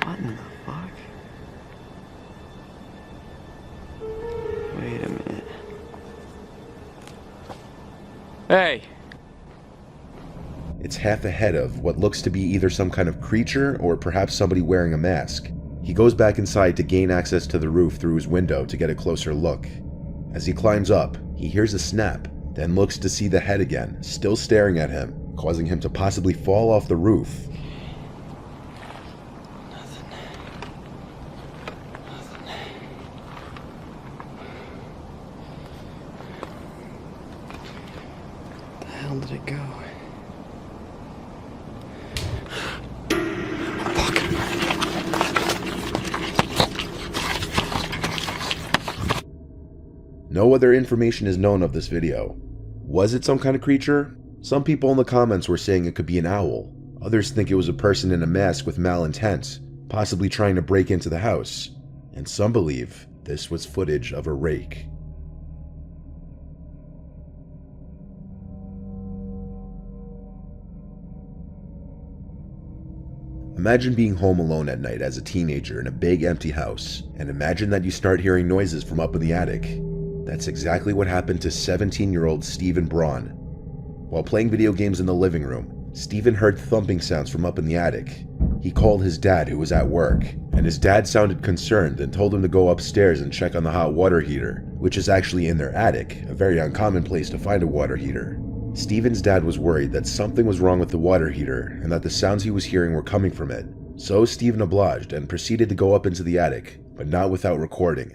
What in the fuck? Wait a minute. Hey! It's half ahead of what looks to be either some kind of creature or perhaps somebody wearing a mask. He goes back inside to gain access to the roof through his window to get a closer look. As he climbs up, he hears a snap, then looks to see the head again, still staring at him, causing him to possibly fall off the roof. it go? No other information is known of this video. Was it some kind of creature? Some people in the comments were saying it could be an owl. Others think it was a person in a mask with malintent, possibly trying to break into the house. And some believe this was footage of a rake. Imagine being home alone at night as a teenager in a big empty house, and imagine that you start hearing noises from up in the attic. That's exactly what happened to 17-year-old Stephen Braun. While playing video games in the living room, Stephen heard thumping sounds from up in the attic. He called his dad, who was at work, and his dad sounded concerned and told him to go upstairs and check on the hot water heater, which is actually in their attic, a very uncommon place to find a water heater. Stephen's dad was worried that something was wrong with the water heater and that the sounds he was hearing were coming from it. So Stephen obliged and proceeded to go up into the attic, but not without recording.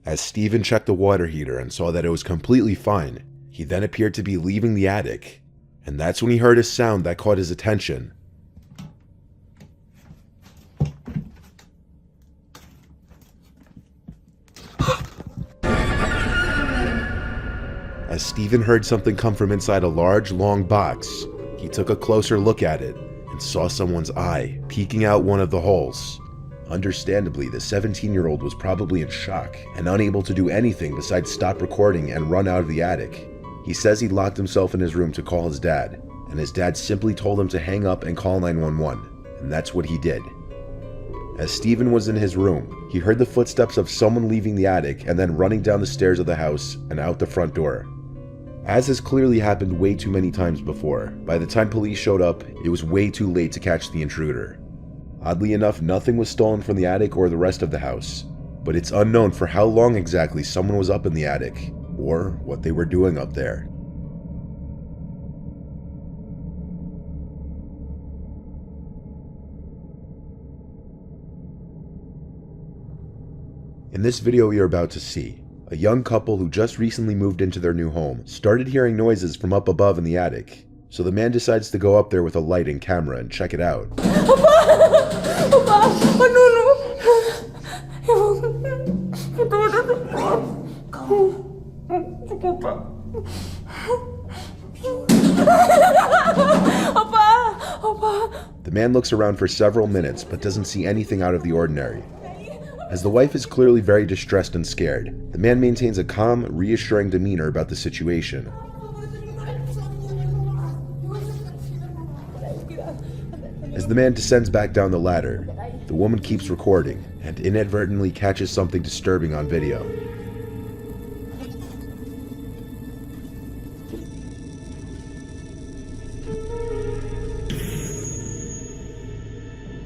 As Stephen checked the water heater and saw that it was completely fine, he then appeared to be leaving the attic, and that's when he heard a sound that caught his attention. As Stephen heard something come from inside a large, long box, he took a closer look at it and saw someone's eye peeking out one of the holes. Understandably, the 17-year-old was probably in shock and unable to do anything besides stop recording and run out of the attic. He says he locked himself in his room to call his dad, and his dad simply told him to hang up and call 911, and that's what he did. As Stephen was in his room, he heard the footsteps of someone leaving the attic and then running down the stairs of the house and out the front door. As has clearly happened way too many times before, by the time police showed up, it was way too late to catch the intruder. Oddly enough, nothing was stolen from the attic or the rest of the house, but it's unknown for how long exactly someone was up in the attic, or what they were doing up there. In this video you're about to see, a young couple who just recently moved into their new home started hearing noises from up above in the attic, so the man decides to go up there with a light and camera and check it out. The man looks around for several minutes but doesn't see anything out of the ordinary. As the wife is clearly very distressed and scared, the man maintains a calm, reassuring demeanor about the situation. As the man descends back down the ladder, the woman keeps recording and inadvertently catches something disturbing on video.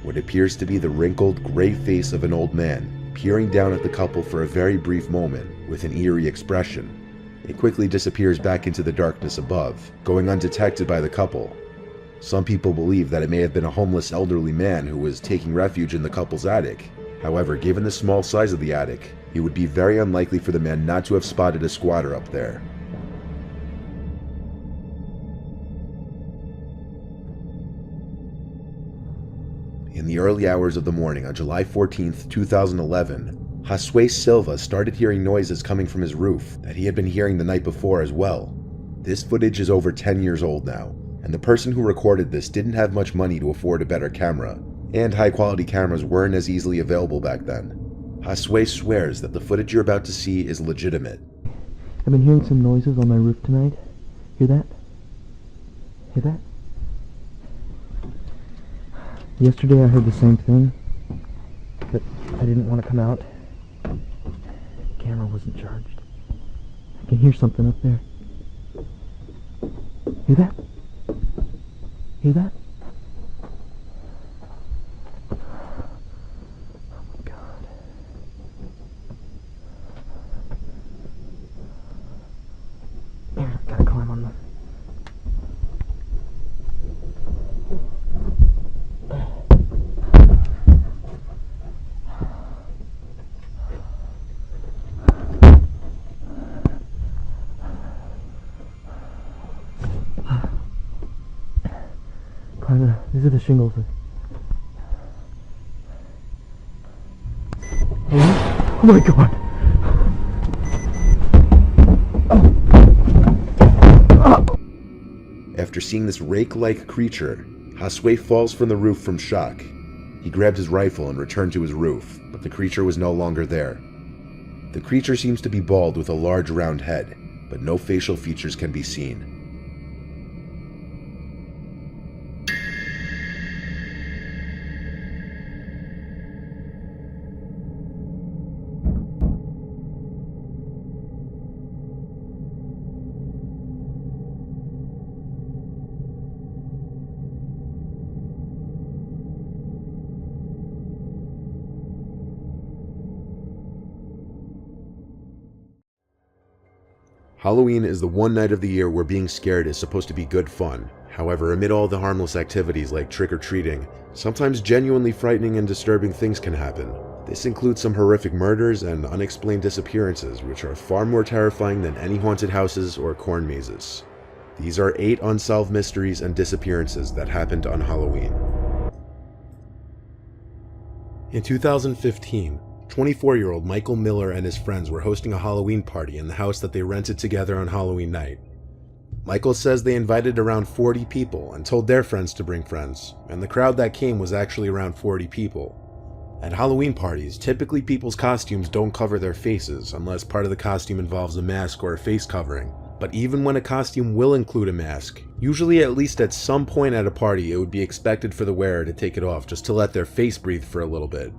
What appears to be the wrinkled, gray face of an old man peering down at the couple for a very brief moment with an eerie expression. It quickly disappears back into the darkness above, going undetected by the couple. Some people believe that it may have been a homeless elderly man who was taking refuge in the couple's attic. However, given the small size of the attic, it would be very unlikely for the man not to have spotted a squatter up there. In the early hours of the morning on July 14th, 2011, Josue Silva started hearing noises coming from his roof that he had been hearing the night before as well. This footage is over 10 years old now, and the person who recorded this didn't have much money to afford a better camera, and high-quality cameras weren't as easily available back then. Josue swears that the footage you're about to see is legitimate. I've been hearing some noises on my roof tonight. Hear that? Hear that? Yesterday I heard the same thing, but I didn't want to come out. The camera wasn't charged. I can hear something up there. Hear that? Hear that? Oh my God. There, gotta climb on the... These are the shingles. Oh my god! After seeing this rake-like creature, Hasue falls from the roof from shock. He grabbed his rifle and returned to his roof, but the creature was no longer there. The creature seems to be bald with a large round head, but no facial features can be seen. Halloween is the one night of the year where being scared is supposed to be good fun. However, amid all the harmless activities like trick-or-treating, sometimes genuinely frightening and disturbing things can happen. This includes some horrific murders and unexplained disappearances, which are far more terrifying than any haunted houses or corn mazes. These are 8 unsolved mysteries and disappearances that happened on Halloween. In 2015, 24-year-old Michael Miller and his friends were hosting a Halloween party in the house that they rented together on Halloween night. Michael says they invited around 40 people and told their friends to bring friends, and the crowd that came was actually around 40 people. At Halloween parties, typically people's costumes don't cover their faces unless part of the costume involves a mask or a face covering. But even when a costume will include a mask, usually at least at some point at a party it would be expected for the wearer to take it off just to let their face breathe for a little bit.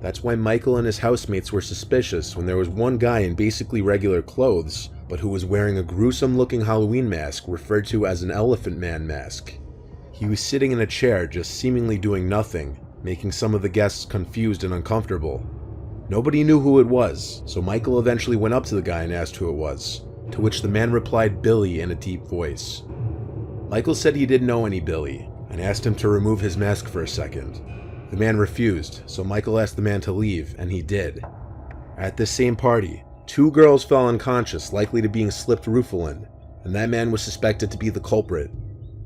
That's why Michael and his housemates were suspicious when there was one guy in basically regular clothes, but who was wearing a gruesome looking Halloween mask referred to as an Elephant Man mask. He was sitting in a chair just seemingly doing nothing, making some of the guests confused and uncomfortable. Nobody knew who it was, so Michael eventually went up to the guy and asked who it was, to which the man replied Billy in a deep voice. Michael said he didn't know any Billy, and asked him to remove his mask for a second. The man refused, so Michael asked the man to leave, and he did. At this same party, 2 girls fell unconscious, likely to being slipped Rufalin, and that man was suspected to be the culprit.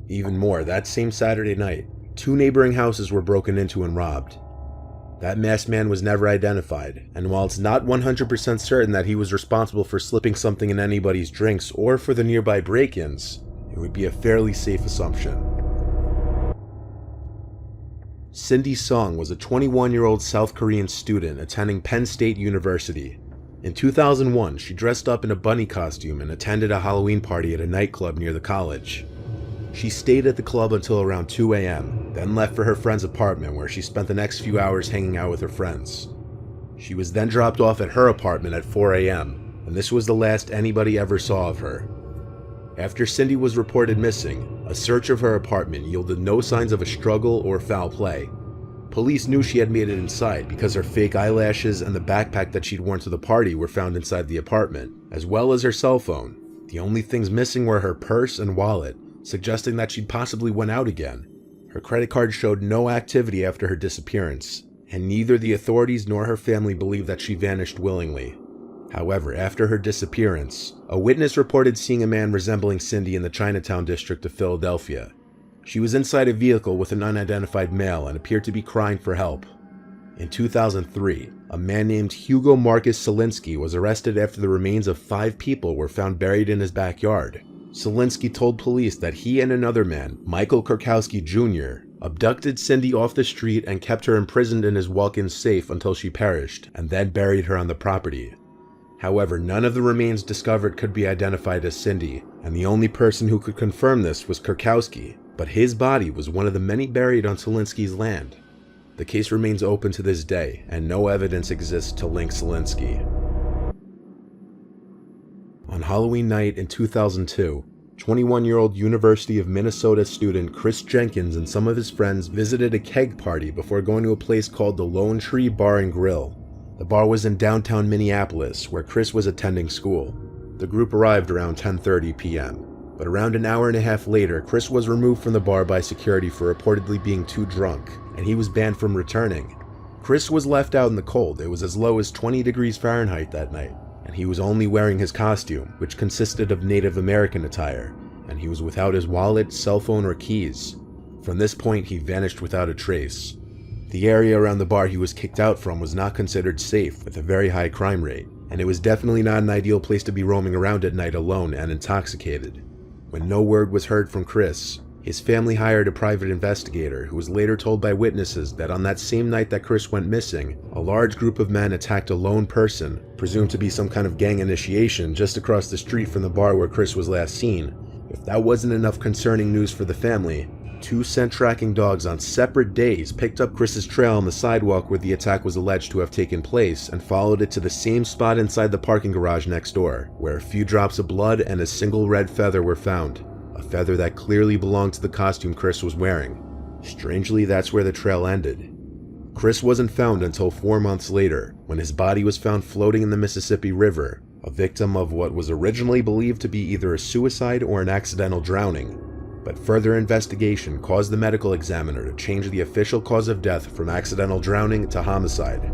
Even more, that same Saturday night, 2 neighboring houses were broken into and robbed. That masked man was never identified, and while it's not 100% certain that he was responsible for slipping something in anybody's drinks or for the nearby break-ins, it would be a fairly safe assumption. Cindy Song was a 21-year-old South Korean student attending Penn State University. In 2001, she dressed up in a bunny costume and attended a Halloween party at a nightclub near the college. She stayed at the club until around 2 a.m., then left for her friend's apartment where she spent the next few hours hanging out with her friends. She was then dropped off at her apartment at 4 a.m., and this was the last anybody ever saw of her. After Cindy was reported missing, a search of her apartment yielded no signs of a struggle or foul play. Police knew she had made it inside because her fake eyelashes and the backpack that she'd worn to the party were found inside the apartment, as well as her cell phone. The only things missing were her purse and wallet, suggesting that she'd possibly went out again. Her credit card showed no activity after her disappearance, and neither the authorities nor her family believed that she vanished willingly. However, after her disappearance, a witness reported seeing a man resembling Cindy in the Chinatown district of Philadelphia. She was inside a vehicle with an unidentified male and appeared to be crying for help. In 2003, a man named Hugo Marcus Selinsky was arrested after the remains of 5 people were found buried in his backyard. Selinsky told police that he and another man, Michael Kurkowski Jr., abducted Cindy off the street and kept her imprisoned in his walk-in safe until she perished, and then buried her on the property. However, none of the remains discovered could be identified as Cindy, and the only person who could confirm this was Kurkowski, but his body was one of the many buried on Selinsky's land. The case remains open to this day, and no evidence exists to link Selinsky. On Halloween night in 2002, 21-year-old University of Minnesota student Chris Jenkins and some of his friends visited a keg party before going to a place called the Lone Tree Bar and Grill. The bar was in downtown Minneapolis, where Chris was attending school. The group arrived around 10:30 p.m., but around an hour and a half later, Chris was removed from the bar by security for reportedly being too drunk, and he was banned from returning. Chris was left out in the cold. It was as low as 20 degrees Fahrenheit that night, and he was only wearing his costume, which consisted of Native American attire, and he was without his wallet, cell phone, or keys. From this point, he vanished without a trace. The area around the bar he was kicked out from was not considered safe, with a very high crime rate, and it was definitely not an ideal place to be roaming around at night alone and intoxicated. When no word was heard from Chris, his family hired a private investigator who was later told by witnesses that on that same night that Chris went missing, a large group of men attacked a lone person, presumed to be some kind of gang initiation, just across the street from the bar where Chris was last seen. If that wasn't enough concerning news for the family, 2 scent tracking dogs on separate days picked up Chris's trail on the sidewalk where the attack was alleged to have taken place and followed it to the same spot inside the parking garage next door, where a few drops of blood and a single red feather were found, a feather that clearly belonged to the costume Chris was wearing. Strangely, that's where the trail ended. Chris wasn't found until 4 months later, when his body was found floating in the Mississippi River, a victim of what was originally believed to be either a suicide or an accidental drowning. But further investigation caused the medical examiner to change the official cause of death from accidental drowning to homicide.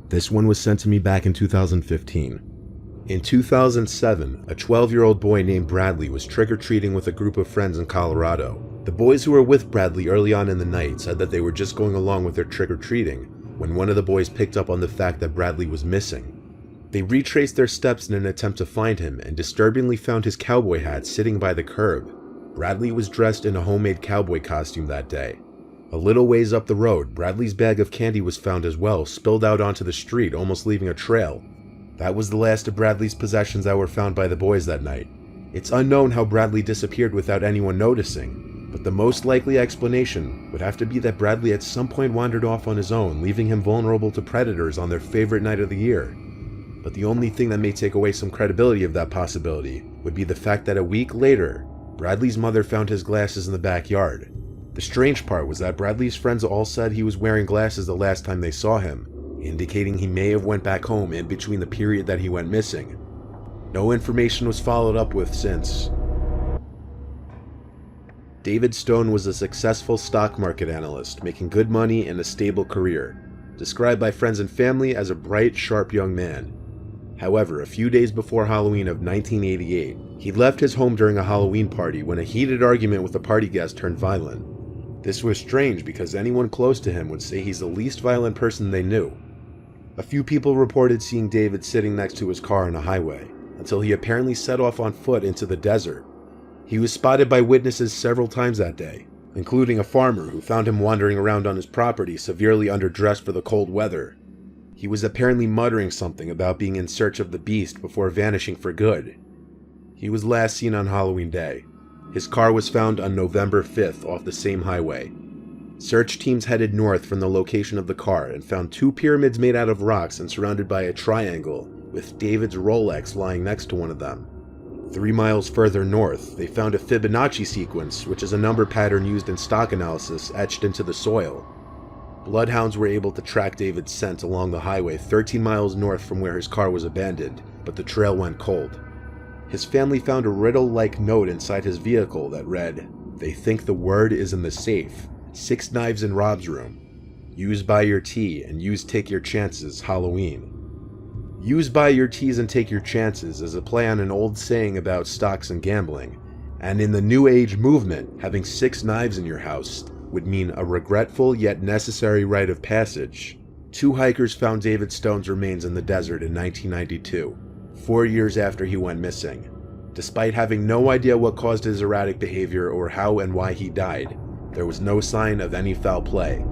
This one was sent to me back in 2015. In 2007, a 12-year-old boy named Bradley was trick-or-treating with a group of friends in Colorado. The boys who were with Bradley early on in the night said that they were just going along with their trick-or-treating when one of the boys picked up on the fact that Bradley was missing. They retraced their steps in an attempt to find him and disturbingly found his cowboy hat sitting by the curb. Bradley was dressed in a homemade cowboy costume that day. A little ways up the road, Bradley's bag of candy was found as well, spilled out onto the street, almost leaving a trail. That was the last of Bradley's possessions that were found by the boys that night. It's unknown how Bradley disappeared without anyone noticing, but the most likely explanation would have to be that Bradley at some point wandered off on his own, leaving him vulnerable to predators on their favorite night of the year. But the only thing that may take away some credibility of that possibility would be the fact that a week later, Bradley's mother found his glasses in the backyard. The strange part was that Bradley's friends all said he was wearing glasses the last time they saw him, indicating he may have went back home in between the period that he went missing. No information was followed up with since. David Stone was a successful stock market analyst, making good money and a stable career, described by friends and family as a bright, sharp young man. However, a few days before Halloween of 1988, he left his home during a Halloween party when a heated argument with a party guest turned violent. This was strange because anyone close to him would say he's the least violent person they knew. A few people reported seeing David sitting next to his car on a highway, until he apparently set off on foot into the desert. He was spotted by witnesses several times that day, including a farmer who found him wandering around on his property severely underdressed for the cold weather. He was apparently muttering something about being in search of the beast before vanishing for good. He was last seen on Halloween Day. His car was found on November 5th off the same highway. Search teams headed north from the location of the car and found 2 pyramids made out of rocks and surrounded by a triangle, with David's Rolex lying next to one of them. 3 miles further north, they found a Fibonacci sequence, which is a number pattern used in stock analysis, etched into the soil. Bloodhounds were able to track David's scent along the highway 13 miles north from where his car was abandoned, but the trail went cold. His family found a riddle-like note inside his vehicle that read, "They think the word is in the safe. 6 knives in Rob's room. Use buy your tea and use take your chances, Halloween." Use buy your teas and take your chances is a play on an old saying about stocks and gambling, and in the New Age movement, having 6 knives in your house would mean a regretful yet necessary rite of passage. 2 hikers found David Stone's remains in the desert in 1992, 4 years after he went missing. Despite having no idea what caused his erratic behavior or how and why he died, there was no sign of any foul play.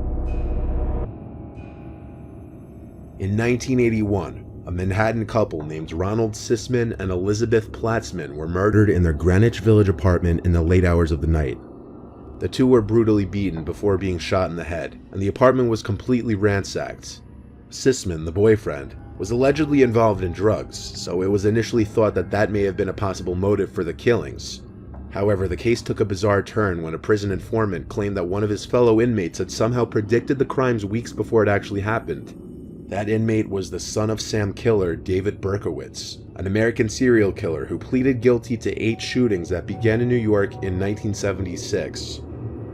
In 1981, a Manhattan couple named Ronald Sisman and Elizabeth Platzman were murdered in their Greenwich Village apartment in the late hours of the night. The 2 were brutally beaten before being shot in the head, and the apartment was completely ransacked. Sisman, the boyfriend, was allegedly involved in drugs, so it was initially thought that that may have been a possible motive for the killings. However, the case took a bizarre turn when a prison informant claimed that one of his fellow inmates had somehow predicted the crimes weeks before it actually happened. That inmate was the son of Sam killer David Berkowitz, an American serial killer who pleaded guilty to 8 shootings that began in New York in 1976.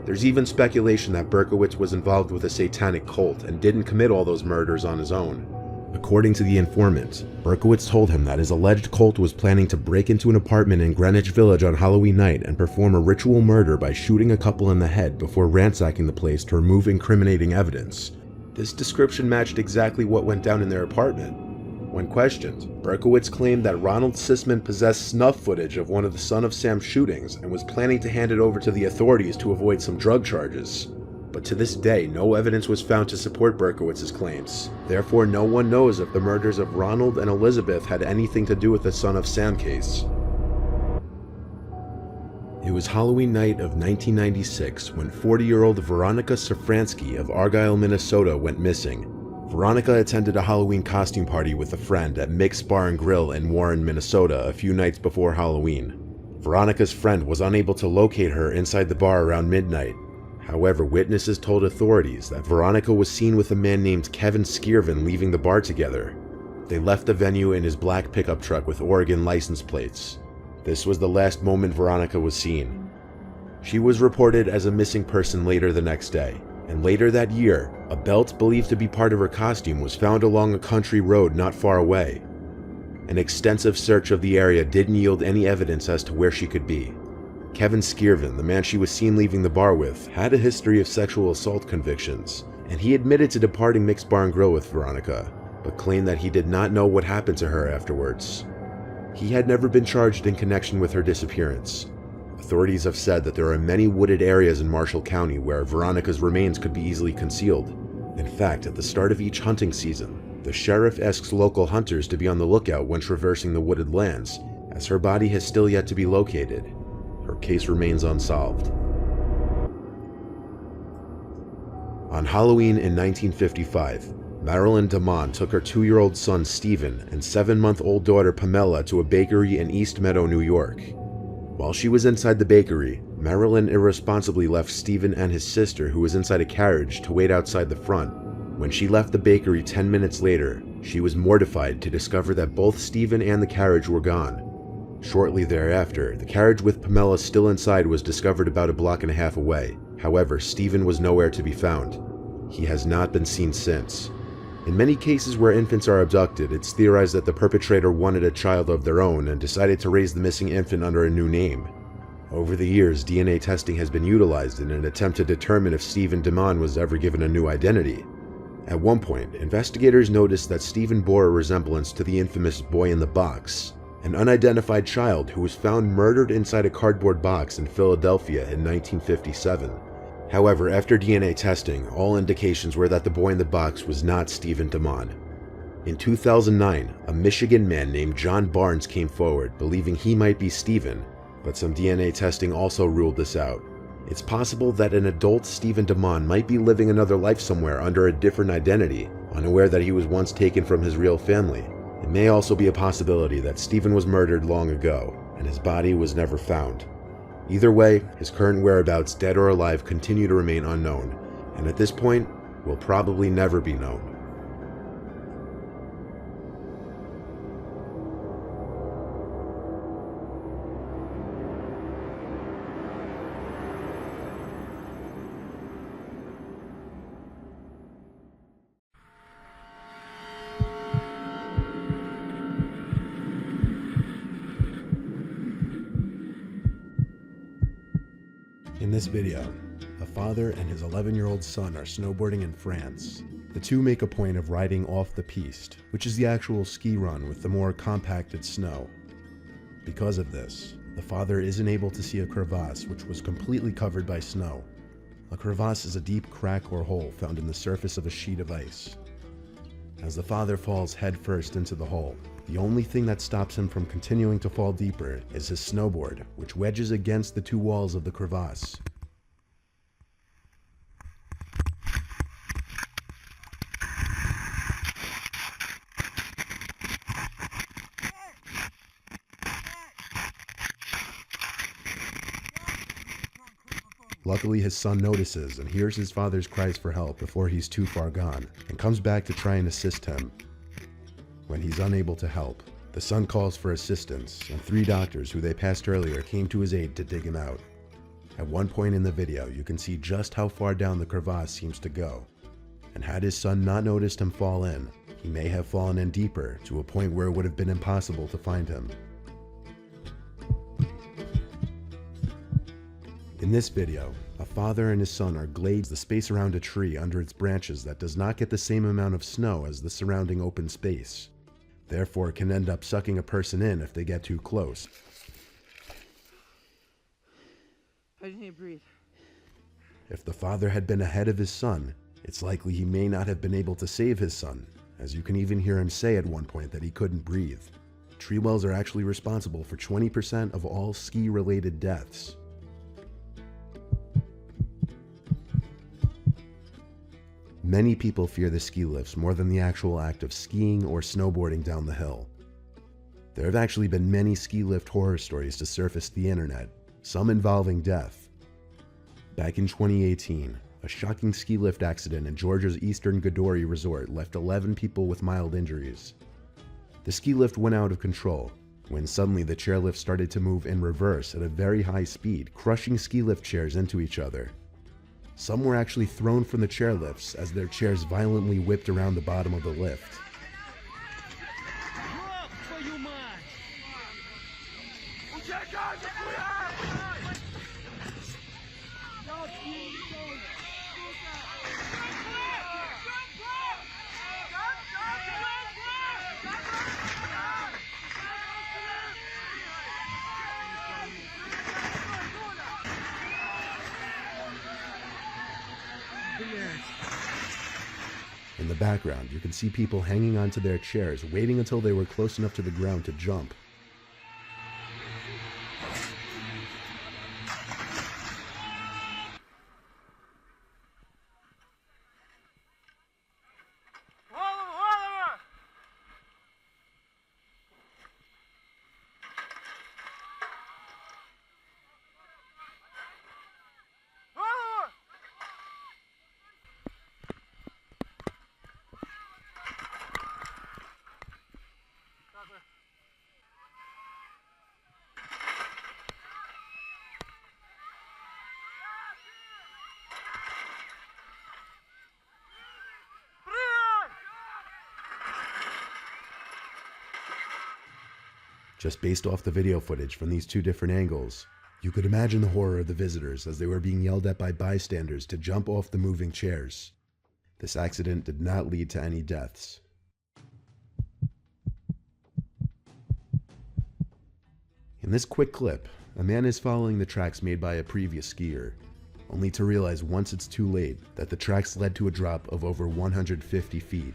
There's even speculation that Berkowitz was involved with a satanic cult and didn't commit all those murders on his own. According to the informant, Berkowitz told him that his alleged cult was planning to break into an apartment in Greenwich Village on Halloween night and perform a ritual murder by shooting a couple in the head before ransacking the place to remove incriminating evidence. This description matched exactly what went down in their apartment. When questioned, Berkowitz claimed that Ronald Sisman possessed snuff footage of one of the Son of Sam shootings and was planning to hand it over to the authorities to avoid some drug charges. But to this day, no evidence was found to support Berkowitz's claims. Therefore, no one knows if the murders of Ronald and Elizabeth had anything to do with the Son of Sam case. It was Halloween night of 1996 when 40-year-old Veronica Safransky of Argyle, Minnesota went missing. Veronica attended a Halloween costume party with a friend at Mick's Bar and Grill in Warren, Minnesota a few nights before Halloween. Veronica's friend was unable to locate her inside the bar around midnight. However, witnesses told authorities that Veronica was seen with a man named Kevin Skirvin leaving the bar together. They left the venue in his black pickup truck with Oregon license plates. This was the last moment Veronica was seen. She was reported as a missing person later the next day, and later that year, a belt believed to be part of her costume was found along a country road not far away. An extensive search of the area didn't yield any evidence as to where she could be. Kevin Skirvin, the man she was seen leaving the bar with, had a history of sexual assault convictions, and he admitted to departing Mick's Bar and Grill with Veronica, but claimed that he did not know what happened to her afterwards. He had never been charged in connection with her disappearance. Authorities have said that there are many wooded areas in Marshall County where Veronica's remains could be easily concealed. In fact, at the start of each hunting season, the sheriff asks local hunters to be on the lookout when traversing the wooded lands, as her body has still yet to be located. Her case remains unsolved. On Halloween in 1955, Marilyn DeMond took her 2-year-old son Stephen and 7-month-old daughter Pamela to a bakery in East Meadow, New York. While she was inside the bakery, Marilyn irresponsibly left Stephen and his sister, who was inside a carriage, to wait outside the front. When she left the bakery 10 minutes later, she was mortified to discover that both Stephen and the carriage were gone. Shortly thereafter, the carriage with Pamela still inside was discovered about 1.5 blocks away. However, Stephen was nowhere to be found. He has not been seen since. In many cases where infants are abducted, it's theorized that the perpetrator wanted a child of their own and decided to raise the missing infant under a new name. Over the years, DNA testing has been utilized in an attempt to determine if Stephen DeMond was ever given a new identity. At one point, investigators noticed that Stephen bore a resemblance to the infamous boy in the box, an unidentified child who was found murdered inside a cardboard box in Philadelphia in 1957. However, after DNA testing, all indications were that the boy in the box was not Stephen DeMond. In 2009, a Michigan man named John Barnes came forward, believing he might be Stephen, but some DNA testing also ruled this out. It's possible that an adult Stephen DeMond might be living another life somewhere under a different identity, unaware that he was once taken from his real family. It may also be a possibility that Stephen was murdered long ago, and his body was never found. Either way, his current whereabouts, dead or alive, continue to remain unknown, and at this point, will probably never be known. In this video, a father and his 11-year-old son are snowboarding in France. The two make a point of riding off the piste, which is the actual ski run with the more compacted snow. Because of this, the father isn't able to see a crevasse which was completely covered by snow. A crevasse is a deep crack or hole found in the surface of a sheet of ice. As the father falls headfirst into the hole, the only thing that stops him from continuing to fall deeper is his snowboard, which wedges against the two walls of the crevasse. Luckily, his son notices and hears his father's cries for help before he's too far gone, and comes back to try and assist him. When he's unable to help, the son calls for assistance, and 3 doctors who they passed earlier came to his aid to dig him out. At one point in the video, you can see just how far down the crevasse seems to go, and had his son not noticed him fall in, he may have fallen in deeper to a point where it would have been impossible to find him. In this video, a father and his son are glazed the space around a tree under its branches that does not get the same amount of snow as the surrounding open space. Therefore, it can end up sucking a person in if they get too close. I just need to breathe. If the father had been ahead of his son, it's likely he may not have been able to save his son, as you can even hear him say at one point that he couldn't breathe. Tree wells are actually responsible for 20% of all ski-related deaths. Many people fear the ski lifts more than the actual act of skiing or snowboarding down the hill. There have actually been many ski lift horror stories to surface the internet, some involving death. Back in 2018, a shocking ski lift accident in Georgia's eastern Godory resort left 11 people with mild injuries. The ski lift went out of control when suddenly the chairlift started to move in reverse at a very high speed, crushing ski lift chairs into each other. Some were actually thrown from the chairlifts as their chairs violently whipped around the bottom of the lift. In the background, you can see people hanging onto their chairs, waiting until they were close enough to the ground to jump. Just based off the video footage from these two different angles, you could imagine the horror of the visitors as they were being yelled at by bystanders to jump off the moving chairs. This accident did not lead to any deaths. In this quick clip, a man is following the tracks made by a previous skier, only to realize once it's too late that the tracks led to a drop of over 150 feet.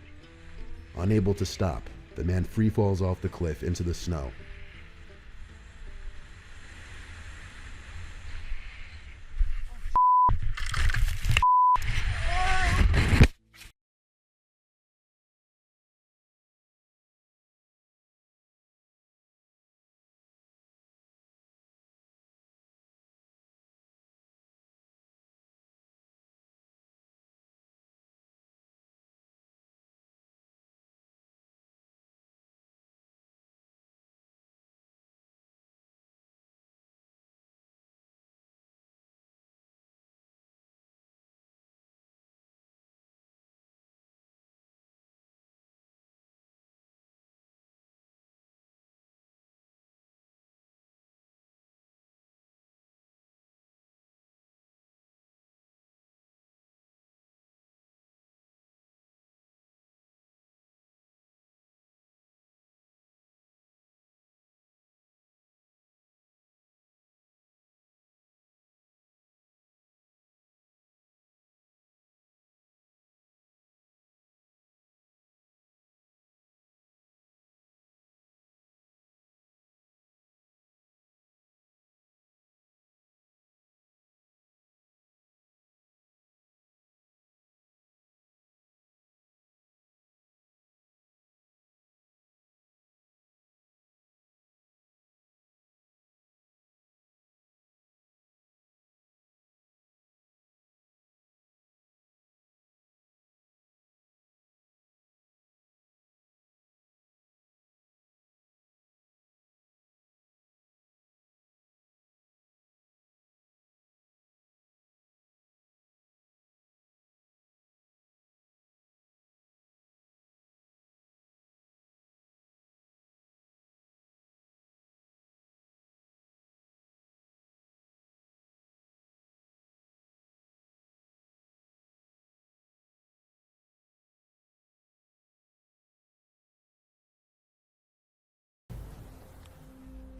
Unable to stop, the man free falls off the cliff into the snow.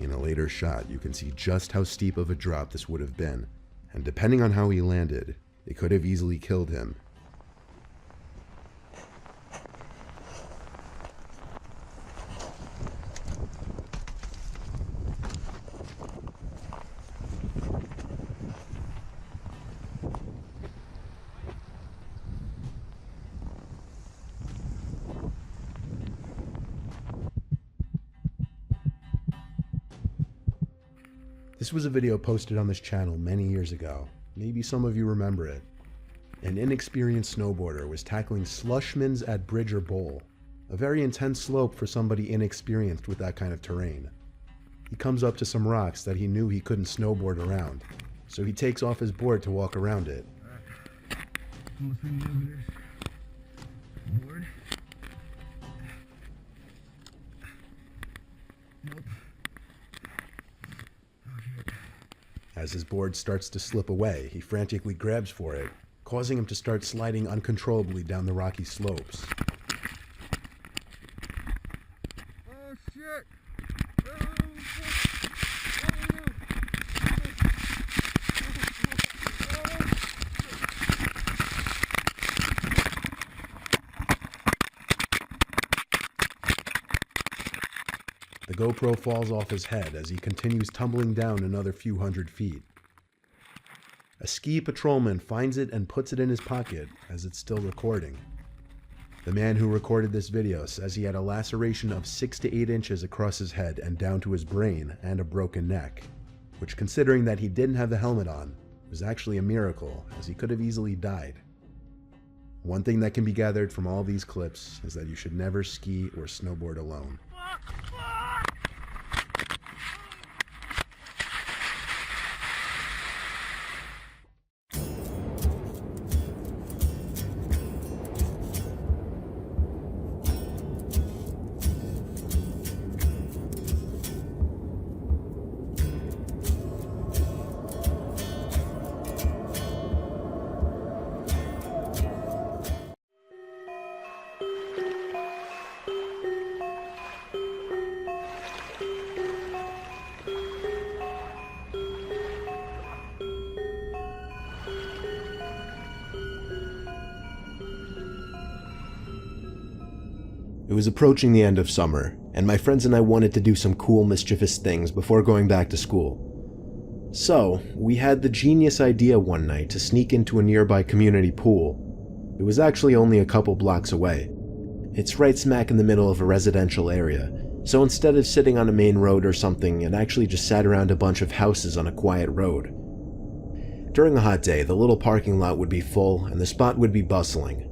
In a later shot, you can see just how steep of a drop this would have been, and depending on how he landed, it could have easily killed him. This was a video posted on this channel many years ago. Maybe some of you remember it. An inexperienced snowboarder was tackling slushmans at Bridger Bowl, a very intense slope for somebody inexperienced with that kind of terrain. He comes up to some rocks that he knew he couldn't snowboard around, so he takes off his board to walk around it. Almost bring me over this board. Nope. As his board starts to slip away, he frantically grabs for it, causing him to start sliding uncontrollably down the rocky slopes. Oh shit! The GoPro falls off his head as he continues tumbling down another few hundred feet. A ski patrolman finds it and puts it in his pocket as it's still recording. The man who recorded this video says he had a laceration of 6 to 8 inches across his head and down to his brain and a broken neck, which, considering that he didn't have the helmet on, was actually a miracle, as he could have easily died. One thing that can be gathered from all these clips is that you should never ski or snowboard alone. It was approaching the end of summer, and my friends and I wanted to do some cool, mischievous things before going back to school. So, we had the genius idea one night to sneak into a nearby community pool. It was actually only a couple blocks away. It's right smack in the middle of a residential area, so instead of sitting on a main road or something, it actually just sat around a bunch of houses on a quiet road. During a hot day, the little parking lot would be full and the spot would be bustling.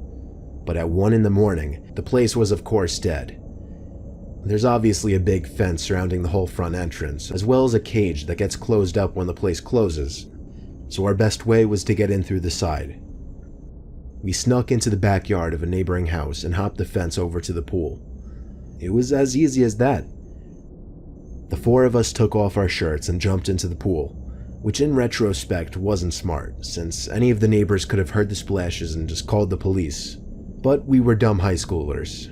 But at 1 in the morning, the place was of course dead. There's obviously a big fence surrounding the whole front entrance, as well as a cage that gets closed up when the place closes, so our best way was to get in through the side. We snuck into the backyard of a neighboring house and hopped the fence over to the pool. It was as easy as that. The 4 of us took off our shirts and jumped into the pool, which in retrospect wasn't smart, since any of the neighbors could have heard the splashes and just called the police. But we were dumb high schoolers.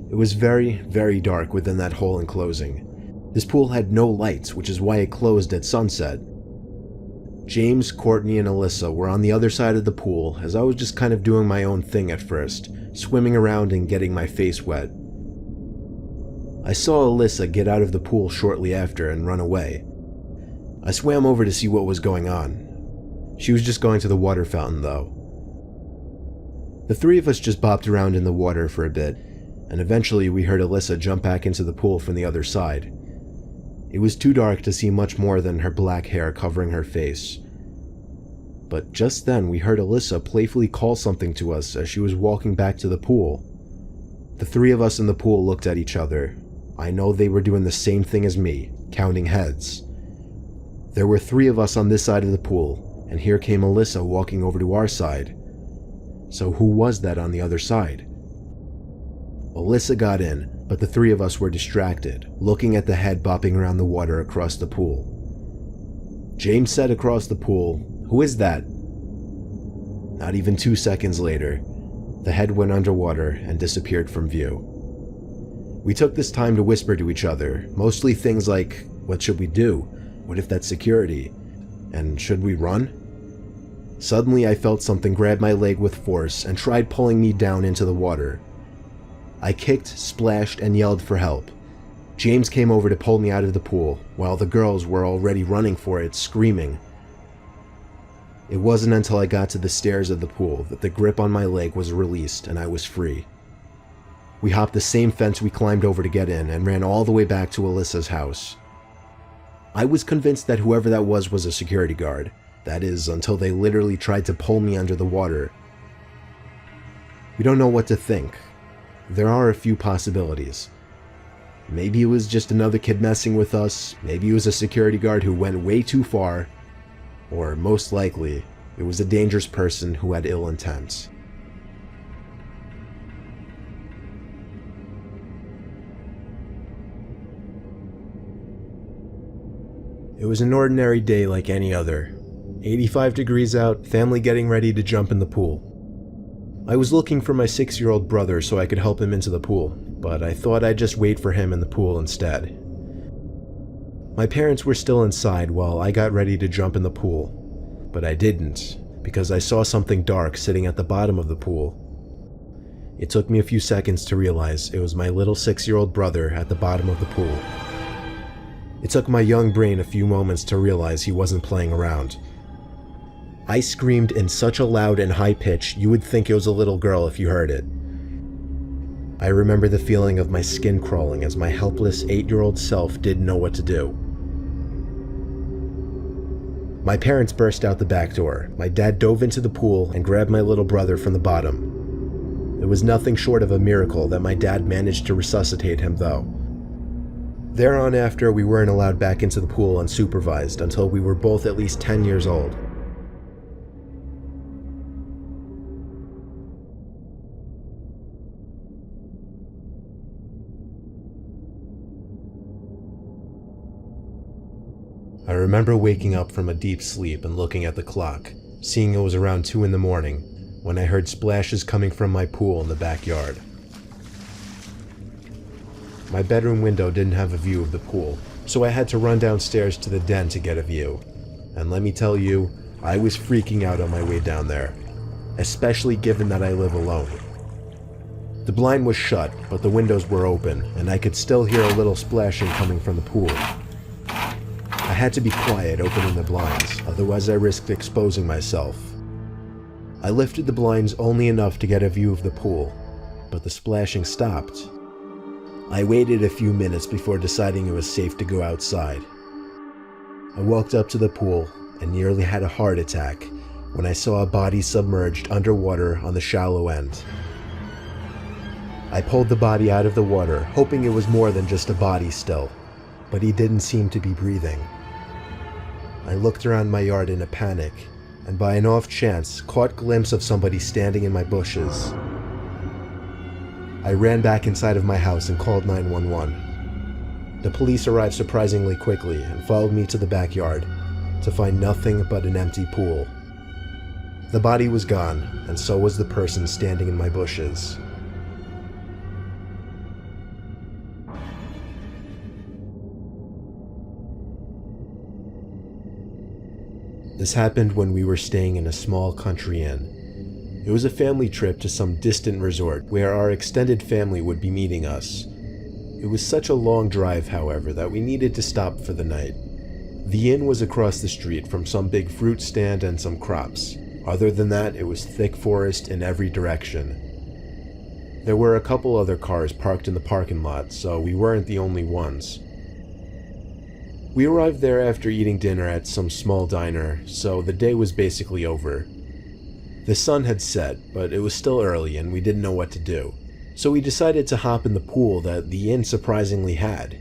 It was very, very dark within that whole enclosing. This pool had no lights, which is why it closed at sunset. James, Courtney, and Alyssa were on the other side of the pool, as I was just kind of doing my own thing at first, swimming around and getting my face wet. I saw Alyssa get out of the pool shortly after and run away. I swam over to see what was going on. She was just going to the water fountain though. The 3 of us just bopped around in the water for a bit, and eventually we heard Alyssa jump back into the pool from the other side. It was too dark to see much more than her black hair covering her face. But just then we heard Alyssa playfully call something to us as she was walking back to the pool. The 3 of us in the pool looked at each other. I know they were doing the same thing as me, counting heads. There were 3 of us on this side of the pool, and here came Alyssa walking over to our side. So who was that on the other side? Alyssa got in, but the 3 of us were distracted, looking at the head bopping around the water across the pool. James said across the pool, "Who is that?" Not even 2 seconds later, the head went underwater and disappeared from view. We took this time to whisper to each other, mostly things like, what should we do? What if that's security? And should we run? Suddenly I felt something grab my leg with force and tried pulling me down into the water. I kicked, splashed, and yelled for help. James came over to pull me out of the pool, while the girls were already running for it, screaming. It wasn't until I got to the stairs of the pool that the grip on my leg was released and I was free. We hopped the same fence we climbed over to get in and ran all the way back to Alyssa's house. I was convinced that whoever that was a security guard. That is, until they literally tried to pull me under the water. We don't know what to think. There are a few possibilities. Maybe it was just another kid messing with us, maybe it was a security guard who went way too far, or most likely, it was a dangerous person who had ill intent. It was an ordinary day like any other. 85 degrees out, family getting ready to jump in the pool. I was looking for my 6-year-old brother so I could help him into the pool, but I thought I'd just wait for him in the pool instead. My parents were still inside while I got ready to jump in the pool, but I didn't, because I saw something dark sitting at the bottom of the pool. It took me a few seconds to realize it was my little 6-year-old brother at the bottom of the pool. It took my young brain a few moments to realize he wasn't playing around. I screamed in such a loud and high pitch you would think it was a little girl if you heard it. I remember the feeling of my skin crawling as my helpless 8-year-old self didn't know what to do. My parents burst out the back door. My dad dove into the pool and grabbed my little brother from the bottom. It was nothing short of a miracle that my dad managed to resuscitate him, though. Thereon after, we weren't allowed back into the pool unsupervised until we were both at least 10 years old. I remember waking up from a deep sleep and looking at the clock, seeing it was around 2 in the morning, when I heard splashes coming from my pool in the backyard. My bedroom window didn't have a view of the pool, so I had to run downstairs to the den to get a view. And let me tell you, I was freaking out on my way down there, especially given that I live alone. The blind was shut, but the windows were open, and I could still hear a little splashing coming from the pool. I had to be quiet opening the blinds, otherwise I risked exposing myself. I lifted the blinds only enough to get a view of the pool, but the splashing stopped. I waited a few minutes before deciding it was safe to go outside. I walked up to the pool and nearly had a heart attack when I saw a body submerged underwater on the shallow end. I pulled the body out of the water, hoping it was more than just a body still, but he didn't seem to be breathing. I looked around my yard in a panic, and by an off chance, caught a glimpse of somebody standing in my bushes. I ran back inside of my house and called 911. The police arrived surprisingly quickly and followed me to the backyard to find nothing but an empty pool. The body was gone, and so was the person standing in my bushes. This happened when we were staying in a small country inn. It was a family trip to some distant resort where our extended family would be meeting us. It was such a long drive, however, that we needed to stop for the night. The inn was across the street from some big fruit stand and some crops. Other than that, it was thick forest in every direction. There were a couple other cars parked in the parking lot, so we weren't the only ones. We arrived there after eating dinner at some small diner, so the day was basically over. The sun had set, but it was still early and we didn't know what to do, so we decided to hop in the pool that the inn surprisingly had.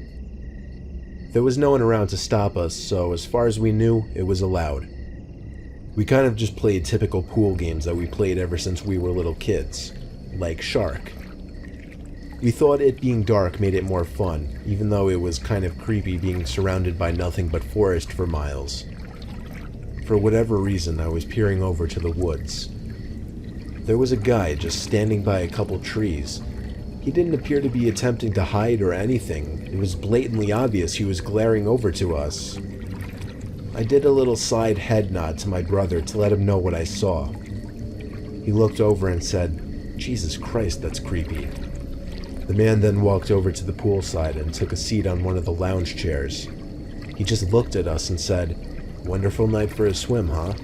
There was no one around to stop us, so as far as we knew, it was allowed. We kind of just played typical pool games that we played ever since we were little kids, like Shark. We thought it being dark made it more fun, even though it was kind of creepy being surrounded by nothing but forest for miles. For whatever reason, I was peering over to the woods. There was a guy just standing by a couple trees. He didn't appear to be attempting to hide or anything. It was blatantly obvious he was glaring over to us. I did a little side head nod to my brother to let him know what I saw. He looked over and said, "Jesus Christ, that's creepy." The man then walked over to the poolside and took a seat on one of the lounge chairs. He just looked at us and said, "Wonderful night for a swim, huh?"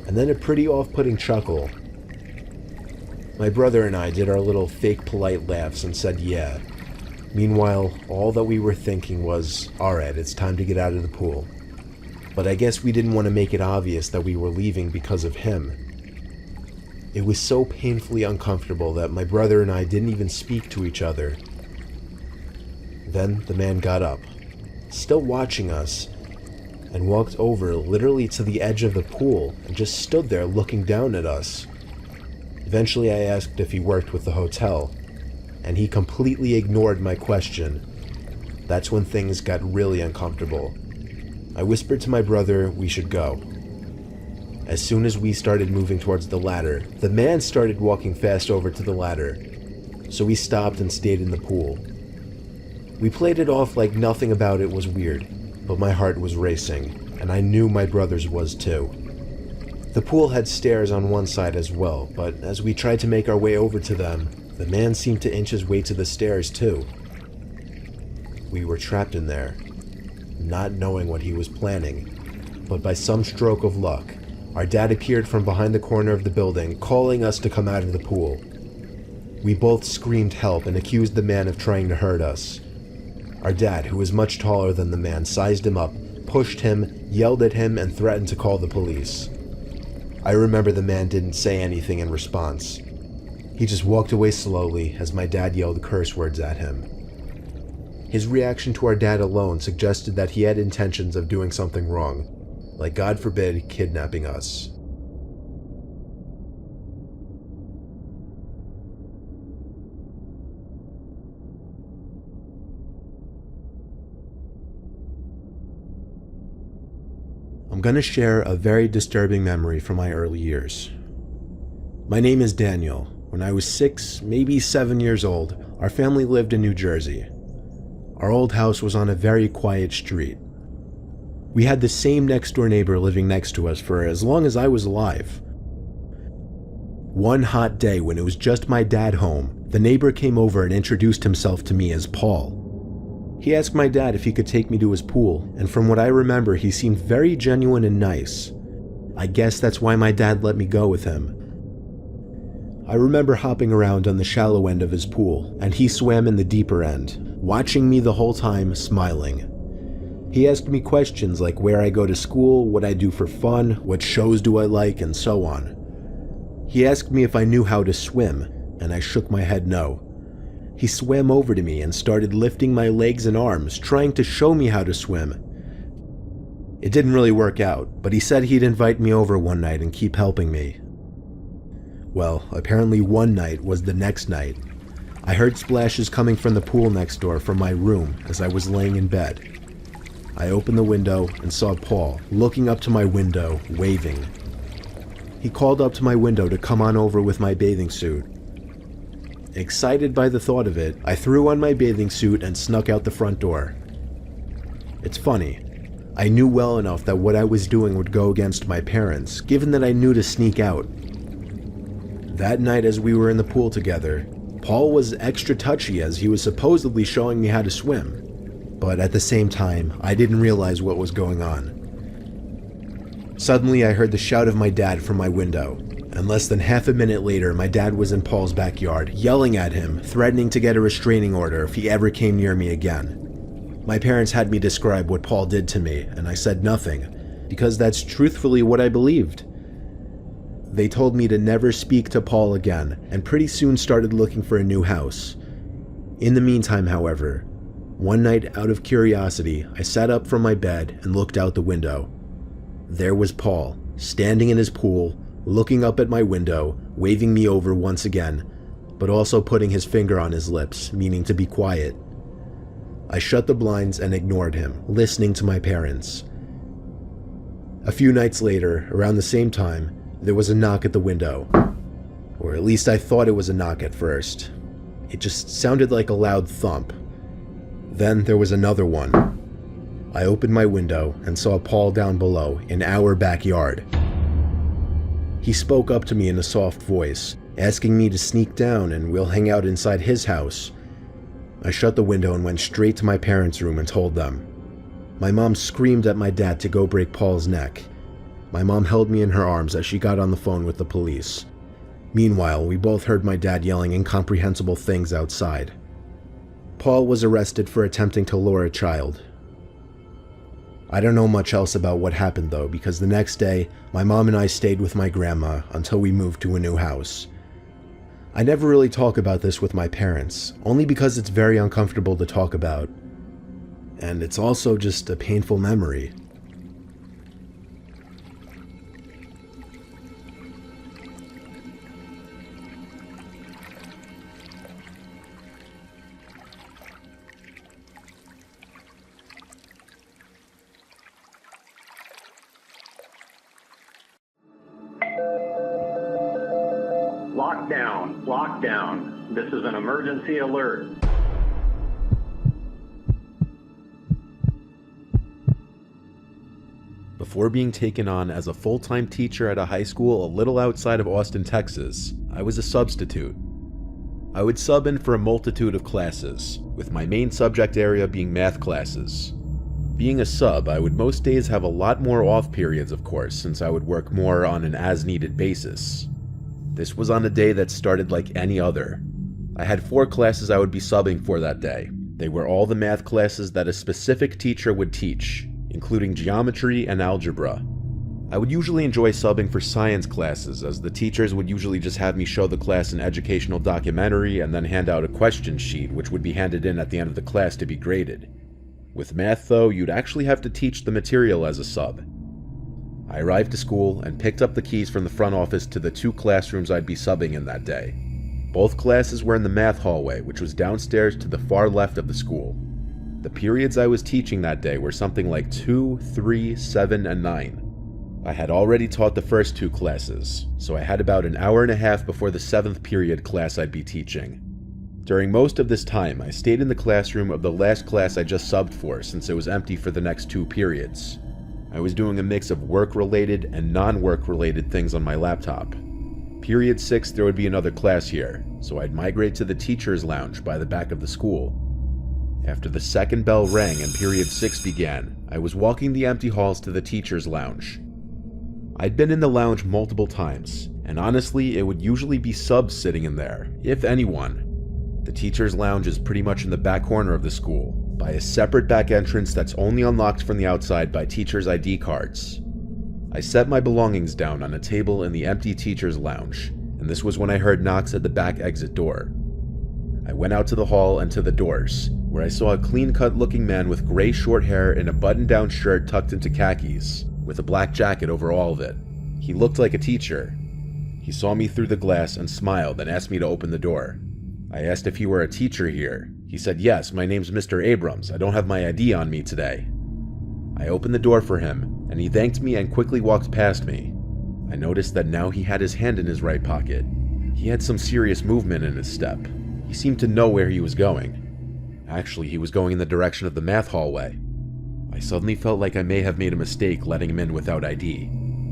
And then a pretty off-putting chuckle. My brother and I did our little fake polite laughs and said yeah. Meanwhile, all that we were thinking was, alright, it's time to get out of the pool. But I guess we didn't want to make it obvious that we were leaving because of him. It was so painfully uncomfortable that my brother and I didn't even speak to each other. Then the man got up, still watching us, and walked over literally to the edge of the pool and just stood there looking down at us. Eventually I asked if he worked with the hotel, and he completely ignored my question. That's when things got really uncomfortable. I whispered to my brother we should go. As soon as we started moving towards the ladder, the man started walking fast over to the ladder, so we stopped and stayed in the pool. We played it off like nothing about it was weird, but my heart was racing, and I knew my brother's was too. The pool had stairs on one side as well, but as we tried to make our way over to them, the man seemed to inch his way to the stairs too. We were trapped in there, not knowing what he was planning, but by some stroke of luck, our dad appeared from behind the corner of the building, calling us to come out of the pool. We both screamed help and accused the man of trying to hurt us. Our dad, who was much taller than the man, sized him up, pushed him, yelled at him, and threatened to call the police. I remember the man didn't say anything in response. He just walked away slowly as my dad yelled curse words at him. His reaction to our dad alone suggested that he had intentions of doing something wrong, like God forbid kidnapping us. I'm going to share a very disturbing memory from my early years. My name is Daniel. When I was 6, maybe 7 years old, our family lived in New Jersey. Our old house was on a very quiet street. We had the same next-door neighbor living next to us for as long as I was alive. One hot day when it was just my dad home, the neighbor came over and introduced himself to me as Paul. He asked my dad if he could take me to his pool, and from what I remember, he seemed very genuine and nice. I guess that's why my dad let me go with him. I remember hopping around on the shallow end of his pool, and he swam in the deeper end, watching me the whole time, smiling. He asked me questions like where I go to school, what I do for fun, what shows do I like, and so on. He asked me if I knew how to swim, and I shook my head no. He swam over to me and started lifting my legs and arms, trying to show me how to swim. It didn't really work out, but he said he'd invite me over one night and keep helping me. Well, apparently one night was the next night. I heard splashes coming from the pool next door from my room as I was laying in bed. I opened the window and saw Paul looking up to my window, waving. He called up to my window to come on over with my bathing suit. Excited by the thought of it, I threw on my bathing suit and snuck out the front door. It's funny. I knew well enough that what I was doing would go against my parents, given that I knew to sneak out. That night as we were in the pool together, Paul was extra touchy as he was supposedly showing me how to swim. But at the same time, I didn't realize what was going on. Suddenly I heard the shout of my dad from my window, and less than half a minute later my dad was in Paul's backyard, yelling at him, threatening to get a restraining order if he ever came near me again. My parents had me describe what Paul did to me, and I said nothing, because that's truthfully what I believed. They told me to never speak to Paul again, and pretty soon started looking for a new house. In the meantime, however, one night out of curiosity, I sat up from my bed and looked out the window. There was Paul, standing in his pool, looking up at my window, waving me over once again, but also putting his finger on his lips, meaning to be quiet. I shut the blinds and ignored him, listening to my parents. A few nights later, around the same time, there was a knock at the window. Or at least I thought it was a knock at first. It just sounded like a loud thump. Then there was another one. I opened my window and saw Paul down below in our backyard. He spoke up to me in a soft voice, asking me to sneak down and we'll hang out inside his house. I shut the window and went straight to my parents' room and told them. My mom screamed at my dad to go break Paul's neck. My mom held me in her arms as she got on the phone with the police. Meanwhile, we both heard my dad yelling incomprehensible things outside. Paul was arrested for attempting to lure a child. I don't know much else about what happened though, because the next day, my mom and I stayed with my grandma until we moved to a new house. I never really talk about this with my parents, only because it's very uncomfortable to talk about. And it's also just a painful memory. Lockdown, lockdown. This is an emergency alert. Before being taken on as a full-time teacher at a high school a little outside of Austin, Texas, I was a substitute. I would sub in for a multitude of classes, with my main subject area being math classes. Being a sub, I would most days have a lot more off periods, of course, since I would work more on an as-needed basis. This was on a day that started like any other. I had 4 classes I would be subbing for that day. They were all the math classes that a specific teacher would teach, including geometry and algebra. I would usually enjoy subbing for science classes, as the teachers would usually just have me show the class an educational documentary and then hand out a question sheet which would be handed in at the end of the class to be graded. With math though, you'd actually have to teach the material as a sub. I arrived to school and picked up the keys from the front office to the 2 classrooms I'd be subbing in that day. Both classes were in the math hallway, which was downstairs to the far left of the school. The periods I was teaching that day were something like 2, 3, 7, and 9. I had already taught the first 2 classes, so I had about an hour and a half before the 7th period class I'd be teaching. During most of this time, I stayed in the classroom of the last class I just subbed for since it was empty for the next 2 periods. I was doing a mix of work-related and non-work-related things on my laptop. Period 6 there would be another class here, so I'd migrate to the teacher's lounge by the back of the school. After the second bell rang and period 6 began, I was walking the empty halls to the teacher's lounge. I'd been in the lounge multiple times, and honestly it would usually be subs sitting in there, if anyone. The teacher's lounge is pretty much in the back corner of the school, by a separate back entrance that's only unlocked from the outside by teachers' ID cards. I set my belongings down on a table in the empty teacher's lounge, and this was when I heard knocks at the back exit door. I went out to the hall and to the doors, where I saw a clean-cut looking man with gray short hair and a button-down shirt tucked into khakis, with a black jacket over all of it. He looked like a teacher. He saw me through the glass and smiled and asked me to open the door. I asked if he were a teacher here. He said, "Yes, my name's Mr. Abrams. I don't have my ID on me today." I opened the door for him, and he thanked me and quickly walked past me. I noticed that now he had his hand in his right pocket. He had some serious movement in his step. He seemed to know where he was going. Actually, he was going in the direction of the math hallway. I suddenly felt like I may have made a mistake letting him in without ID.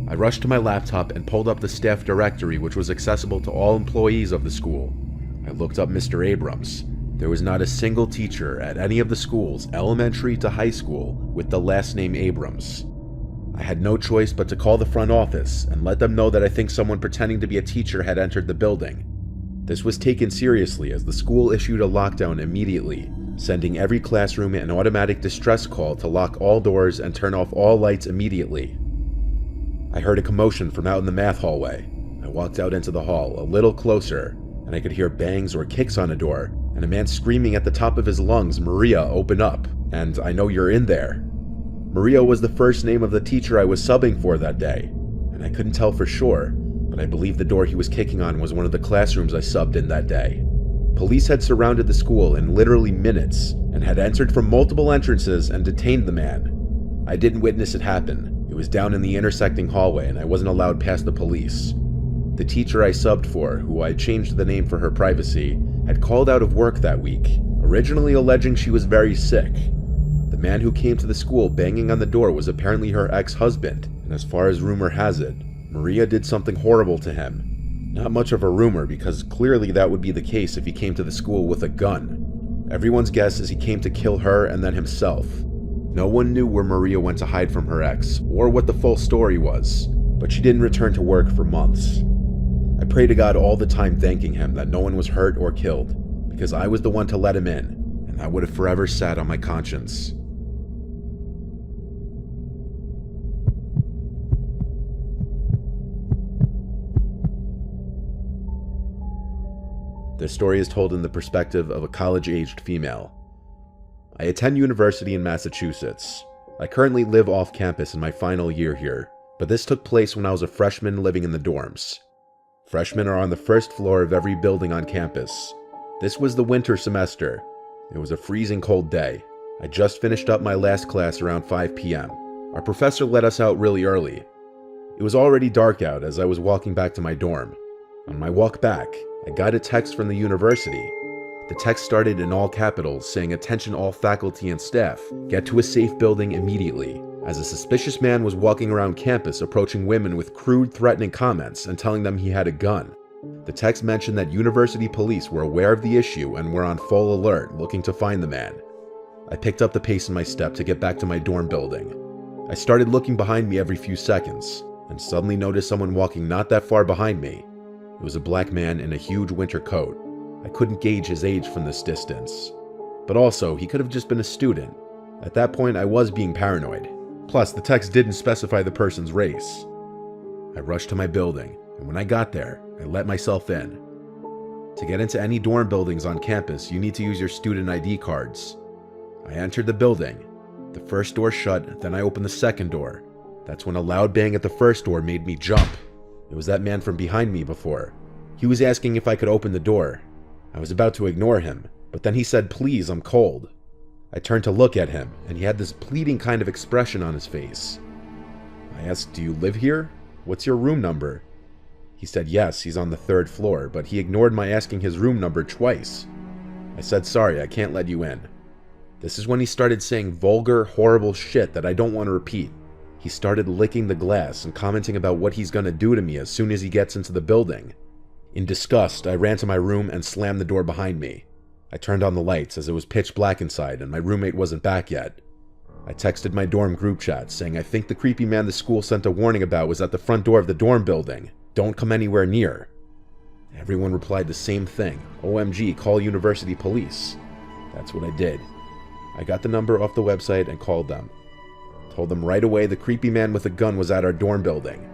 I rushed to my laptop and pulled up the staff directory, which was accessible to all employees of the school. I looked up Mr. Abrams. There was not a single teacher at any of the schools, elementary to high school, with the last name Abrams. I had no choice but to call the front office and let them know that I think someone pretending to be a teacher had entered the building. This was taken seriously as the school issued a lockdown immediately, sending every classroom an automatic distress call to lock all doors and turn off all lights immediately. I heard a commotion from out in the math hallway. I walked out into the hall, a little closer, and I could hear bangs or kicks on a door, and a man screaming at the top of his lungs, "Maria, open up, and I know you're in there." Maria was the first name of the teacher I was subbing for that day, and I couldn't tell for sure, but I believe the door he was kicking on was one of the classrooms I subbed in that day. Police had surrounded the school in literally minutes, and had entered from multiple entrances and detained the man. I didn't witness it happen. It was down in the intersecting hallway, and I wasn't allowed past the police. The teacher I subbed for, who I changed the name for her privacy, had called out of work that week, originally alleging she was very sick. The man who came to the school banging on the door was apparently her ex-husband, and as far as rumor has it, Maria did something horrible to him. Not much of a rumor, because clearly that would be the case if he came to the school with a gun. Everyone's guess is he came to kill her and then himself. No one knew where Maria went to hide from her ex, or what the full story was, but she didn't return to work for months. I pray to God all the time thanking him that no one was hurt or killed, because I was the one to let him in, and that would have forever sat on my conscience. This story is told in the perspective of a college-aged female. I attend university in Massachusetts. I currently live off campus in my final year here, but this took place when I was a freshman living in the dorms. Freshmen are on the first floor of every building on campus. This was the winter semester. It was a freezing cold day. I just finished up my last class around 5 p.m. Our professor let us out really early. It was already dark out as I was walking back to my dorm. On my walk back, I got a text from the university. The text started in all capitals saying, "Attention all faculty and staff, get to a safe building immediately," as a suspicious man was walking around campus approaching women with crude, threatening comments and telling them he had a gun. The text mentioned that university police were aware of the issue and were on full alert looking to find the man. I picked up the pace in my step to get back to my dorm building. I started looking behind me every few seconds, and suddenly noticed someone walking not that far behind me. It was a black man in a huge winter coat. I couldn't gauge his age from this distance. But also, he could have just been a student. At that point, I was being paranoid. Plus, the text didn't specify the person's race. I rushed to my building, and when I got there, I let myself in. To get into any dorm buildings on campus, you need to use your student ID cards. I entered the building. The first door shut, then I opened the second door. That's when a loud bang at the first door made me jump. It was that man from behind me before. He was asking if I could open the door. I was about to ignore him, but then he said, "Please, I'm cold." I turned to look at him, and he had this pleading kind of expression on his face. I asked, "Do you live here? What's your room number?" He said yes, he's on the 3rd floor, but he ignored my asking his room number twice. I said, "Sorry, I can't let you in." This is when he started saying vulgar, horrible shit that I don't want to repeat. He started licking the glass and commenting about what he's gonna do to me as soon as he gets into the building. In disgust, I ran to my room and slammed the door behind me. I turned on the lights as it was pitch black inside and my roommate wasn't back yet. I texted my dorm group chat saying I think the creepy man the school sent a warning about was at the front door of the dorm building. Don't come anywhere near. Everyone replied the same thing. OMG, call university police. That's what I did. I got the number off the website and called them. Told them right away the creepy man with a gun was at our dorm building.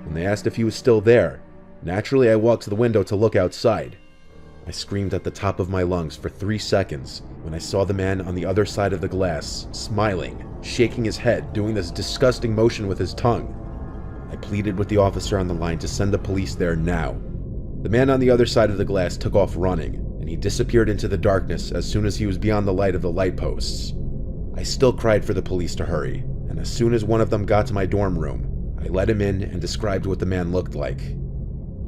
When they asked if he was still there, naturally I walked to the window to look outside. I screamed at the top of my lungs for 3 seconds when I saw the man on the other side of the glass, smiling, shaking his head, doing this disgusting motion with his tongue. I pleaded with the officer on the line to send the police there now. The man on the other side of the glass took off running, and he disappeared into the darkness as soon as he was beyond the light of the light posts. I still cried for the police to hurry, and as soon as one of them got to my dorm room, I let him in and described what the man looked like.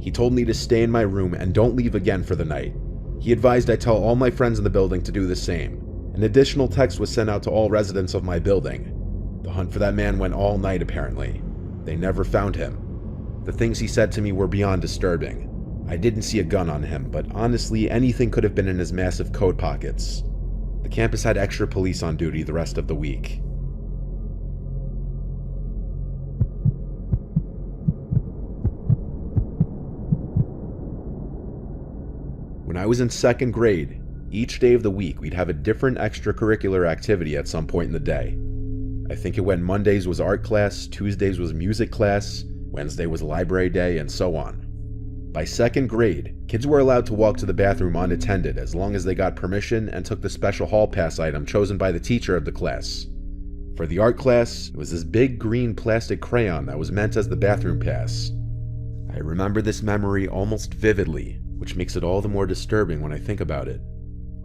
He told me to stay in my room and don't leave again for the night. He advised I tell all my friends in the building to do the same. An additional text was sent out to all residents of my building. The hunt for that man went all night apparently. They never found him. The things he said to me were beyond disturbing. I didn't see a gun on him, but honestly anything could have been in his massive coat pockets. The campus had extra police on duty the rest of the week. When I was in 2nd grade, each day of the week we'd have a different extracurricular activity at some point in the day. I think it went Mondays was art class, Tuesdays was music class, Wednesday was library day, and so on. By 2nd grade, kids were allowed to walk to the bathroom unattended as long as they got permission and took the special hall pass item chosen by the teacher of the class. For the art class, it was this big green plastic crayon that was meant as the bathroom pass. I remember this memory almost vividly, which makes it all the more disturbing when I think about it.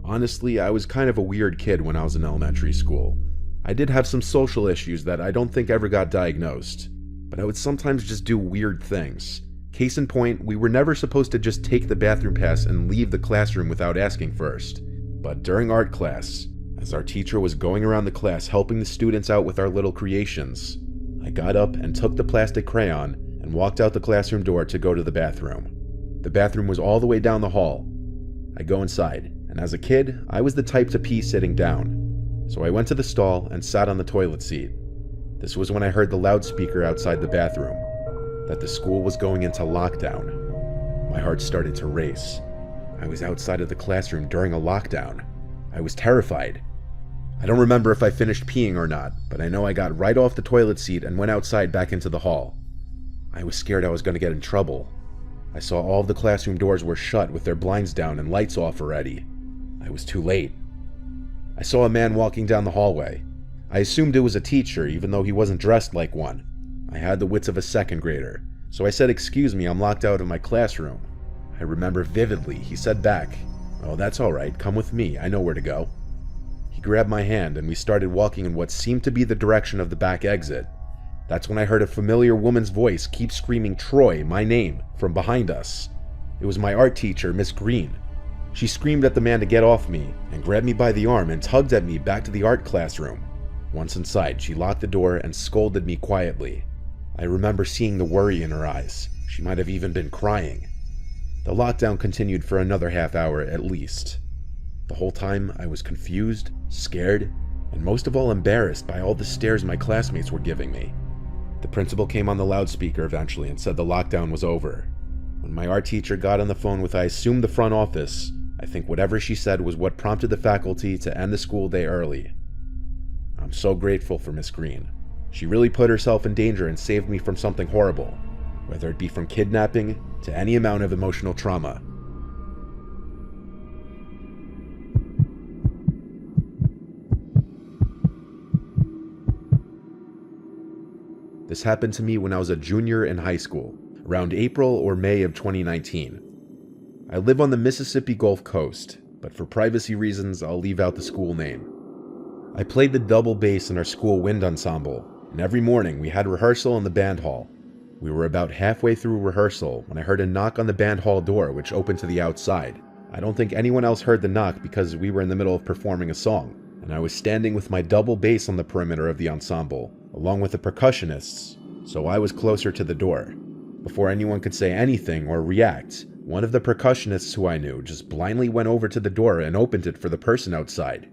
Honestly, I was kind of a weird kid when I was in elementary school. I did have some social issues that I don't think ever got diagnosed, but I would sometimes just do weird things. Case in point, we were never supposed to just take the bathroom pass and leave the classroom without asking first. But during art class, as our teacher was going around the class helping the students out with our little creations, I got up and took the plastic crayon and walked out the classroom door to go to the bathroom. The bathroom was all the way down the hall. I go inside, and as a kid, I was the type to pee sitting down. So I went to the stall and sat on the toilet seat. This was when I heard the loudspeaker outside the bathroom, that the school was going into lockdown. My heart started to race. I was outside of the classroom during a lockdown. I was terrified. I don't remember if I finished peeing or not, but I know I got right off the toilet seat and went outside back into the hall. I was scared I was going to get in trouble. I saw all of the classroom doors were shut with their blinds down and lights off already. I was too late. I saw a man walking down the hallway. I assumed it was a teacher, even though he wasn't dressed like one. I had the wits of a second grader, so I said, "Excuse me, I'm locked out of my classroom." I remember vividly, he said back, "Oh, that's all right, come with me, I know where to go." He grabbed my hand and we started walking in what seemed to be the direction of the back exit. That's when I heard a familiar woman's voice keep screaming Troy, my name, from behind us. It was my art teacher, Miss Green. She screamed at the man to get off me and grabbed me by the arm and tugged at me back to the art classroom. Once inside, she locked the door and scolded me quietly. I remember seeing the worry in her eyes. She might have even been crying. The lockdown continued for another half hour at least. The whole time I was confused, scared, and most of all embarrassed by all the stares my classmates were giving me. The principal came on the loudspeaker eventually and said the lockdown was over. When my art teacher got on the phone with I assumed the front office, I think whatever she said was what prompted the faculty to end the school day early. I'm so grateful for Miss Green. She really put herself in danger and saved me from something horrible, whether it be from kidnapping to any amount of emotional trauma. This happened to me when I was a junior in high school, around April or May of 2019. I live on the Mississippi Gulf Coast, but for privacy reasons, I'll leave out the school name. I played the double bass in our school wind ensemble, and every morning we had rehearsal in the band hall. We were about halfway through rehearsal when I heard a knock on the band hall door, which opened to the outside. I don't think anyone else heard the knock because we were in the middle of performing a song, and I was standing with my double bass on the perimeter of the ensemble, along with the percussionists, so I was closer to the door. Before anyone could say anything or react, one of the percussionists who I knew just blindly went over to the door and opened it for the person outside.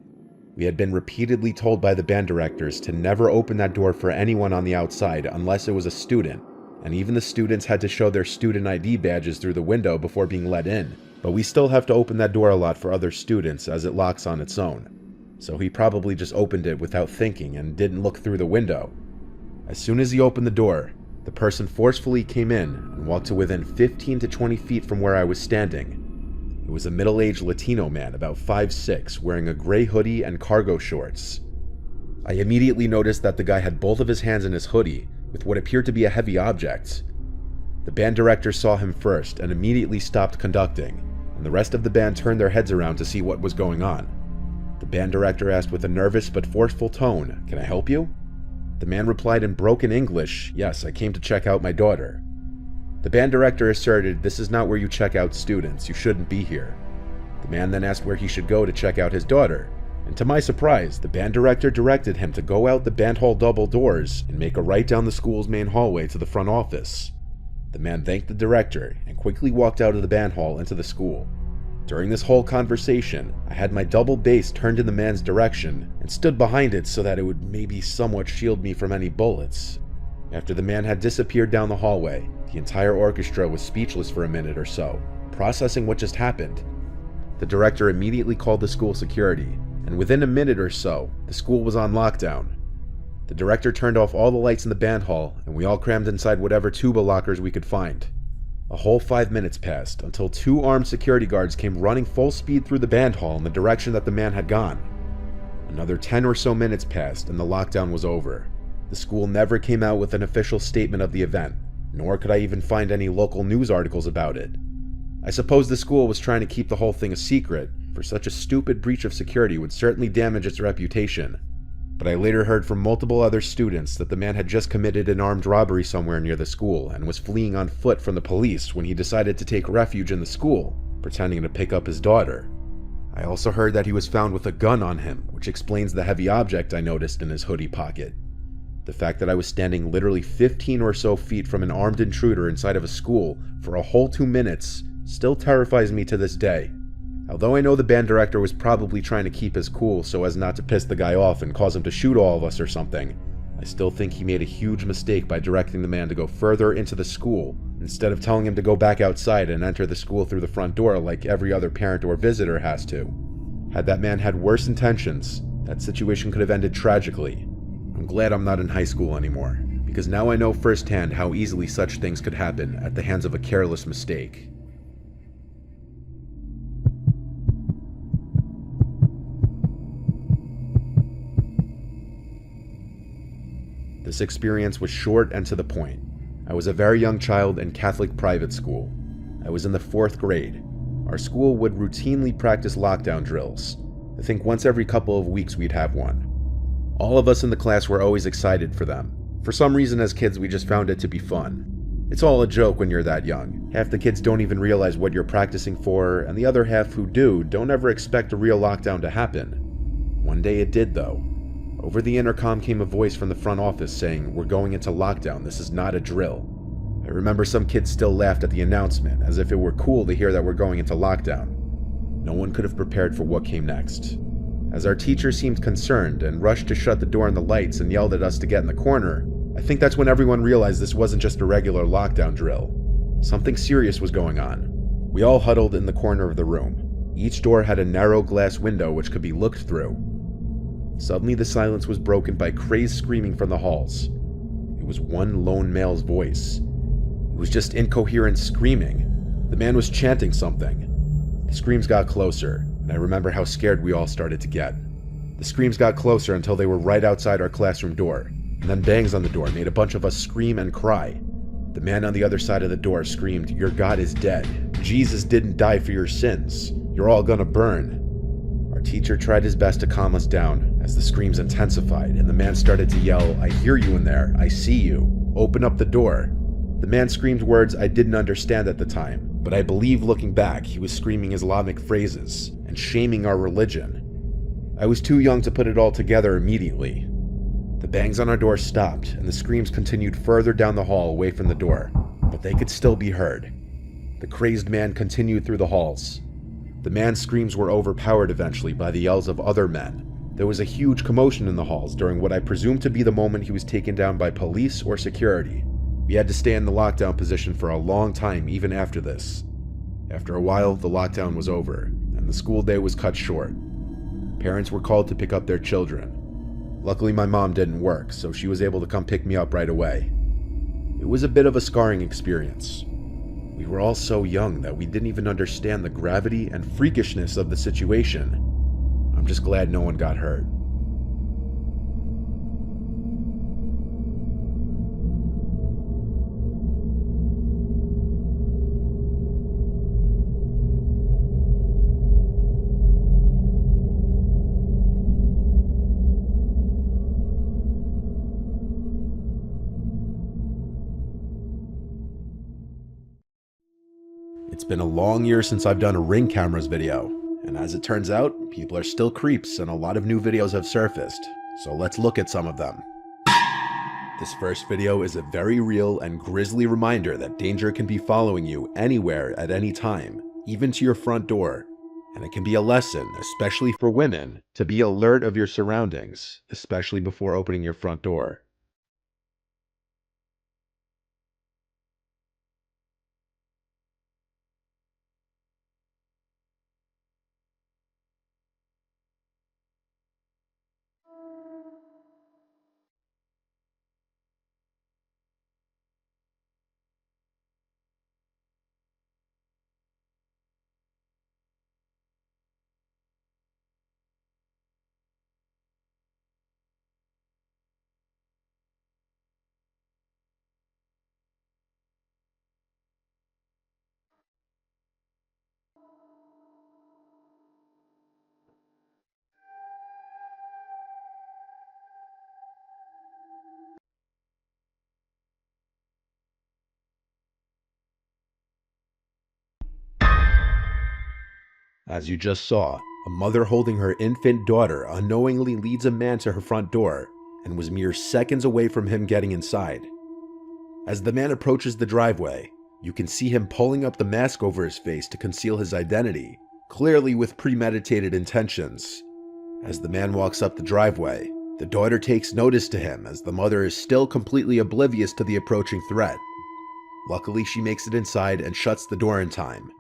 We had been repeatedly told by the band directors to never open that door for anyone on the outside unless it was a student, and even the students had to show their student ID badges through the window before being let in. But we still have to open that door a lot for other students as it locks on its own. So he probably just opened it without thinking and didn't look through the window. As soon as he opened the door, the person forcefully came in and walked to within 15 to 20 feet from where I was standing. It was a middle-aged Latino man, about 5'6", wearing a gray hoodie and cargo shorts. I immediately noticed that the guy had both of his hands in his hoodie, with what appeared to be a heavy object. The band director saw him first and immediately stopped conducting, and the rest of the band turned their heads around to see what was going on. The band director asked with a nervous but forceful tone, "Can I help you?" The man replied in broken English, "Yes, I came to check out my daughter." The band director asserted, "This is not where you check out students, you shouldn't be here." The man then asked where he should go to check out his daughter, and to my surprise, the band director directed him to go out the band hall double doors and make a right down the school's main hallway to the front office. The man thanked the director and quickly walked out of the band hall into the school. During this whole conversation, I had my double bass turned in the man's direction and stood behind it so that it would maybe somewhat shield me from any bullets. After the man had disappeared down the hallway, the entire orchestra was speechless for a minute or so, processing what just happened. The director immediately called the school security, and within a minute or so, the school was on lockdown. The director turned off all the lights in the band hall, and we all crammed inside whatever tuba lockers we could find. A whole 5 minutes passed until 2 armed security guards came running full speed through the band hall in the direction that the man had gone. Another 10 or so minutes passed and the lockdown was over. The school never came out with an official statement of the event, nor could I even find any local news articles about it. I suppose the school was trying to keep the whole thing a secret, for such a stupid breach of security would certainly damage its reputation. but I later heard from multiple other students that the man had just committed an armed robbery somewhere near the school and was fleeing on foot from the police when he decided to take refuge in the school, pretending to pick up his daughter. I also heard that he was found with a gun on him, which explains the heavy object I noticed in his hoodie pocket. The fact that I was standing literally 15 or so feet from an armed intruder inside of a school for a whole 2 minutes still terrifies me to this day. Although I know the band director was probably trying to keep his cool so as not to piss the guy off and cause him to shoot all of us or something, I still think he made a huge mistake by directing the man to go further into the school instead of telling him to go back outside and enter the school through the front door like every other parent or visitor has to. Had that man had worse intentions, that situation could have ended tragically. I'm glad I'm not in high school anymore, because now I know firsthand how easily such things could happen at the hands of a careless mistake. This experience was short and to the point. I was a very young child in Catholic private school. I was in the 4th grade. Our school would routinely practice lockdown drills. I think once every couple of weeks we'd have one. All of us in the class were always excited for them. For some reason as kids we just found it to be fun. It's all a joke when you're that young. Half the kids don't even realize what you're practicing for, and the other half who do don't ever expect a real lockdown to happen. One day it did though. Over the intercom came a voice from the front office saying, "We're going into lockdown, this is not a drill." I remember some kids still laughed at the announcement, as if it were cool to hear that we're going into lockdown. No one could have prepared for what came next. As our teacher seemed concerned and rushed to shut the door and the lights and yelled at us to get in the corner, I think that's when everyone realized this wasn't just a regular lockdown drill. Something serious was going on. We all huddled in the corner of the room. Each door had a narrow glass window which could be looked through. Suddenly the silence was broken by crazed screaming from the halls. It was one lone male's voice. It was just incoherent screaming. The man was chanting something. The screams got closer, and I remember how scared we all started to get. The screams got closer until they were right outside our classroom door, and then bangs on the door made a bunch of us scream and cry. The man on the other side of the door screamed, "Your God is dead. Jesus didn't die for your sins. You're all gonna burn." Our teacher tried his best to calm us down as the screams intensified, and the man started to yell, "I hear you in there. I see you. Open up the door." The man screamed words I didn't understand at the time, but I believe looking back he was screaming Islamic phrases and shaming our religion. I was too young to put it all together immediately. The bangs on our door stopped, and the screams continued further down the hall away from the door, but they could still be heard. The crazed man continued through the halls. The man's screams were overpowered eventually by the yells of other men. There was a huge commotion in the halls during what I presume to be the moment he was taken down by police or security. We had to stay in the lockdown position for a long time even after this. After a while, the lockdown was over, and the school day was cut short. Parents were called to pick up their children. Luckily, my mom didn't work, so she was able to come pick me up right away. It was a bit of a scarring experience. We were all so young that we didn't even understand the gravity and freakishness of the situation. I'm just glad no one got hurt. It's been a long year since I've done a Ring cameras video, and as it turns out, people are still creeps and a lot of new videos have surfaced, so let's look at some of them. This first video is a very real and grisly reminder that danger can be following you anywhere at any time, even to your front door, and it can be a lesson, especially for women, to be alert of your surroundings, especially before opening your front door. As you just saw, a mother holding her infant daughter unknowingly leads a man to her front door and was mere seconds away from him getting inside. As the man approaches the driveway, you can see him pulling up the mask over his face to conceal his identity, clearly with premeditated intentions. As the man walks up the driveway, the daughter takes notice to him as the mother is still completely oblivious to the approaching threat. Luckily, she makes it inside and shuts the door in time.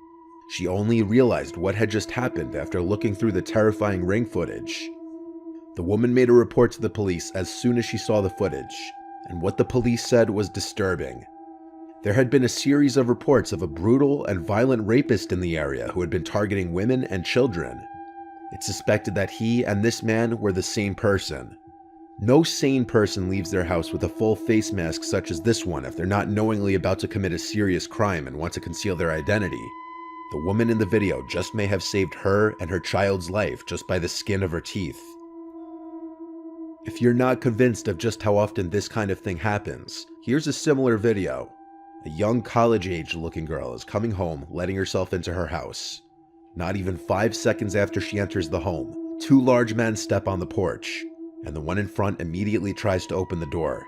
She only realized what had just happened after looking through the terrifying ring footage. The woman made a report to the police as soon as she saw the footage, and what the police said was disturbing. There had been a series of reports of a brutal and violent rapist in the area who had been targeting women and children. It's suspected that he and this man were the same person. No sane person leaves their house with a full face mask such as this one if they're not knowingly about to commit a serious crime and want to conceal their identity. The woman in the video just may have saved her and her child's life just by the skin of her teeth. If you're not convinced of just how often this kind of thing happens, here's a similar video. A young college-age looking girl is coming home, letting herself into her house. Not even 5 seconds after she enters the home, 2 large men step on the porch, and the one in front immediately tries to open the door.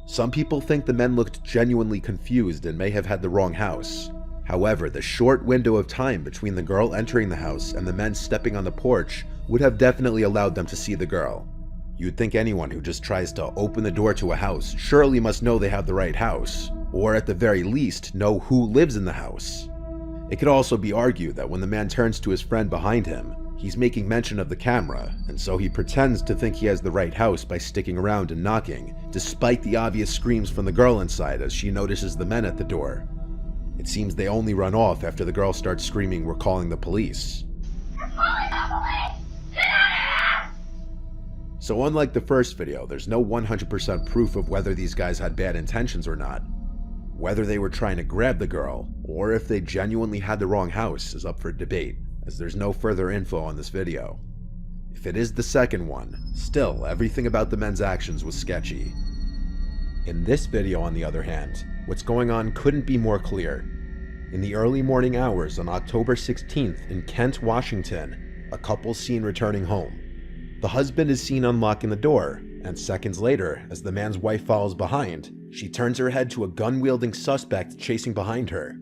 Some people think the men looked genuinely confused and may have had the wrong house. However, the short window of time between the girl entering the house and the men stepping on the porch would have definitely allowed them to see the girl. You'd think anyone who just tries to open the door to a house surely must know they have the right house, or at the very least know who lives in the house. It could also be argued that when the man turns to his friend behind him, he's making mention of the camera, and so he pretends to think he has the right house by sticking around and knocking, despite the obvious screams from the girl inside as she notices the men at the door. It seems they only run off after the girl starts screaming, "We're calling the police." So unlike the first video, there's no 100% proof of whether these guys had bad intentions or not. Whether they were trying to grab the girl, or if they genuinely had the wrong house is up for debate, as there's no further info on this video. If it is the second one, still, everything about the men's actions was sketchy. In this video, on the other hand, what's going on couldn't be more clear. In the early morning hours on October 16th in Kent, Washington, a couple's seen returning home. The husband is seen unlocking the door, and seconds later, as the man's wife follows behind, she turns her head to a gun-wielding suspect chasing behind her.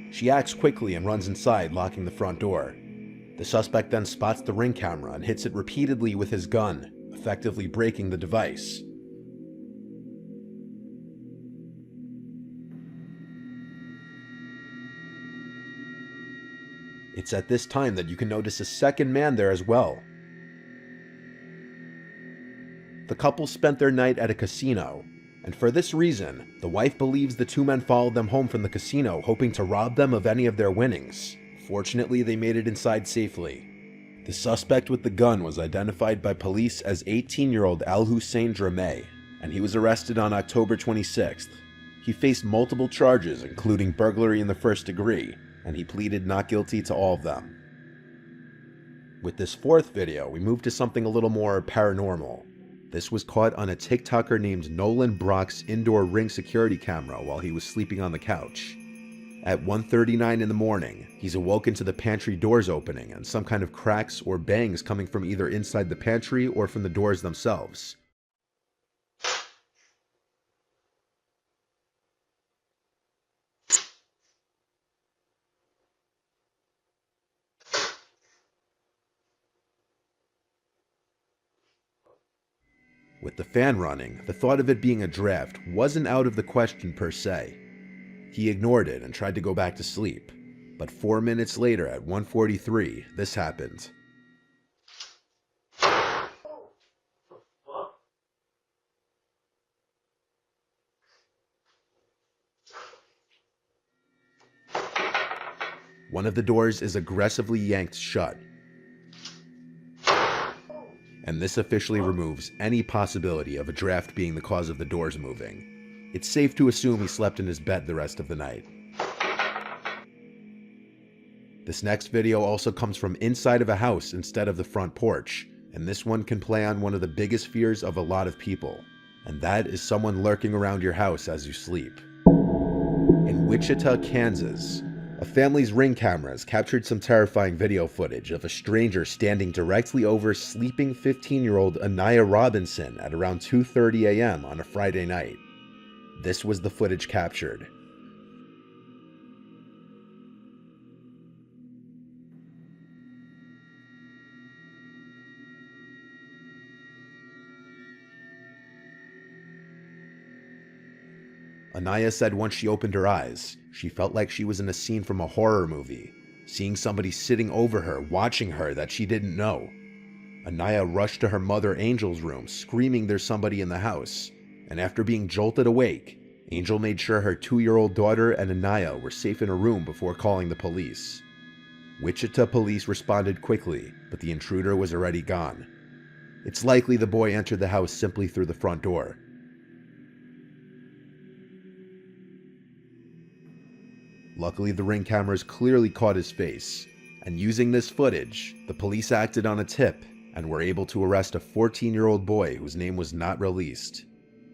She acts quickly and runs inside, locking the front door. The suspect then spots the ring camera and hits it repeatedly with his gun, effectively breaking the device. It's at this time that you can notice a second man there as well. The couple spent their night at a casino, and for this reason, the wife believes the 2 men followed them home from the casino hoping to rob them of any of their winnings. Fortunately, they made it inside safely. The suspect with the gun was identified by police as 18-year-old Al-Hussein Drameh, and he was arrested on October 26th. He faced multiple charges, including burglary in the first degree, and he pleaded not guilty to all of them. With this fourth video, we move to something a little more paranormal. This was caught on a TikToker named Nolan Brock's indoor Ring security camera while he was sleeping on the couch. At 1:39 in the morning, he's awoken to the pantry doors opening and some kind of cracks or bangs coming from either inside the pantry or from the doors themselves. With the fan running, the thought of it being a draft wasn't out of the question per se. He ignored it and tried to go back to sleep, but 4 minutes later at 1:43, this happened. One of the doors is aggressively yanked shut, and this officially removes any possibility of a draft being the cause of the doors moving. It's safe to assume he slept in his bed the rest of the night. This next video also comes from inside of a house instead of the front porch, and this one can play on one of the biggest fears of a lot of people, and that is someone lurking around your house as you sleep. In Wichita, Kansas, a family's Ring cameras captured some terrifying video footage of a stranger standing directly over sleeping 15-year-old Anaya Robinson at around 2:30 a.m. on a Friday night. This was the footage captured. Anaya said once she opened her eyes, she felt like she was in a scene from a horror movie, seeing somebody sitting over her, watching her that she didn't know. Anaya rushed to her mother Angel's room, screaming there's somebody in the house, and after being jolted awake, Angel made sure her 2-year-old daughter and Anaya were safe in a room before calling the police. Wichita police responded quickly, but the intruder was already gone. It's likely the boy entered the house simply through the front door. Luckily, the Ring cameras clearly caught his face, and using this footage, the police acted on a tip and were able to arrest a 14-year-old boy whose name was not released.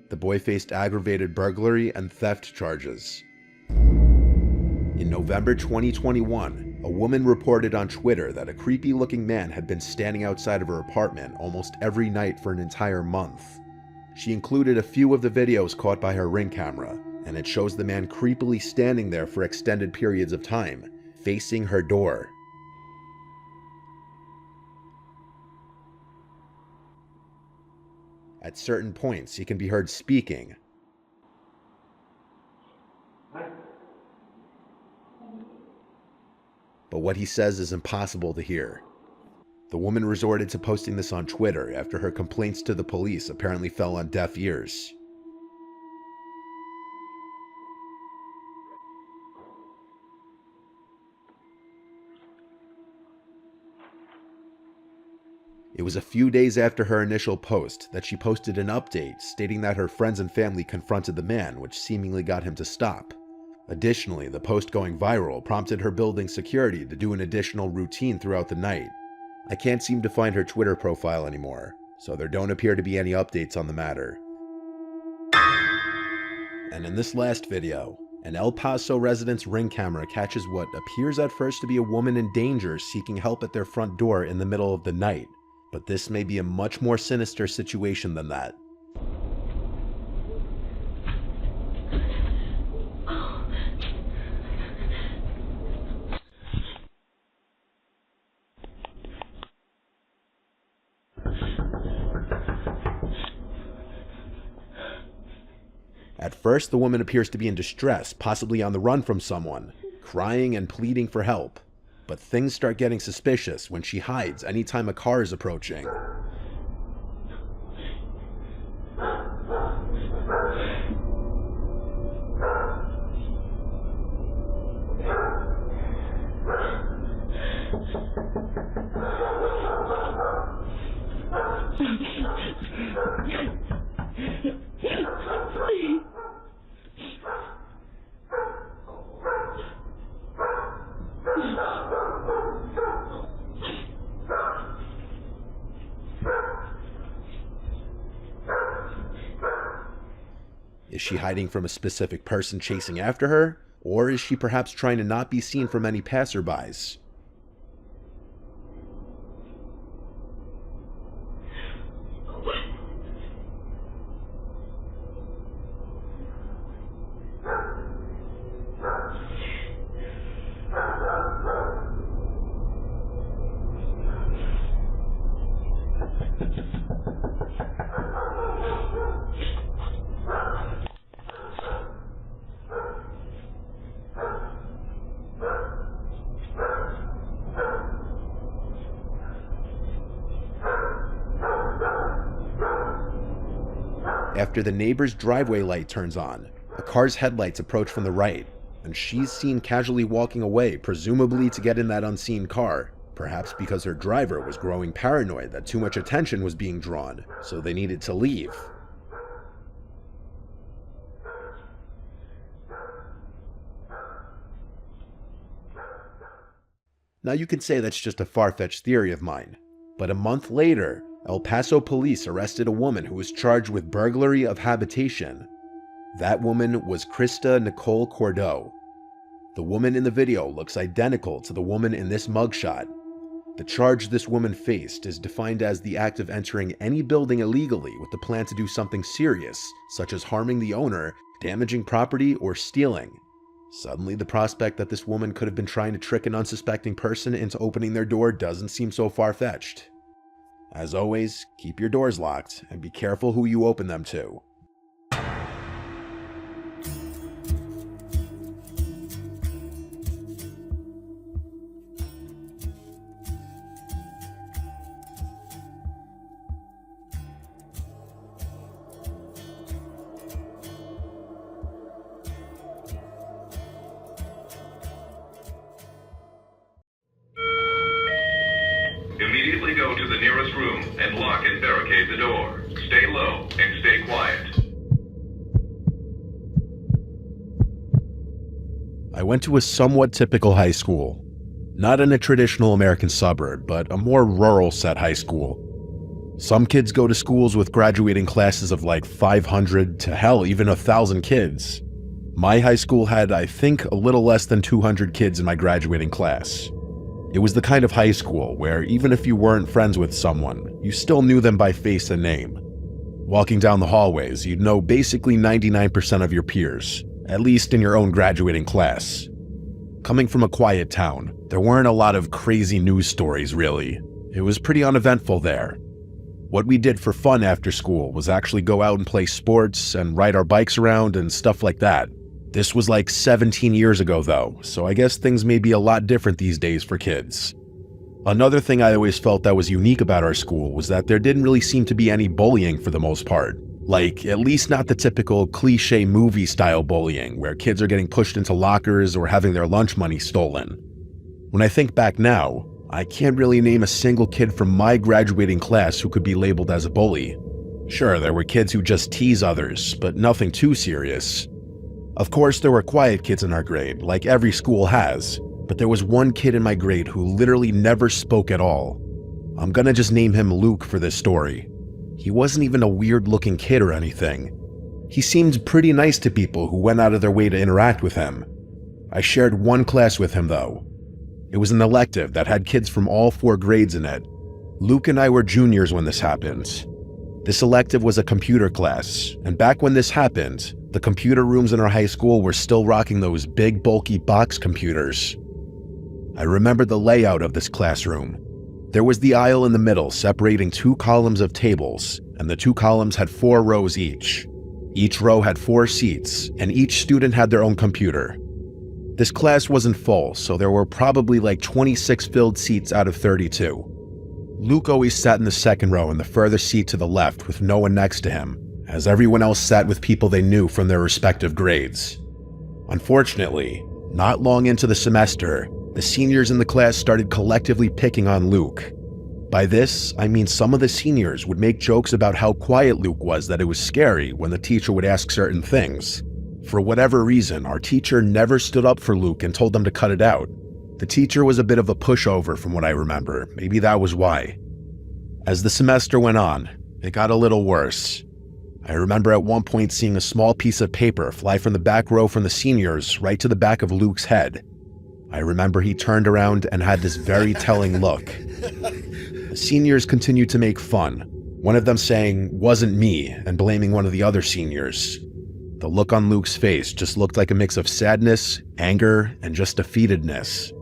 The boy faced aggravated burglary and theft charges. In November 2021, a woman reported on Twitter that a creepy-looking man had been standing outside of her apartment almost every night for an entire month. She included a few of the videos caught by her Ring camera, and it shows the man creepily standing there for extended periods of time, facing her door. At certain points, he can be heard speaking. But what he says is impossible to hear. The woman resorted to posting this on Twitter after her complaints to the police apparently fell on deaf ears. It was a few days after her initial post that she posted an update stating that her friends and family confronted the man, which seemingly got him to stop. Additionally, the post going viral prompted her building security to do an additional routine throughout the night. I can't seem to find her Twitter profile anymore, so there don't appear to be any updates on the matter. And in this last video, an El Paso resident's Ring camera catches what appears at first to be a woman in danger seeking help at their front door in the middle of the night. But this may be a much more sinister situation than that. At first, the woman appears to be in distress, possibly on the run from someone, crying and pleading for help. But things start getting suspicious when she hides anytime a car is approaching. Is she hiding from a specific person chasing after her? Or is she perhaps trying to not be seen from any passerbys? After the neighbor's driveway light turns on, a car's headlights approach from the right, and she's seen casually walking away, presumably to get in that unseen car, perhaps because her driver was growing paranoid that too much attention was being drawn, so they needed to leave. Now you could say that's just a far-fetched theory of mine, but a month later, El Paso police arrested a woman who was charged with burglary of habitation. That woman was Krista Nicole Cordeaux. The woman in the video looks identical to the woman in this mugshot. The charge this woman faced is defined as the act of entering any building illegally with the plan to do something serious, such as harming the owner, damaging property, or stealing. Suddenly, the prospect that this woman could have been trying to trick an unsuspecting person into opening their door doesn't seem so far-fetched. As always, keep your doors locked and be careful who you open them to. Immediately go to the nearest room and lock and barricade the door. Stay low and stay quiet. I went to a somewhat typical high school. Not in a traditional American suburb, but a more rural set high school. Some kids go to schools with graduating classes of like 500 to hell, even 1,000 kids. My high school had, I think, a little less than 200 kids in my graduating class. It was the kind of high school where even if you weren't friends with someone, you still knew them by face and name. Walking down the hallways, you'd know basically 99% of your peers, at least in your own graduating class. Coming from a quiet town, there weren't a lot of crazy news stories, really. It was pretty uneventful there. What we did for fun after school was actually go out and play sports and ride our bikes around and stuff like that. This was like 17 years ago though, so I guess things may be a lot different these days for kids. Another thing I always felt that was unique about our school was that there didn't really seem to be any bullying for the most part. Like, at least not the typical cliche movie-style bullying, where kids are getting pushed into lockers or having their lunch money stolen. When I think back now, I can't really name a single kid from my graduating class who could be labeled as a bully. Sure, there were kids who just tease others, but nothing too serious. Of course, there were quiet kids in our grade, like every school has, but there was one kid in my grade who literally never spoke at all. I'm gonna just name him Luke for this story. He wasn't even a weird-looking kid or anything. He seemed pretty nice to people who went out of their way to interact with him. I shared one class with him, though. It was an elective that had kids from all 4 grades in it. Luke and I were juniors when this happened. This elective was a computer class, and back when this happened, the computer rooms in our high school were still rocking those big, bulky box computers. I remember the layout of this classroom. There was the aisle in the middle separating 2 columns of tables, and the 2 columns had 4 rows each. Each row had 4 seats, and each student had their own computer. This class wasn't full, so there were probably like 26 filled seats out of 32. Luke always sat in the second row in the furthest seat to the left with no one next to him, as everyone else sat with people they knew from their respective grades. Unfortunately, not long into the semester, the seniors in the class started collectively picking on Luke. By this, I mean some of the seniors would make jokes about how quiet Luke was, that it was scary when the teacher would ask certain things. For whatever reason, our teacher never stood up for Luke and told them to cut it out. The teacher was a bit of a pushover from what I remember. Maybe that was why. As the semester went on, it got a little worse. I remember at one point seeing a small piece of paper fly from the back row from the seniors right to the back of Luke's head. I remember he turned around and had this very telling look. The seniors continued to make fun, one of them saying, "Wasn't me," and blaming one of the other seniors. The look on Luke's face just looked like a mix of sadness, anger, and just defeatedness.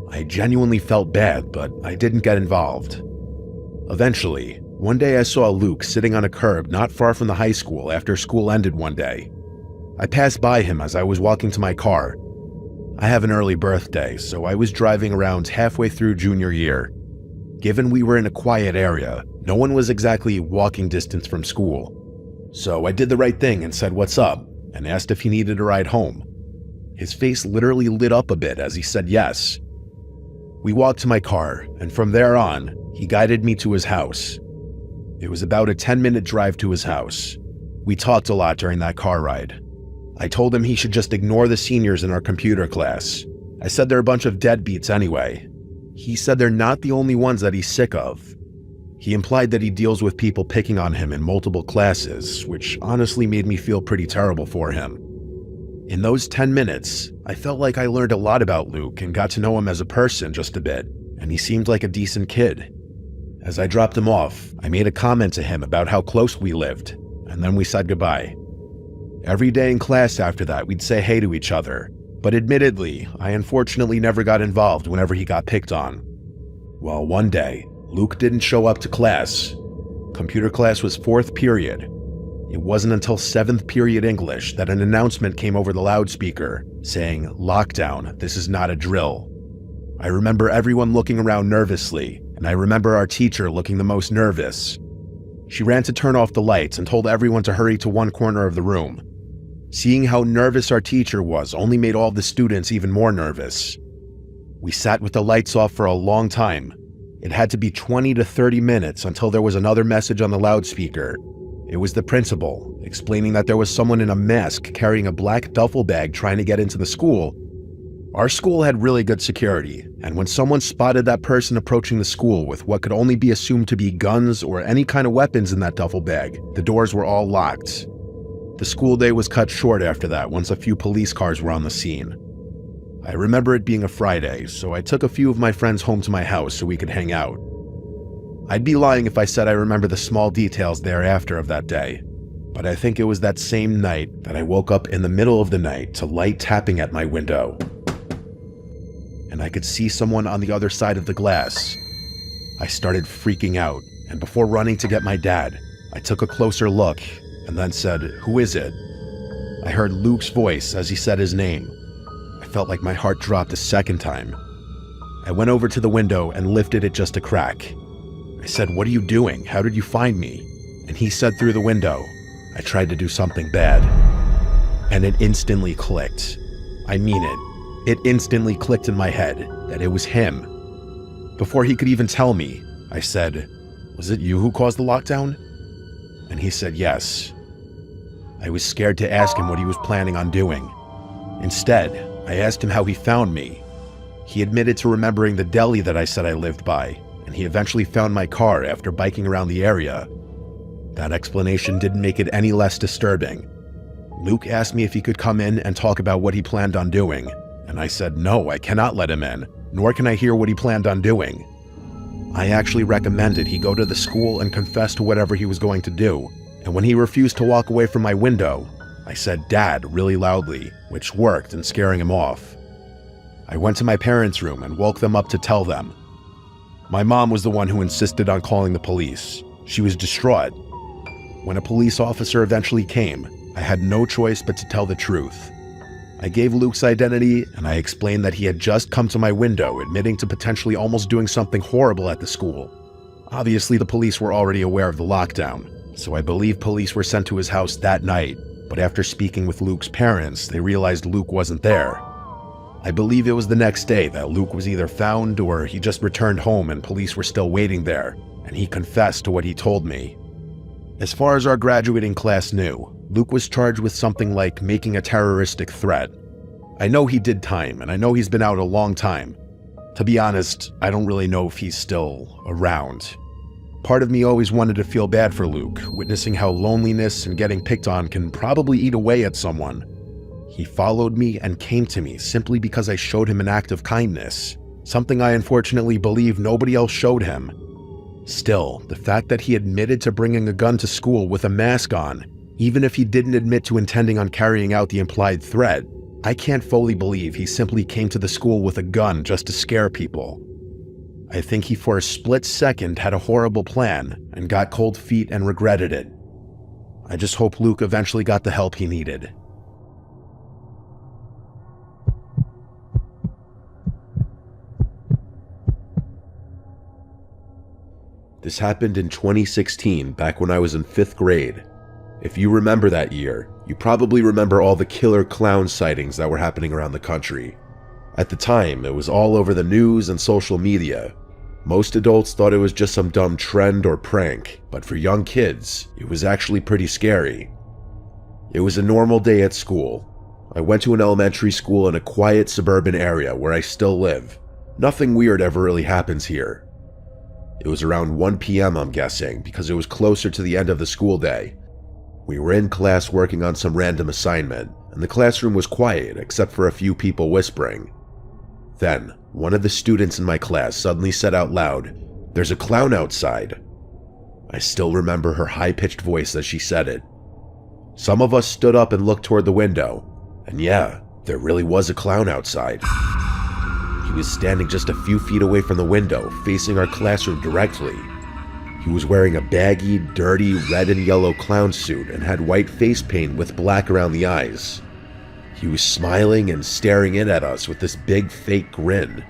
I genuinely felt bad, but I didn't get involved. Eventually, one day I saw Luke sitting on a curb not far from the high school after school ended one day. I passed by him as I was walking to my car. I have an early birthday, so I was driving around halfway through junior year. Given we were in a quiet area, no one was exactly walking distance from school. So I did the right thing and said what's up, and asked if he needed a ride home. His face literally lit up a bit as he said yes. We walked to my car, and from there on, he guided me to his house. It was about a 10-minute drive to his house. We talked a lot during that car ride. I told him he should just ignore the seniors in our computer class. I said they're a bunch of deadbeats anyway. He said they're not the only ones that he's sick of. He implied that he deals with people picking on him in multiple classes, which honestly made me feel pretty terrible for him. In those 10 minutes, I felt like I learned a lot about Luke and got to know him as a person just a bit, and he seemed like a decent kid. As I dropped him off, I made a comment to him about how close we lived, and then we said goodbye. Every day in class after that, we'd say hey to each other, but admittedly, I unfortunately never got involved whenever he got picked on. Well, one day, Luke didn't show up to class. Computer class was 4th period. It wasn't until 7th period English that an announcement came over the loudspeaker saying, "Lockdown, this is not a drill." I remember everyone looking around nervously, and I remember our teacher looking the most nervous. She ran to turn off the lights and told everyone to hurry to one corner of the room. Seeing how nervous our teacher was only made all the students even more nervous. We sat with the lights off for a long time. It had to be 20 to 30 minutes until there was another message on the loudspeaker. It was the principal, explaining that there was someone in a mask carrying a black duffel bag trying to get into the school. Our school had really good security, and when someone spotted that person approaching the school with what could only be assumed to be guns or any kind of weapons in that duffel bag, the doors were all locked. The school day was cut short after that once a few police cars were on the scene. I remember it being a Friday, so I took a few of my friends home to my house so we could hang out. I'd be lying if I said I remember the small details thereafter of that day, but I think it was that same night that I woke up in the middle of the night to light tapping at my window. And I could see someone on the other side of the glass. I started freaking out, and before running to get my dad, I took a closer look and then said, "Who is it?" I heard Luke's voice as he said his name. I felt like my heart dropped a second time. I went over to the window and lifted it just a crack. I said, "What are you doing? How did you find me?" And he said through the window, "I tried to do something bad." And it instantly clicked. I mean it. It instantly clicked in my head that it was him. Before he could even tell me, I said, "Was it you who caused the lockdown?" And he said yes. I was scared to ask him what he was planning on doing. Instead, I asked him how he found me. He admitted to remembering the deli that I said I lived by, and he eventually found my car after biking around the area. That explanation didn't make it any less disturbing. Luke asked me if he could come in and talk about what he planned on doing, and I said no, I cannot let him in, nor can I hear what he planned on doing. I actually recommended he go to the school and confess to whatever he was going to do, and when he refused to walk away from my window, I said "Dad" really loudly, which worked in scaring him off. I went to my parents' room and woke them up to tell them. My mom was the one who insisted on calling the police. She was distraught. When a police officer eventually came, I had no choice but to tell the truth. I gave Luke's identity, and I explained that he had just come to my window admitting to potentially almost doing something horrible at the school. Obviously, the police were already aware of the lockdown, so I believe police were sent to his house that night, but after speaking with Luke's parents, they realized Luke wasn't there. I believe it was the next day that Luke was either found or he just returned home and police were still waiting there, and he confessed to what he told me. As far as our graduating class knew, Luke was charged with something like making a terroristic threat. I know he did time, and I know he's been out a long time. To be honest, I don't really know if he's still around. Part of me always wanted to feel bad for Luke, witnessing how loneliness and getting picked on can probably eat away at someone. He followed me and came to me simply because I showed him an act of kindness, something I unfortunately believe nobody else showed him. Still, the fact that he admitted to bringing a gun to school with a mask on, even if he didn't admit to intending on carrying out the implied threat, I can't fully believe he simply came to the school with a gun just to scare people. I think he for a split second had a horrible plan and got cold feet and regretted it. I just hope Luke eventually got the help he needed. This happened in 2016, back when I was in 5th grade. If you remember that year, you probably remember all the killer clown sightings that were happening around the country. At the time, it was all over the news and social media. Most adults thought it was just some dumb trend or prank, but for young kids, it was actually pretty scary. It was a normal day at school. I went to an elementary school in a quiet suburban area where I still live. Nothing weird ever really happens here. It was around 1 p.m. I'm guessing, because it was closer to the end of the school day. We were in class working on some random assignment, and the classroom was quiet except for a few people whispering. Then, one of the students in my class suddenly said out loud, "There's a clown outside." I still remember her high-pitched voice as she said it. Some of us stood up and looked toward the window, and yeah, there really was a clown outside. He was standing just a few feet away from the window, facing our classroom directly. He was wearing a baggy, dirty red and yellow clown suit and had white face paint with black around the eyes. He was smiling and staring in at us with this big fake grin.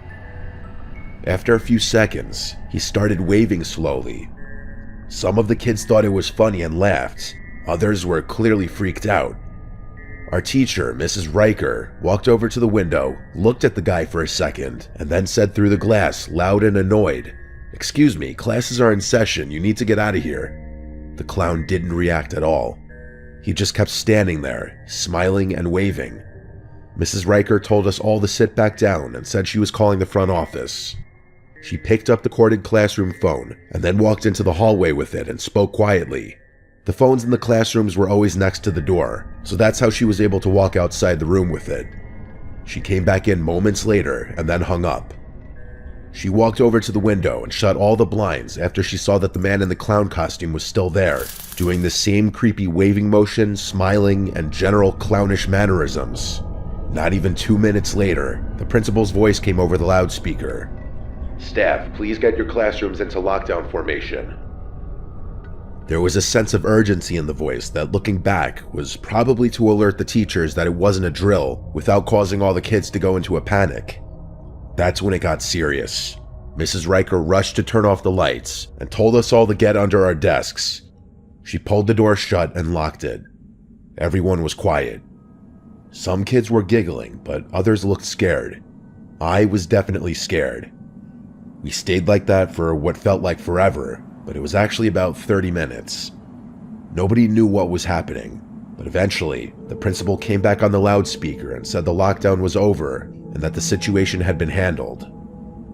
After a few seconds, he started waving slowly. Some of the kids thought it was funny and laughed. Others were clearly freaked out. Our teacher, Mrs. Riker, walked over to the window, looked at the guy for a second, and then said through the glass, loud and annoyed, "Excuse me, classes are in session, you need to get out of here." The clown didn't react at all. He just kept standing there, smiling and waving. Mrs. Riker told us all to sit back down and said she was calling the front office. She picked up the corded classroom phone and then walked into the hallway with it and spoke quietly. The phones in the classrooms were always next to the door, so that's how she was able to walk outside the room with it. She came back in moments later and then hung up. She walked over to the window and shut all the blinds after she saw that the man in the clown costume was still there, doing the same creepy waving motion, smiling, and general clownish mannerisms. Not even 2 minutes later, the principal's voice came over the loudspeaker. "Staff, please get your classrooms into lockdown formation." There was a sense of urgency in the voice that, looking back, was probably to alert the teachers that it wasn't a drill without causing all the kids to go into a panic. That's when it got serious. Mrs. Riker rushed to turn off the lights and told us all to get under our desks. She pulled the door shut and locked it. Everyone was quiet. Some kids were giggling, but others looked scared. I was definitely scared. We stayed like that for what felt like forever, but it was actually about 30 minutes. Nobody knew what was happening, but eventually, the principal came back on the loudspeaker and said the lockdown was over and that the situation had been handled.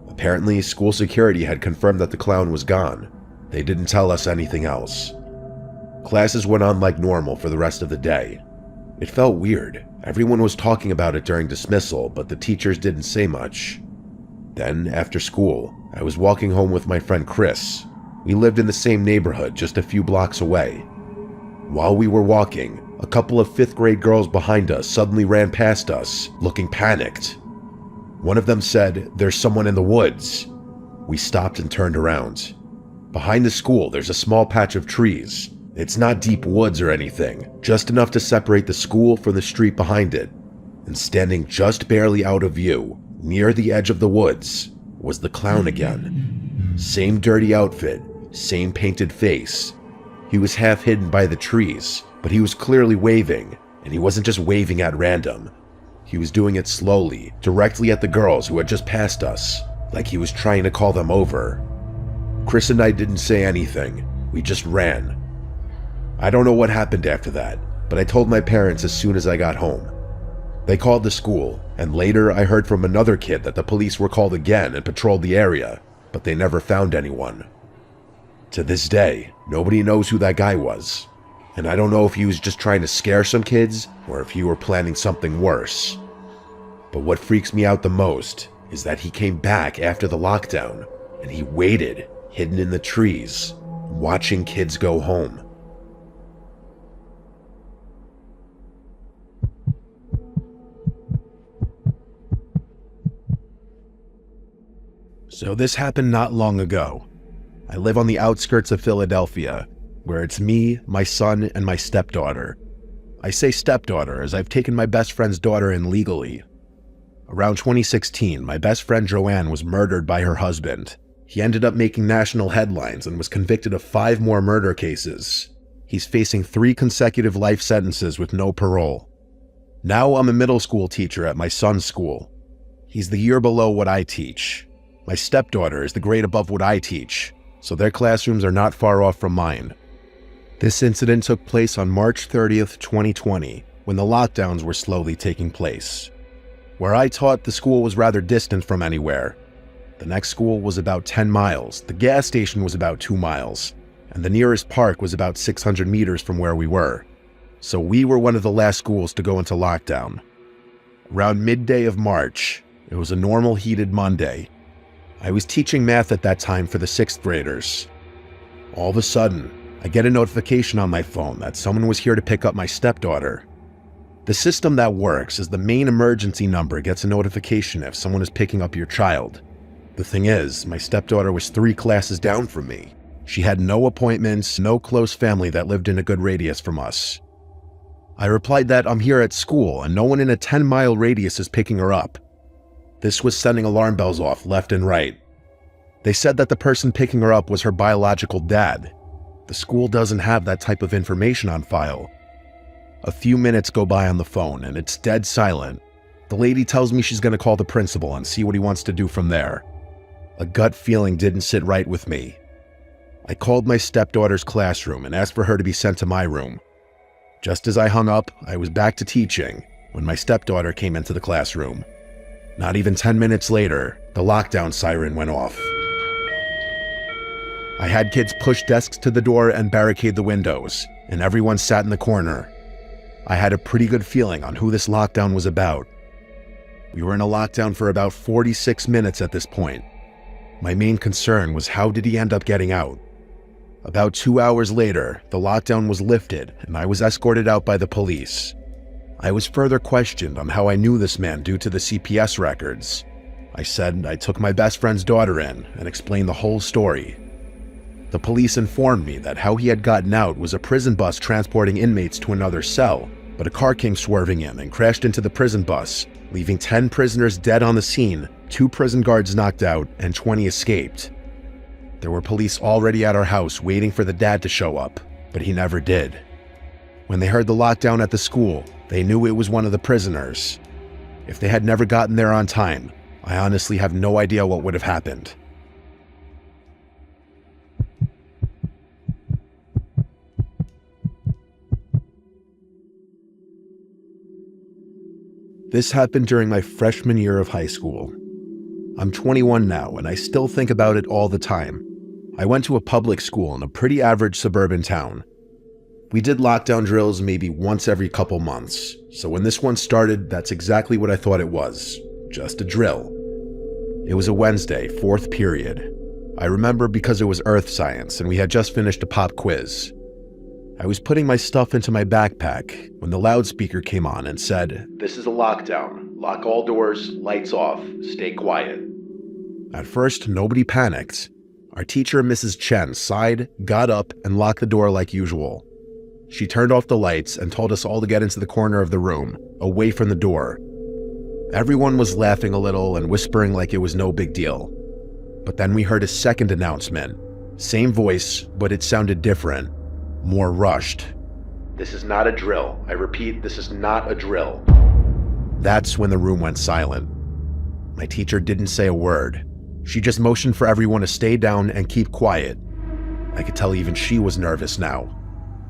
Apparently, school security had confirmed that the clown was gone. They didn't tell us anything else. Classes went on like normal for the rest of the day. It felt weird. Everyone was talking about it during dismissal, but the teachers didn't say much. Then, after school, I was walking home with my friend Chris. We lived in the same neighborhood, just a few blocks away. While we were walking, a couple of 5th grade girls behind us suddenly ran past us, looking panicked. One of them said, "There's someone in the woods." We stopped and turned around. Behind the school, there's a small patch of trees. It's not deep woods or anything, just enough to separate the school from the street behind it. And standing just barely out of view, near the edge of the woods, was the clown again. Same dirty outfit, same painted face. He was half hidden by the trees, but he was clearly waving, and he wasn't just waving at random. He was doing it slowly, directly at the girls who had just passed us, like he was trying to call them over. Chris and I didn't say anything, we just ran. I don't know what happened after that, but I told my parents as soon as I got home. They called the school, and later I heard from another kid that the police were called again and patrolled the area, but they never found anyone. To this day, nobody knows who that guy was, and I don't know if he was just trying to scare some kids or if he were planning something worse. But what freaks me out the most is that he came back after the lockdown, and he waited, hidden in the trees, watching kids go home. So this happened not long ago. I live on the outskirts of Philadelphia, where it's me, my son, and my stepdaughter. I say stepdaughter as I've taken my best friend's daughter in legally. Around 2016, my best friend Joanne was murdered by her husband. He ended up making national headlines and was convicted of 5 more murder cases. He's facing 3 consecutive life sentences with no parole. Now I'm a middle school teacher at my son's school. He's the year below what I teach. My stepdaughter is the grade above what I teach, so their classrooms are not far off from mine. This incident took place on March 30th, 2020, when the lockdowns were slowly taking place. Where I taught, the school was rather distant from anywhere. The next school was about 10 miles, the gas station was about 2 miles, and the nearest park was about 600 meters from where we were. So we were one of the last schools to go into lockdown. Around midday of March, it was a normal heated Monday. I was teaching math at that time for the 6th graders. All of a sudden, I get a notification on my phone that someone was here to pick up my stepdaughter. The system that works is the main emergency number gets a notification if someone is picking up your child. The thing is, my stepdaughter was 3 classes down from me. She had no appointments, no close family that lived in a good radius from us. I replied that I'm here at school and no one in a 10-mile radius is picking her up. This was sending alarm bells off left and right. They said that the person picking her up was her biological dad. The school doesn't have that type of information on file. A few minutes go by on the phone and it's dead silent. The lady tells me she's going to call the principal and see what he wants to do from there. A gut feeling didn't sit right with me. I called my stepdaughter's classroom and asked for her to be sent to my room. Just as I hung up, I was back to teaching when my stepdaughter came into the classroom. Not even 10 minutes later, the lockdown siren went off. I had kids push desks to the door and barricade the windows, and everyone sat in the corner. I had a pretty good feeling on who this lockdown was about. We were in a lockdown for about 46 minutes at this point. My main concern was how did he end up getting out? About 2 hours later, the lockdown was lifted and I was escorted out by the police. I was further questioned on how I knew this man due to the CPS records. I said I took my best friend's daughter in and explained the whole story. The police informed me that how he had gotten out was a prison bus transporting inmates to another cell, but a car came swerving in and crashed into the prison bus, leaving 10 prisoners dead on the scene, 2 prison guards knocked out, and 20 escaped. There were police already at our house waiting for the dad to show up, but he never did. When they heard the lockdown at the school, they knew it was one of the prisoners. If they had never gotten there on time, I honestly have no idea what would have happened. This happened during my freshman year of high school. I'm 21 now, and I still think about it all the time. I went to a public school in a pretty average suburban town. We did lockdown drills maybe once every couple months, so when this one started, that's exactly what I thought it was, just a drill. It was a Wednesday, 4th period. I remember because it was earth science, and we had just finished a pop quiz. I was putting my stuff into my backpack when the loudspeaker came on and said, "This is a lockdown. Lock all doors, lights off, stay quiet." At first, nobody panicked. Our teacher, Mrs. Chen, sighed, got up, and locked the door like usual. She turned off the lights and told us all to get into the corner of the room, away from the door. Everyone was laughing a little and whispering like it was no big deal. But then we heard a second announcement. Same voice, but it sounded different. More rushed. "This is not a drill. I repeat, this is not a drill." That's when the room went silent. My teacher didn't say a word. She just motioned for everyone to stay down and keep quiet. I could tell even she was nervous now.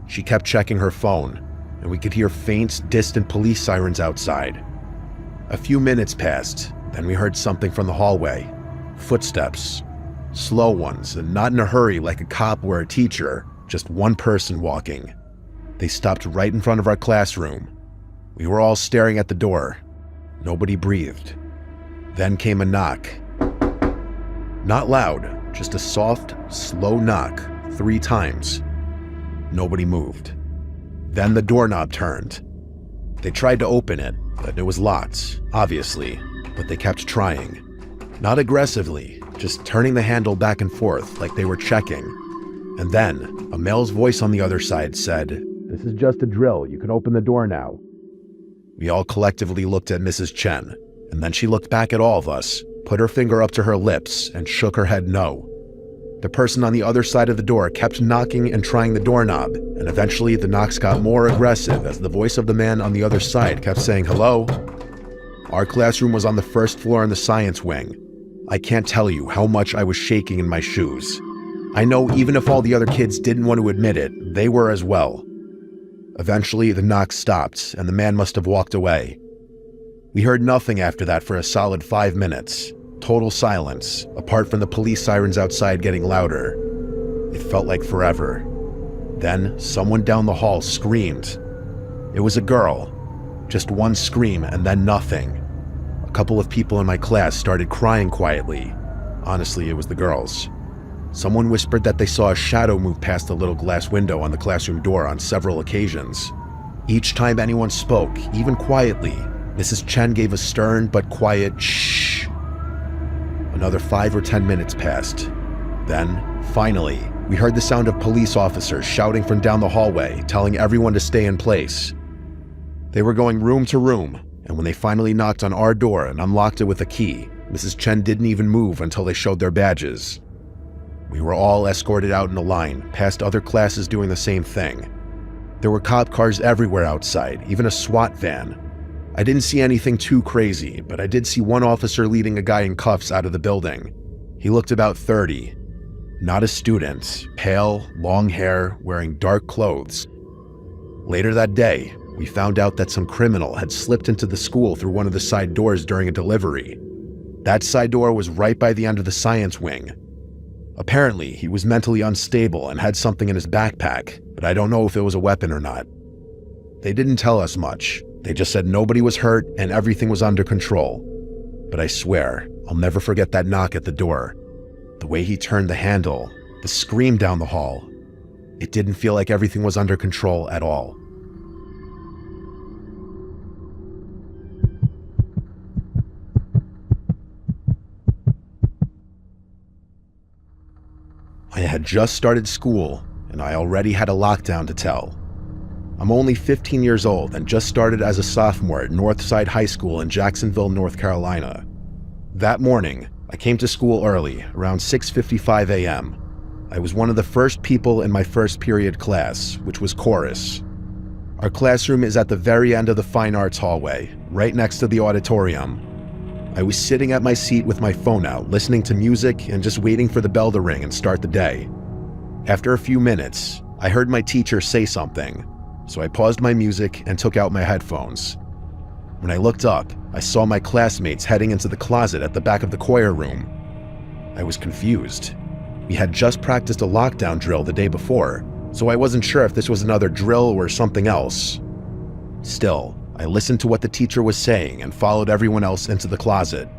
She kept checking her phone, and we could hear faint, distant police sirens outside. A few minutes passed, then we heard something from the hallway. Footsteps. Slow ones, and not in a hurry like a cop or a teacher. Just one person walking. They stopped right in front of our classroom. We were all staring at the door. Nobody breathed. Then came a knock. Not loud, just a soft, slow knock, 3 times. Nobody moved. Then the doorknob turned. They tried to open it, but it was locked, obviously, but they kept trying. Not aggressively, just turning the handle back and forth like they were checking. And then, a male's voice on the other side said, "This is just a drill. You can open the door now." We all collectively looked at Mrs. Chen, and then she looked back at all of us, put her finger up to her lips, and shook her head no. The person on the other side of the door kept knocking and trying the doorknob, and eventually the knocks got more aggressive as the voice of the man on the other side kept saying hello. Our classroom was on the first floor in the science wing. I can't tell you how much I was shaking in my shoes. I know even if all the other kids didn't want to admit it, they were as well. Eventually, the knocks stopped, and the man must have walked away. We heard nothing after that for a solid 5 minutes. Total silence, apart from the police sirens outside getting louder. It felt like forever. Then, someone down the hall screamed. It was a girl. Just one scream and then nothing. A couple of people in my class started crying quietly. Honestly, it was the girls. Someone whispered that they saw a shadow move past the little glass window on the classroom door on several occasions. Each time anyone spoke, even quietly, Mrs. Chen gave a stern but quiet shh. Another 5 or 10 minutes passed. Then, finally, we heard the sound of police officers shouting from down the hallway, telling everyone to stay in place. They were going room to room, and when they finally knocked on our door and unlocked it with a key, Mrs. Chen didn't even move until they showed their badges. We were all escorted out in a line, past other classes doing the same thing. There were cop cars everywhere outside, even a SWAT van. I didn't see anything too crazy, but I did see one officer leading a guy in cuffs out of the building. He looked about 30. Not a student, pale, long hair, wearing dark clothes. Later that day, we found out that some criminal had slipped into the school through one of the side doors during a delivery. That side door was right by the end of the science wing. Apparently, he was mentally unstable and had something in his backpack, but I don't know if it was a weapon or not. They didn't tell us much. They just said nobody was hurt and everything was under control. But I swear, I'll never forget that knock at the door. The way he turned the handle, the scream down the hall. It didn't feel like everything was under control at all. I had just started school, and I already had a lockdown to tell. I'm only 15 years old and just started as a sophomore at Northside High School in Jacksonville, North Carolina. That morning, I came to school early, around 6:55 a.m. I was one of the first people in my first period class, which was chorus. Our classroom is at the very end of the fine arts hallway, right next to the auditorium. I was sitting at my seat with my phone out, listening to music and just waiting for the bell to ring and start the day. After a few minutes, I heard my teacher say something, so I paused my music and took out my headphones. When I looked up, I saw my classmates heading into the closet at the back of the choir room. I was confused. We had just practiced a lockdown drill the day before, so I wasn't sure if this was another drill or something else. Still, I listened to what the teacher was saying and followed everyone else into the closet.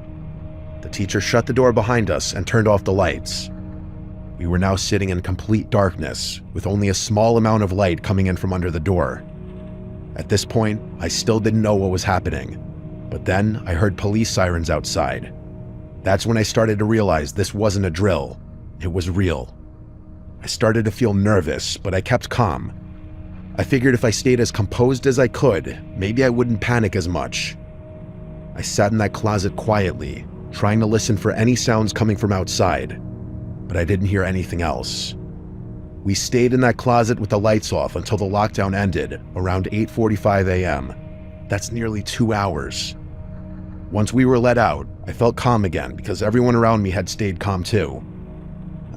The teacher shut the door behind us and turned off the lights. We were now sitting in complete darkness, with only a small amount of light coming in from under the door. At this point, I still didn't know what was happening, but then I heard police sirens outside. That's when I started to realize this wasn't a drill, it was real. I started to feel nervous, but I kept calm. I figured if I stayed as composed as I could, maybe I wouldn't panic as much. I sat in that closet quietly, trying to listen for any sounds coming from outside, but I didn't hear anything else. We stayed in that closet with the lights off until the lockdown ended, around 8:45 a.m. That's nearly 2 hours. Once we were let out, I felt calm again because everyone around me had stayed calm too.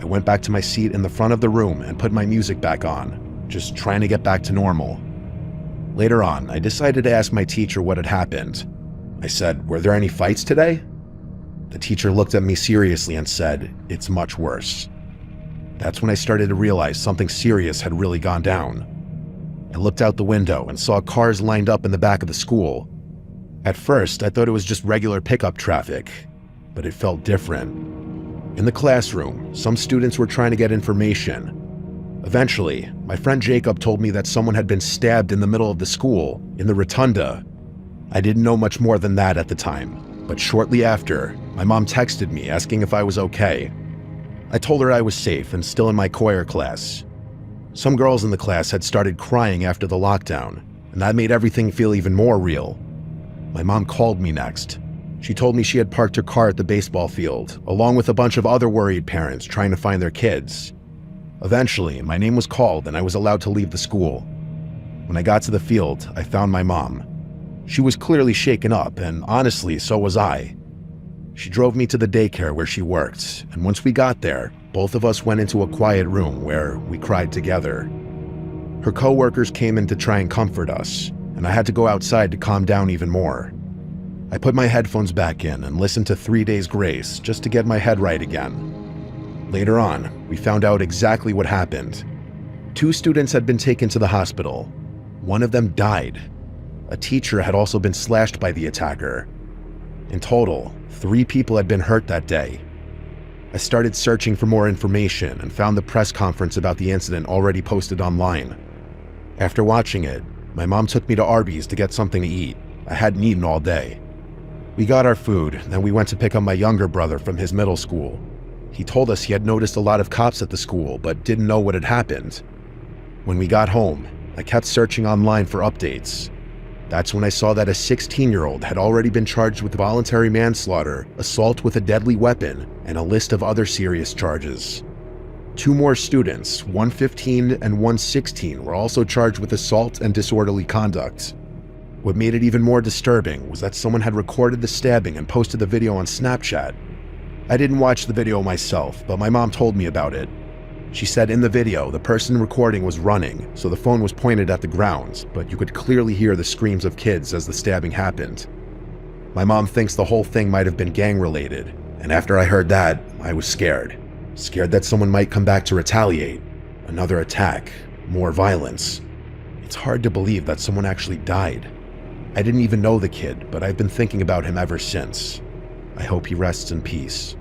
I went back to my seat in the front of the room and put my music back on, just trying to get back to normal. Later on, I decided to ask my teacher what had happened. I said, "Were there any fights today?" The teacher looked at me seriously and said, "It's much worse." That's when I started to realize something serious had really gone down. I looked out the window and saw cars lined up in the back of the school. At first, I thought it was just regular pickup traffic, but it felt different. In the classroom, some students were trying to get information. Eventually, my friend Jacob told me that someone had been stabbed in the middle of the school, in the rotunda. I didn't know much more than that at the time, but shortly after, my mom texted me asking if I was okay. I told her I was safe and still in my choir class. Some girls in the class had started crying after the lockdown, and that made everything feel even more real. My mom called me next. She told me she had parked her car at the baseball field, along with a bunch of other worried parents trying to find their kids. Eventually, my name was called and I was allowed to leave the school. When I got to the field, I found my mom. She was clearly shaken up, and honestly, so was I. She drove me to the daycare where she worked, and once we got there, both of us went into a quiet room where we cried together. Her co-workers came in to try and comfort us, and I had to go outside to calm down even more. I put my headphones back in and listened to 3 Days Grace just to get my head right again. Later on, we found out exactly what happened. 2 students had been taken to the hospital. One of them died. A teacher had also been slashed by the attacker. In total, 3 people had been hurt that day. I started searching for more information and found the press conference about the incident already posted online. After watching it, my mom took me to Arby's to get something to eat. I hadn't eaten all day. We got our food, then we went to pick up my younger brother from his middle school. He told us he had noticed a lot of cops at the school, but didn't know what had happened. When we got home, I kept searching online for updates. That's when I saw that a 16-year-old had already been charged with voluntary manslaughter, assault with a deadly weapon, and a list of other serious charges. 2 more students, one 15 and one 16, were also charged with assault and disorderly conduct. What made it even more disturbing was that someone had recorded the stabbing and posted the video on Snapchat. I didn't watch the video myself, but my mom told me about it. She said in the video, the person recording was running, so the phone was pointed at the ground, but you could clearly hear the screams of kids as the stabbing happened. My mom thinks the whole thing might have been gang-related, and after I heard that, I was scared. Scared that someone might come back to retaliate. Another attack, more violence. It's hard to believe that someone actually died. I didn't even know the kid, but I've been thinking about him ever since. I hope he rests in peace.